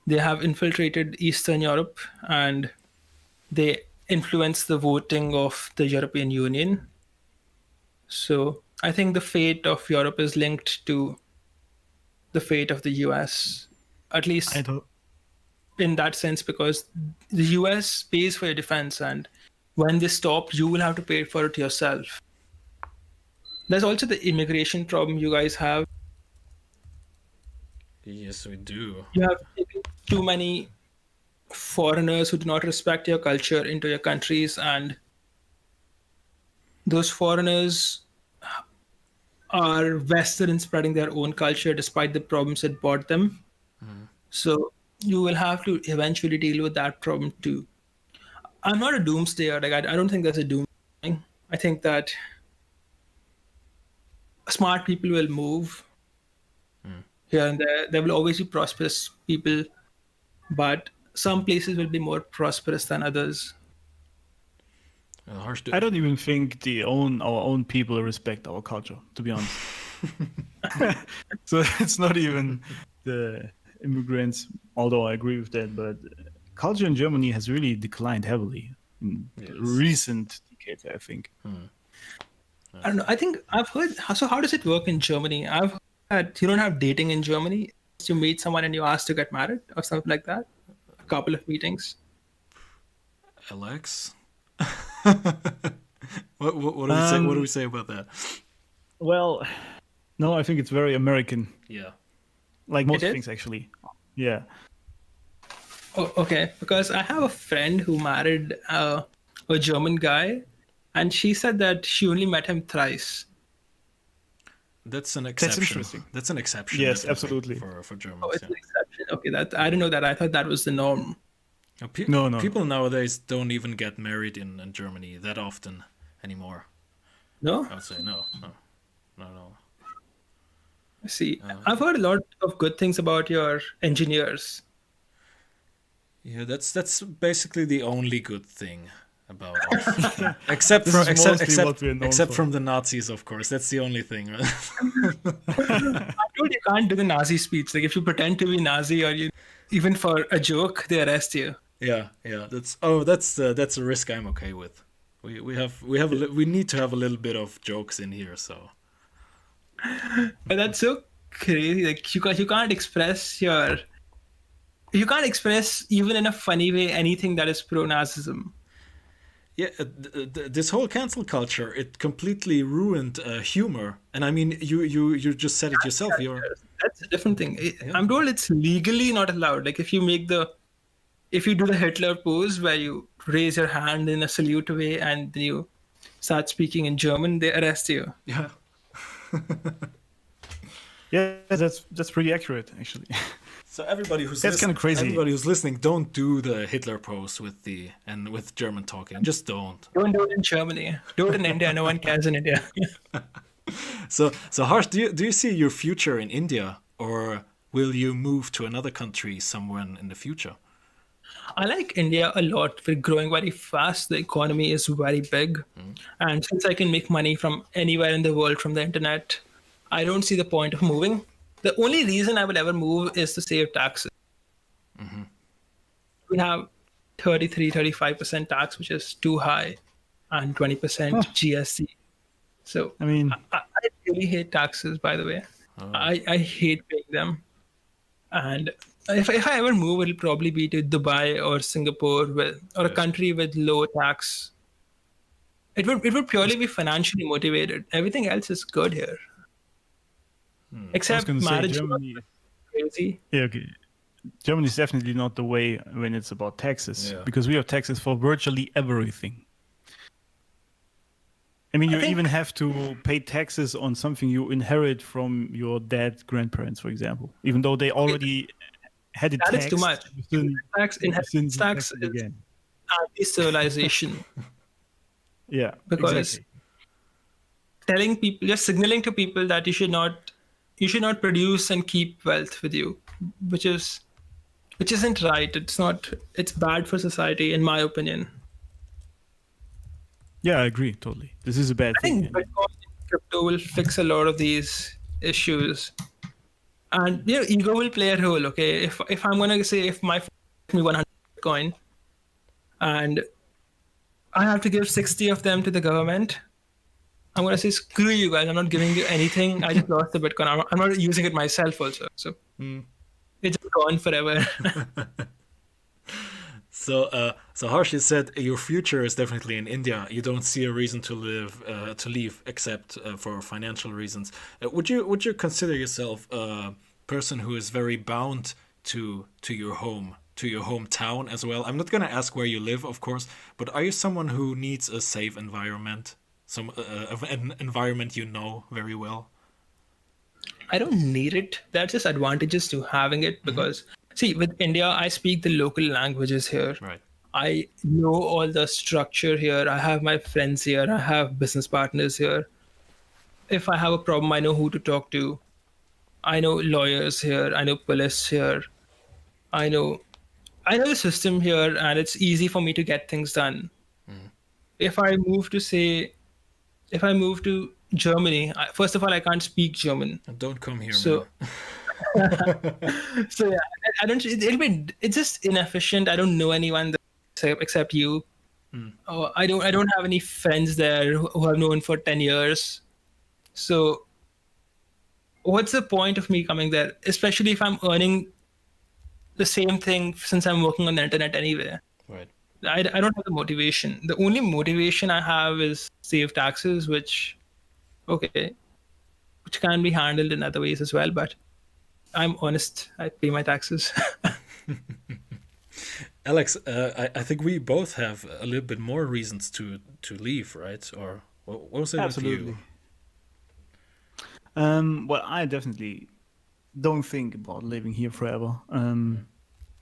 They have infiltrated Eastern Europe and they influence the voting of the European Union. So I think the fate of Europe is linked to the fate of the US, at least I don't. in that sense, because the US pays for your defense, and when they stop, you will have to pay for it yourself. There's also the immigration problem you guys have. Yes, we do. You have too many foreigners who do not respect your culture into your countries, and those foreigners are vested in spreading their own culture despite the problems it brought them. So you will have to eventually deal with that problem too. I'm not a doomsdayer. Like I don't think there's a doom. I think that smart people will move here and there. There will always be prosperous people, but some places will be more prosperous than others. Harsh, I don't even think our own people respect our culture, to be honest. So it's not even the immigrants, although I agree with that, but culture in Germany has really declined heavily in recent decades, I think. I don't know. I think I've heard. So how does it work in Germany? I've heard that you don't have dating in Germany. You meet someone and you ask to get married or something like that. A couple of meetings. Alex? What do we say about that? Well, no, I think it's very American. Yeah. Like most It is? things, actually. Yeah. Oh, okay. Because I have a friend who married a German guy, and she said that she only met him thrice. That's an exception. interesting. That's an exception. Yes, definitely, absolutely. For Germans. Oh, it's an exception. Okay, I didn't know that. I thought that was the norm. No. People nowadays don't even get married in Germany that often anymore. No? I would say no. I see. I've heard a lot of good things about your engineers. Yeah, that's basically the only good thing about us. except This from is mostly what we're known for. from the Nazis, of course. That's the only thing. Right? I told you can't do the Nazi speech. Like if you pretend to be Nazi or you, even for a joke, they arrest you. Yeah. That's a risk I'm okay with. We need to have a little bit of jokes in here, so. But that's so crazy. Like you can't express even in a funny way anything that is pro-Nazism. Yeah, this whole cancel culture, it completely ruined humor. And I mean, you just said it yourself. That's a different thing. I'm told it's legally not allowed. Like if you do the Hitler pose where you raise your hand in a salute way and then you start speaking in German, they arrest you. Yeah. Yeah, that's pretty accurate, actually. So everybody who's That's kinda crazy. Everybody who's listening, don't do the Hitler pose with German talking. Just don't. Don't do it in Germany. Do it in India. No one cares in India. So Harsh, do you see your future in India, or will you move to another country somewhere in the future? I like India a lot. We're growing very fast. The economy is very big. And since I can make money from anywhere in the world from the internet, I don't see the point of moving. The only reason I would ever move is to save taxes. We have 33-35% tax, which is too high, and 20% GST. So I mean, I really hate taxes, by the way. I hate paying them. And if I ever move, it'll probably be to Dubai or Singapore or a country with low tax. It would purely be financially motivated. Everything else is good here. Except I was gonna say marriage is Germany. crazy. Yeah, okay. Germany is definitely not the way when it's about taxes, Yeah. because we have taxes for virtually everything. I mean, you even have to pay taxes on something you inherit from your dead grandparents, for example, even though they already had it That is taxed. too much. Inheritance tax is again. anti-civilization. Yeah, Because exactly. telling people, just signaling to people that you should not produce and keep wealth with you, which isn't right. It's bad for society, in my opinion. Yeah, I agree totally. This is a bad I think thing. Bitcoin and crypto will fix a lot of these issues. And ego will play a role. Okay, if I'm gonna say, if my friend gives me 100 Bitcoin and I have to give 60 of them to the government, I'm gonna say, screw you guys, I'm not giving you anything. I just lost the Bitcoin. I'm not using it myself also. So it's just gone forever. So Harsh, you said your future is definitely in India. You don't see a reason to leave except for financial reasons. Would you consider yourself a person who is very bound to your home, to your hometown as well? I'm not going to ask where you live, of course, but are you someone who needs a safe environment, an environment you know very well? I don't need it. There's just advantages to having it because, see, with India, I speak the local languages here. Right. I know all the structure here. I have my friends here. I have business partners here. If I have a problem, I know who to talk to. I know lawyers here. I know police here. I know the system here, and it's easy for me to get things done. If I move to Germany, first of all, I can't speak German. Don't come here, So, man. so yeah, I don't. It's just inefficient. I don't know anyone there except you. I don't have any friends there who I've known for 10 years. So, what's the point of me coming there? Especially if I'm earning the same thing since I'm working on the internet anyway. Right. I don't have the motivation. The only motivation I have is save taxes, which can be handled in other ways as well. But I'm honest, I pay my taxes. Alex, I think we both have a little bit more reasons to leave, right? Or what was it Absolutely. with you? Well, I definitely don't think about living here forever,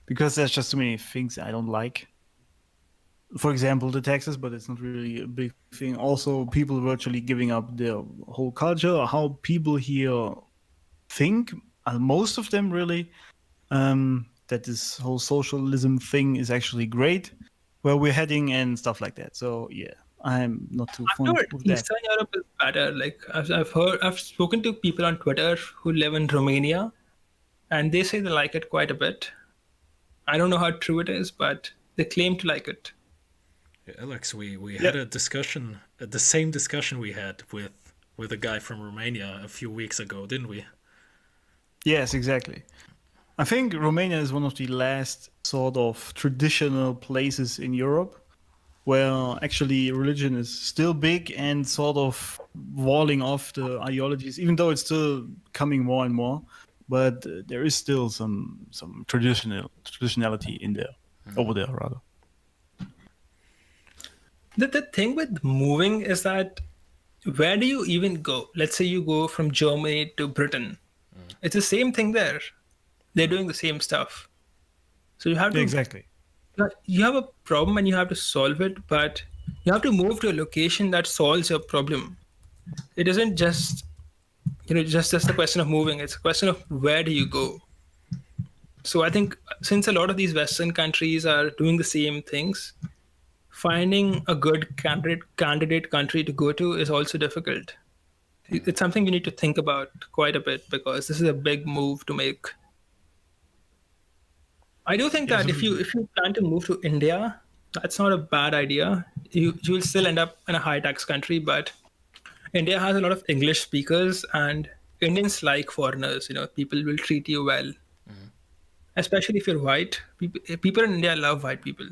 because there's just too many things I don't like. For example, the taxes, but it's not really a big thing. Also, people virtually giving up their whole culture, how people here think, most of them really, that this whole socialism thing is actually great, where we're heading and stuff like that. So yeah, I'm not too fond of that. Eastern Europe is better. Like I've spoken to people on Twitter who live in Romania, and they say they like it quite a bit. I don't know how true it is, but they claim to like it. Alex, we had a discussion, the same discussion we had with a guy from Romania a few weeks ago, didn't we? Yes, exactly. I think Romania is one of the last sort of traditional places in Europe where actually religion is still big and sort of walling off the ideologies, even though it's still coming more and more. But there is still some traditionality in there, over there rather. The thing with moving is that where do you even go? Let's say you go from Germany to Britain. It's the same thing there. They're doing the same stuff. So you have to Exactly. You have a problem and you have to solve it, but you have to move to a location that solves your problem. It isn't just just a question of moving. It's a question of where do you go. So I think since a lot of these Western countries are doing the same things, finding a good candidate country to go to is also difficult. It's something you need to think about quite a bit because this is a big move to make. I do think that if you plan to move to India, that's not a bad idea. You will still end up in a high tax country, but India has a lot of English speakers and Indians like foreigners. People will treat you well, especially if you're white. People in India love white people.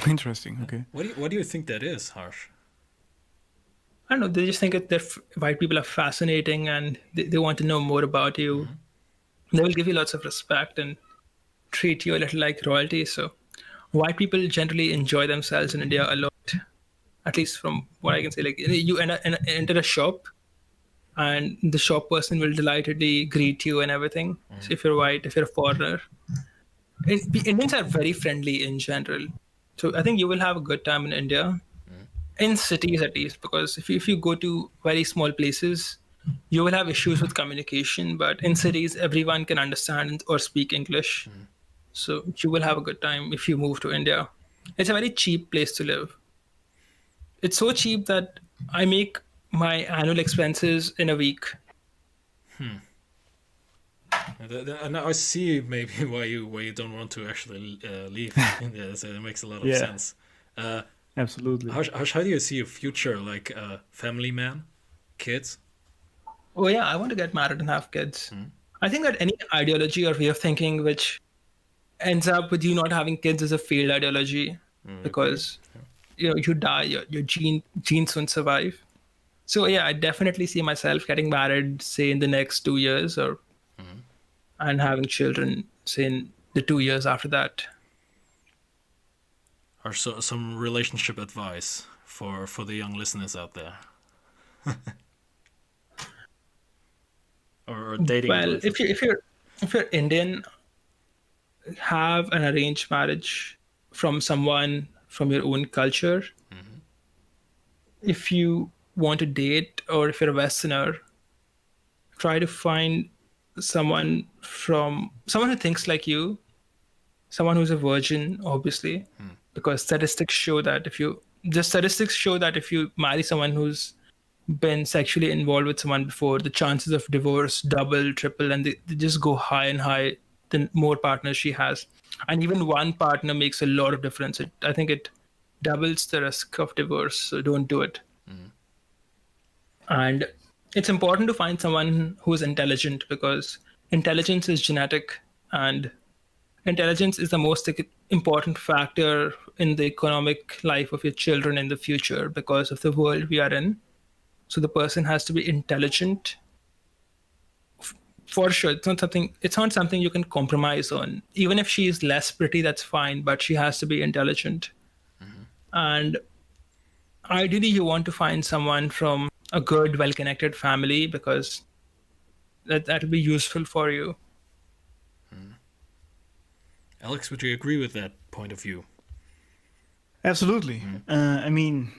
Interesting. Okay. What do you think that is, Harsh? I don't know. They just think that white people are fascinating and they want to know more about you. They will give you lots of respect and treat you a little like royalty. So white people generally enjoy themselves in India a lot, at least from what I can say. Like you enter a shop, and the shop person will delightedly greet you and everything. So if you're white, if you're a foreigner, Indians are very friendly in general. So I think you will have a good time in India, in cities at least, because if you go to very small places, you will have issues with communication. But in cities, everyone can understand or speak English. So you will have a good time if you move to India. It's a very cheap place to live. It's so cheap that I make my annual expenses in a week. And I see maybe why you don't want to actually leave India. So it makes a lot of Yeah. sense. Absolutely. How do you see your future, like family man, kids? Oh yeah, I want to get married and have kids. I think that any ideology or way of thinking which ends up with you not having kids is a failed ideology, because you die, your genes won't survive. So yeah, I definitely see myself getting married, say in the next 2 years, or and having children, say in the 2 years after that. Or some relationship advice for the young listeners out there? or dating Well, advice? if you're Indian, have an arranged marriage from someone from your own culture. If you want to date, or if you're a Westerner, try to find someone who thinks like you, someone who's a virgin, obviously, because statistics show that if you marry someone who's been sexually involved with someone before, the chances of divorce double, triple, and they just go high and high the more partners she has. And even one partner makes a lot of difference. I think it doubles the risk of divorce, so don't do it. And it's important to find someone who's intelligent, because intelligence is genetic, and intelligence is the most important factor in the economic life of your children in the future because of the world we are in. So the person has to be intelligent. For sure, it's not something you can compromise on. Even if she is less pretty, that's fine, but she has to be intelligent. And ideally, you want to find someone from a good, well-connected family, because that will be useful for you. Alex, would you agree with that point of view? Absolutely. I mean,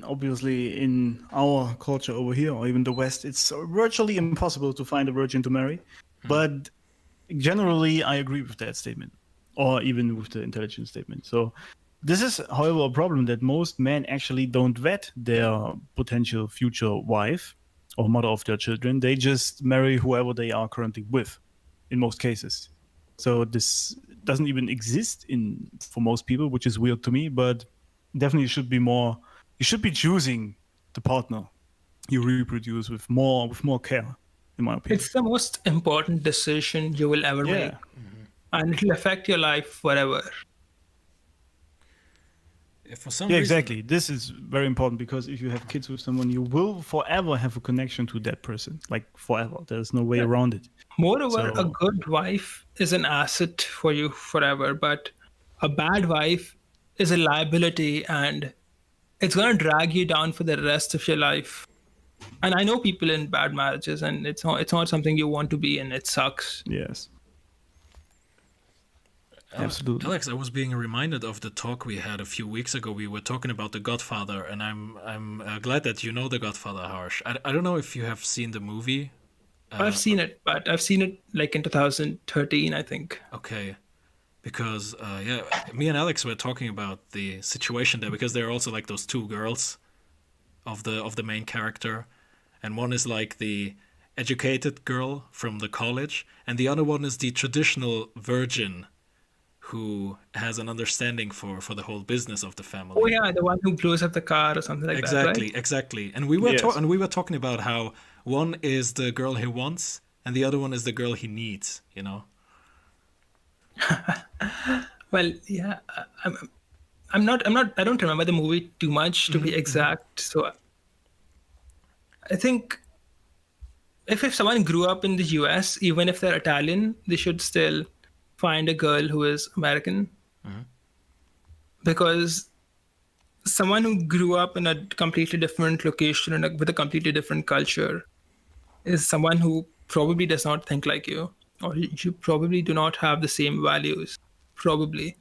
obviously, in our culture over here, or even the West, it's virtually impossible to find a virgin to marry. But generally, I agree with that statement, or even with the intelligence statement. So this is, however, a problem that most men actually don't vet their potential future wife or mother of their children. They just marry whoever they are currently with, in most cases. So this doesn't even exist for most people, which is weird to me, but definitely you should be choosing the partner you reproduce with more care, in my opinion. It's the most important decision you will ever make, and it will affect your life forever. If for some Yeah, reason, exactly. This is very important, because if you have kids with someone, you will forever have a connection to that person, like forever. There's no way around it. Moreover, So- a good wife is an asset for you forever, but a bad wife is a liability, and it's going to drag you down for the rest of your life. And I know people in bad marriages, and it's not something you want to be in. It sucks. Yes. Absolutely. Alex, I was being reminded of the talk we had a few weeks ago. We were talking about The Godfather, and I'm glad that you know The Godfather, Harsh. I don't know if you have seen the movie. I've seen it, but I've seen it like in 2013, I think. Okay, because me and Alex were talking about the situation there, because there are also like those two girls of the main character, and one is like the educated girl from the college, and the other one is the traditional virgin who has an understanding for the whole business of the family. Oh yeah, the one who blows up the car or something like Exactly, that, right? exactly. And we were Yes. we were talking about how one is the girl he wants, and the other one is the girl he needs. You know. Well, yeah, I'm not. I don't remember the movie too much to be exact. So I think if someone grew up in the US, even if they're Italian, they should still find a girl who is American. Because someone who grew up in a completely different location and with a completely different culture is someone who probably does not think like you, or you probably do not have the same values. Probably.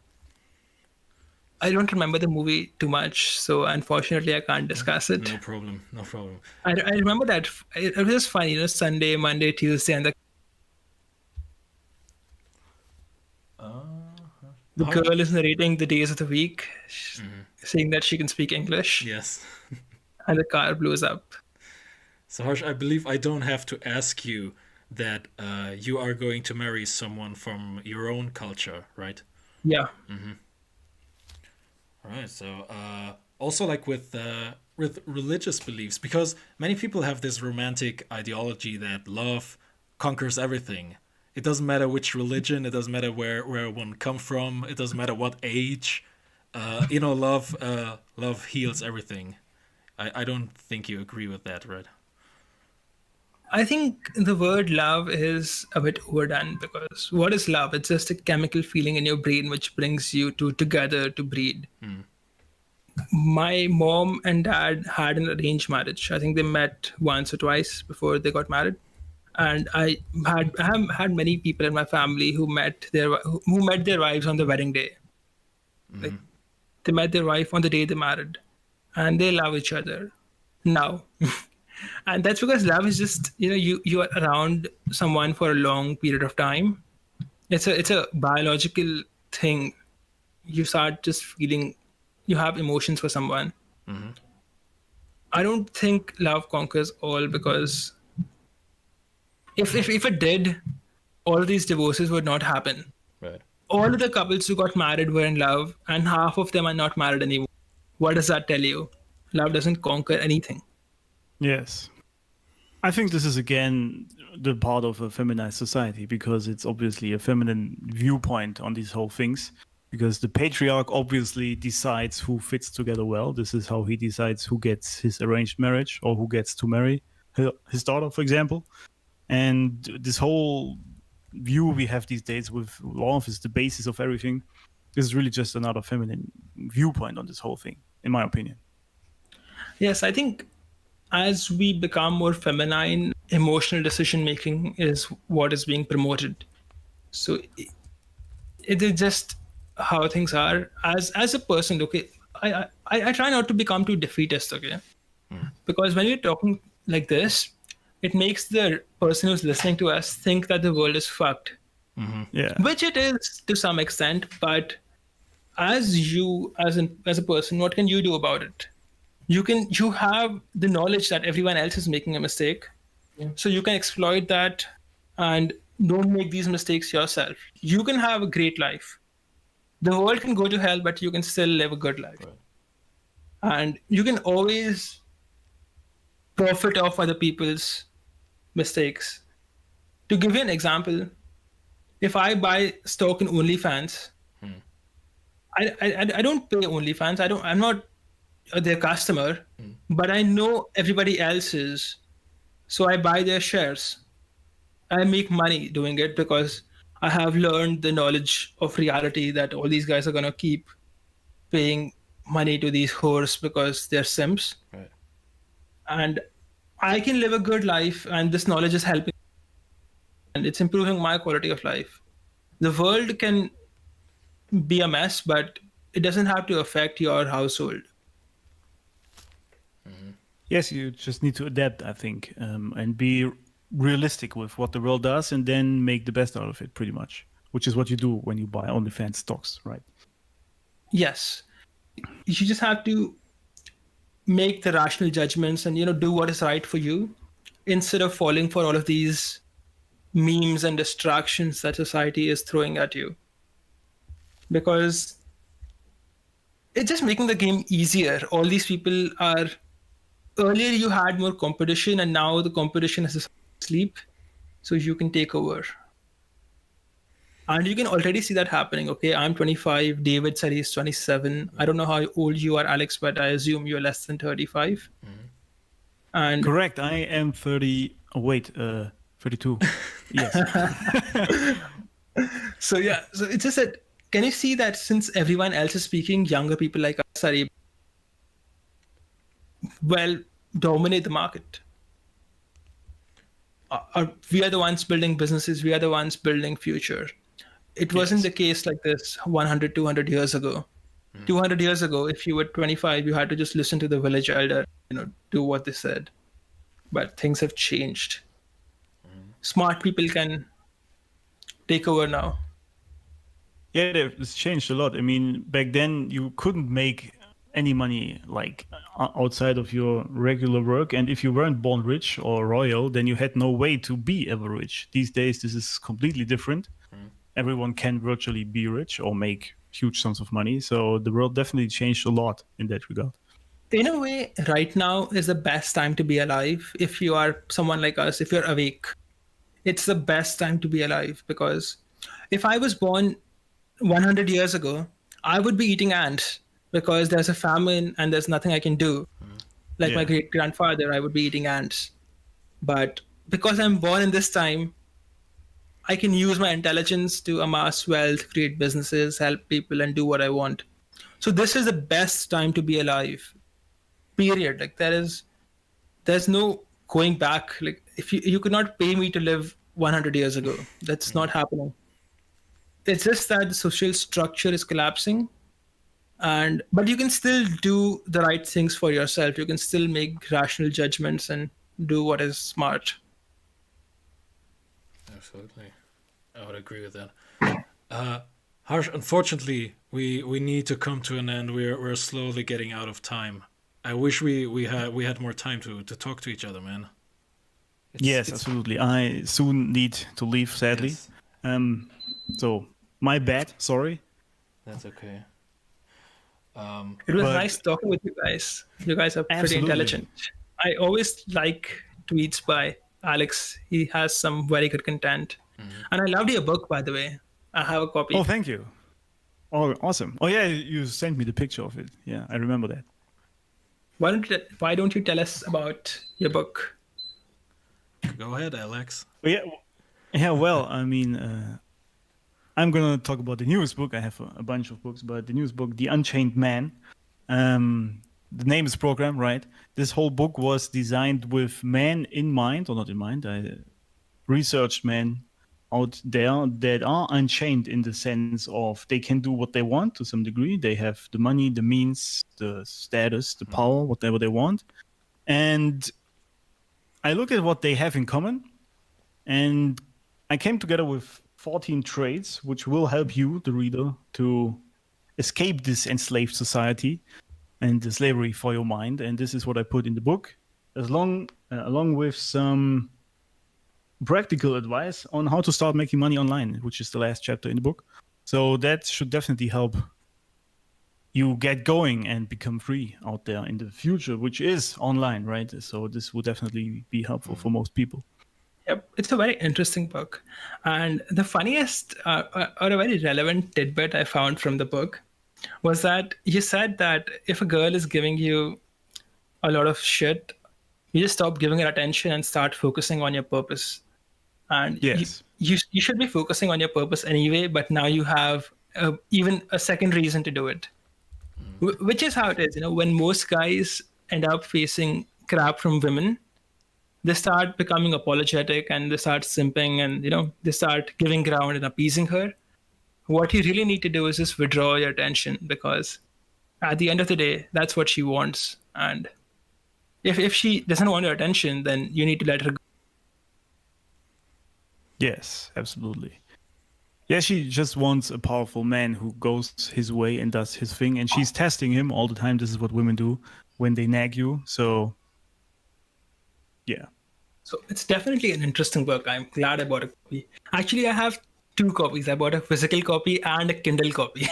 I don't remember the movie too much, so unfortunately I can't discuss it. No problem. No problem. I remember that it was just fun, Sunday, Monday, Tuesday, and the girl is narrating the days of the week, saying that she can speak English, Yes. and the car blows up. So Harsh, I believe I don't have to ask you that you are going to marry someone from your own culture, right? Yeah. All right. So also like with religious beliefs, because many people have this romantic ideology that love conquers everything. It doesn't matter which religion. It doesn't matter where one come from. It doesn't matter what age. Love heals everything. I don't think you agree with that, right? I think the word love is a bit overdone, because what is love? It's just a chemical feeling in your brain which brings you together to breed. My mom and dad had an arranged marriage. I think they met once or twice before they got married. And I have had many people in my family who met their wives on the wedding day. Like, they met their wife on the day they married, and they love each other now. And that's because love is just, you are around someone for a long period of time. It's a biological thing. You start just feeling, you have emotions for someone. I don't think love conquers all, because if it did, all these divorces would not happen. Right. All of the couples who got married were in love, and half of them are not married anymore. What does that tell you? Love doesn't conquer anything. Yes. I think this is again the part of a feminized society, because it's obviously a feminine viewpoint on these whole things, because the patriarch obviously decides who fits together well. This is how he decides who gets his arranged marriage or who gets to marry his daughter, for example. And this whole view we have these days with love is the basis of everything. This is really just another feminine viewpoint on this whole thing, in my opinion. Yes, I think as we become more feminine, emotional decision making is what is being promoted. So it is just how things are. As a person, okay, I try not to become too defeatist, okay, because when you're talking like this, it makes the person who's listening to us think that the world is fucked. Yeah. Which it is to some extent, but as a person, what can you do about it? You have the knowledge that everyone else is making a mistake, so you can exploit that and don't make these mistakes yourself. You can have a great life. The world can go to hell, but you can still live a good life. Right. And you can always profit off other people's mistakes. To give you an example, if I buy stock in OnlyFans, I don't pay OnlyFans. I'm not their customer, but I know everybody else is. So I buy their shares. I make money doing it because I have learned the knowledge of reality that all these guys are going to keep paying money to these whores because they're simps. Right. And I can live a good life, and this knowledge is helping, and it's improving my quality of life. The world can be a mess, but it doesn't have to affect your household. Yes, you just need to adapt, I think, and be realistic with what the world does, and then make the best out of it, pretty much, which is what you do when you buy OnlyFans stocks, right? Yes. You just have to make the rational judgments and, do what is right for you, instead of falling for all of these memes and distractions that society is throwing at you. Because it's just making the game easier. All these people are... Earlier you had more competition, and now the competition has sleep, so you can take over. And you can already see that happening. Okay, I'm 25, David said he's 27. I don't know how old you are, Alex, but I assume you're less than 35. And correct, I am 30. Oh, wait, 32. Yes. So yeah, so it's just that, can you see that since everyone else is speaking, younger people like us are able well dominate the market. We are the ones building businesses. We are the ones building future. It wasn't Yes. the case like this 100, 200 years ago. 200 years ago, if you were 25, you had to just listen to the village elder, do what they said. But things have changed. Smart people can take over now. Yeah, it's changed a lot. I mean, back then you couldn't make any money like outside of your regular work, and if you weren't born rich or royal, then you had no way to be ever rich. These days, this is completely different. Everyone can virtually be rich or make huge sums of money. So the world definitely changed a lot in that regard. In a way, right now is the best time to be alive. If you are someone like us, if you're awake, it's the best time to be alive, because if I was born 100 years ago, I would be eating ants because there's a famine and there's nothing I can do. Like my Yeah. great grandfather, I would be eating ants. But because I'm born in this time, I can use my intelligence to amass wealth, create businesses, help people, and do what I want. So this is the best time to be alive. Period. Like there's no going back. Like if you could not pay me to live 100 years ago, that's not happening. It's just that the social structure is collapsing, but you can still do the right things for yourself. You can still make rational judgments and do what is smart. Absolutely. I would agree with that. Harsh, unfortunately, we need to come to an end. We're slowly getting out of time. I wish we had more time to talk to each other, man. Yes, absolutely. I soon need to leave, sadly. Yes, So my bad. Sorry. that's okay. It was But- nice talking with you guys. You guys are pretty Absolutely. intelligent. I always like tweets by Alex. He has some very good content. And I loved your book, by the way. I have a copy. Oh, thank you. Oh, awesome. Oh, yeah, you sent me the picture of it. Yeah, I remember that. Why don't you tell us about your book? Go ahead, Alex. Oh, yeah. Well, I mean, I'm gonna talk about the newest book. I have a bunch of books, but the newest book, The Unchained Man. The name is program, right? This whole book was designed with men in mind, or not in mind. I researched men out there that are unchained in the sense of they can do what they want to some degree. They have the money, the means, the status, the power, whatever they want. And I looked at what they have in common, and I came together with 14 traits which will help you, the reader, to escape this enslaved society and the slavery for your mind. And this is what I put in the book, along with some practical advice on how to start making money online, which is the last chapter in the book. So that should definitely help you get going and become free out there in the future, which is online, right? So this will definitely be helpful for most people. Yep, it's a very interesting book. And the funniest or a very relevant tidbit I found from the book was that you said that if a girl is giving you a lot of shit, you just stop giving her attention and start focusing on your purpose. And Yes. you should be focusing on your purpose anyway, but now you have even a second reason to do it. Which is how it is. When most guys end up facing crap from women, they start becoming apologetic and they start simping and they start giving ground and appeasing her. What you really need to do is just withdraw your attention, because at the end of the day, that's what she wants. And if she doesn't want your attention, then you need to let her go. Yes, absolutely. Yeah, she just wants a powerful man who goes his way and does his thing, and she's testing him all the time. This is what women do when they nag you. So, yeah. So it's definitely an interesting book. I'm glad I bought a copy. Actually, I have 2 copies. I bought a physical copy and a Kindle copy.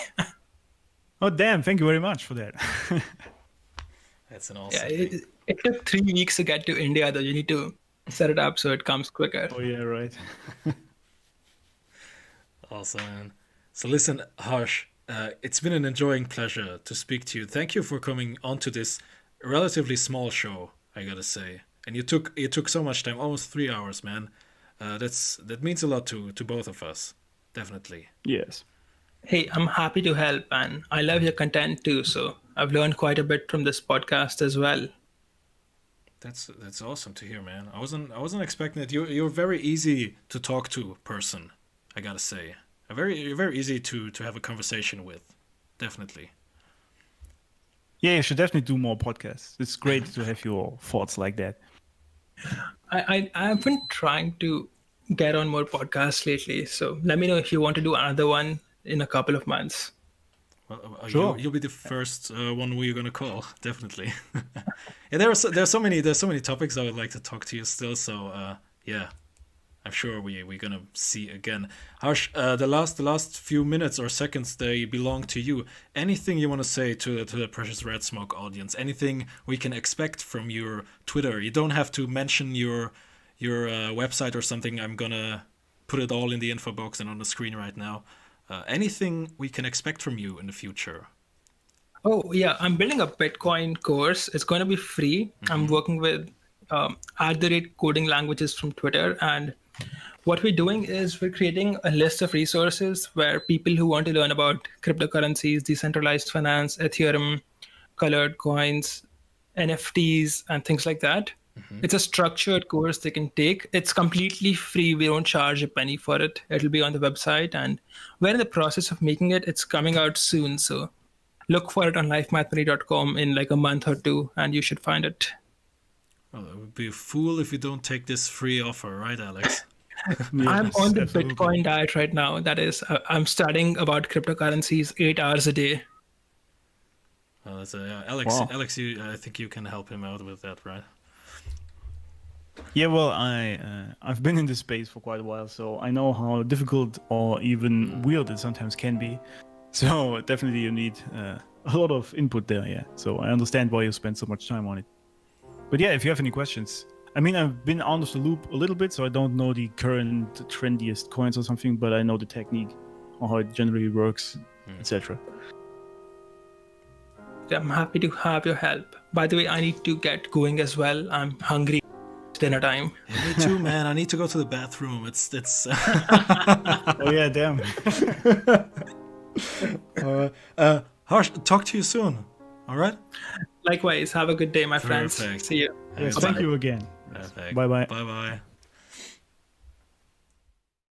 Oh, damn. Thank you very much for that. That's an awesome Yeah, thing. it took 3 weeks to get to India, though. You need to set it up so it comes quicker. Oh, yeah, right. Awesome, man. So listen, Harsh, it's been an enjoying pleasure to speak to you. Thank you for coming onto this relatively small show, I gotta say. And you took so much time, almost 3 hours, man. That means a lot to both of us, definitely. Yes. Hey, I'm happy to help, and I love your content too. So I've learned quite a bit from this podcast as well. That's awesome to hear, man. I wasn't expecting it. You're very easy to talk to person, I gotta say. You're very easy to have a conversation with, definitely. Yeah, you should definitely do more podcasts. It's great to have your thoughts like that. I've been trying to get on more podcasts lately. So let me know if you want to do another one in a couple of months. Well, Sure. you'll be the first one we're gonna call, definitely. Yeah, there's so many topics I would like to talk to you still. So yeah, I'm sure we're gonna see again. Harsh, the last few minutes or seconds they belong to you. Anything you want to say to the Precious Red Smoke audience? Anything we can expect from your Twitter? You don't have to mention your website or something. I'm gonna put it all in the info box and on the screen right now. Anything we can expect from you in the future? Oh, yeah. I'm building a Bitcoin course. It's going to be free. I'm working with @coding languages from Twitter. And what we're doing is we're creating a list of resources where people who want to learn about cryptocurrencies, decentralized finance, Ethereum, colored coins, NFTs, and things like that. It's a structured course they can take. It's completely free. We don't charge a penny for it. It'll be on the website, and we're in the process of making it. It's coming out soon, so look for it on lifemathmoney.com in like a month or two, and you should find it. Well, I would be a fool if you don't take this free offer, right, Alex? I'm on the absolutely. Bitcoin diet right now. That is, I'm studying about cryptocurrencies 8 hours a day. Well, that's Alex. Wow. Alex, I think you can help him out with that, right? Yeah, well, I've been in this space for quite a while, so I know how difficult or even weird it sometimes can be. So definitely you need a lot of input there, yeah. So I understand why you spend so much time on it. But yeah, if you have any questions, I mean, I've been out of the loop a little bit, so I don't know the current trendiest coins or something, but I know the technique or how it generally works, etc. I'm happy to have your help. By the way, I need to get going as well. I'm hungry. It's dinner time. Yeah, me too, man. I need to go to the bathroom. It's Oh yeah, damn. Harsh, talk to you soon. All right? Likewise, have a good day, my friends. Perfect. See you. Yes, Bye-bye. thank you again. Perfect. Bye-bye. Bye-bye.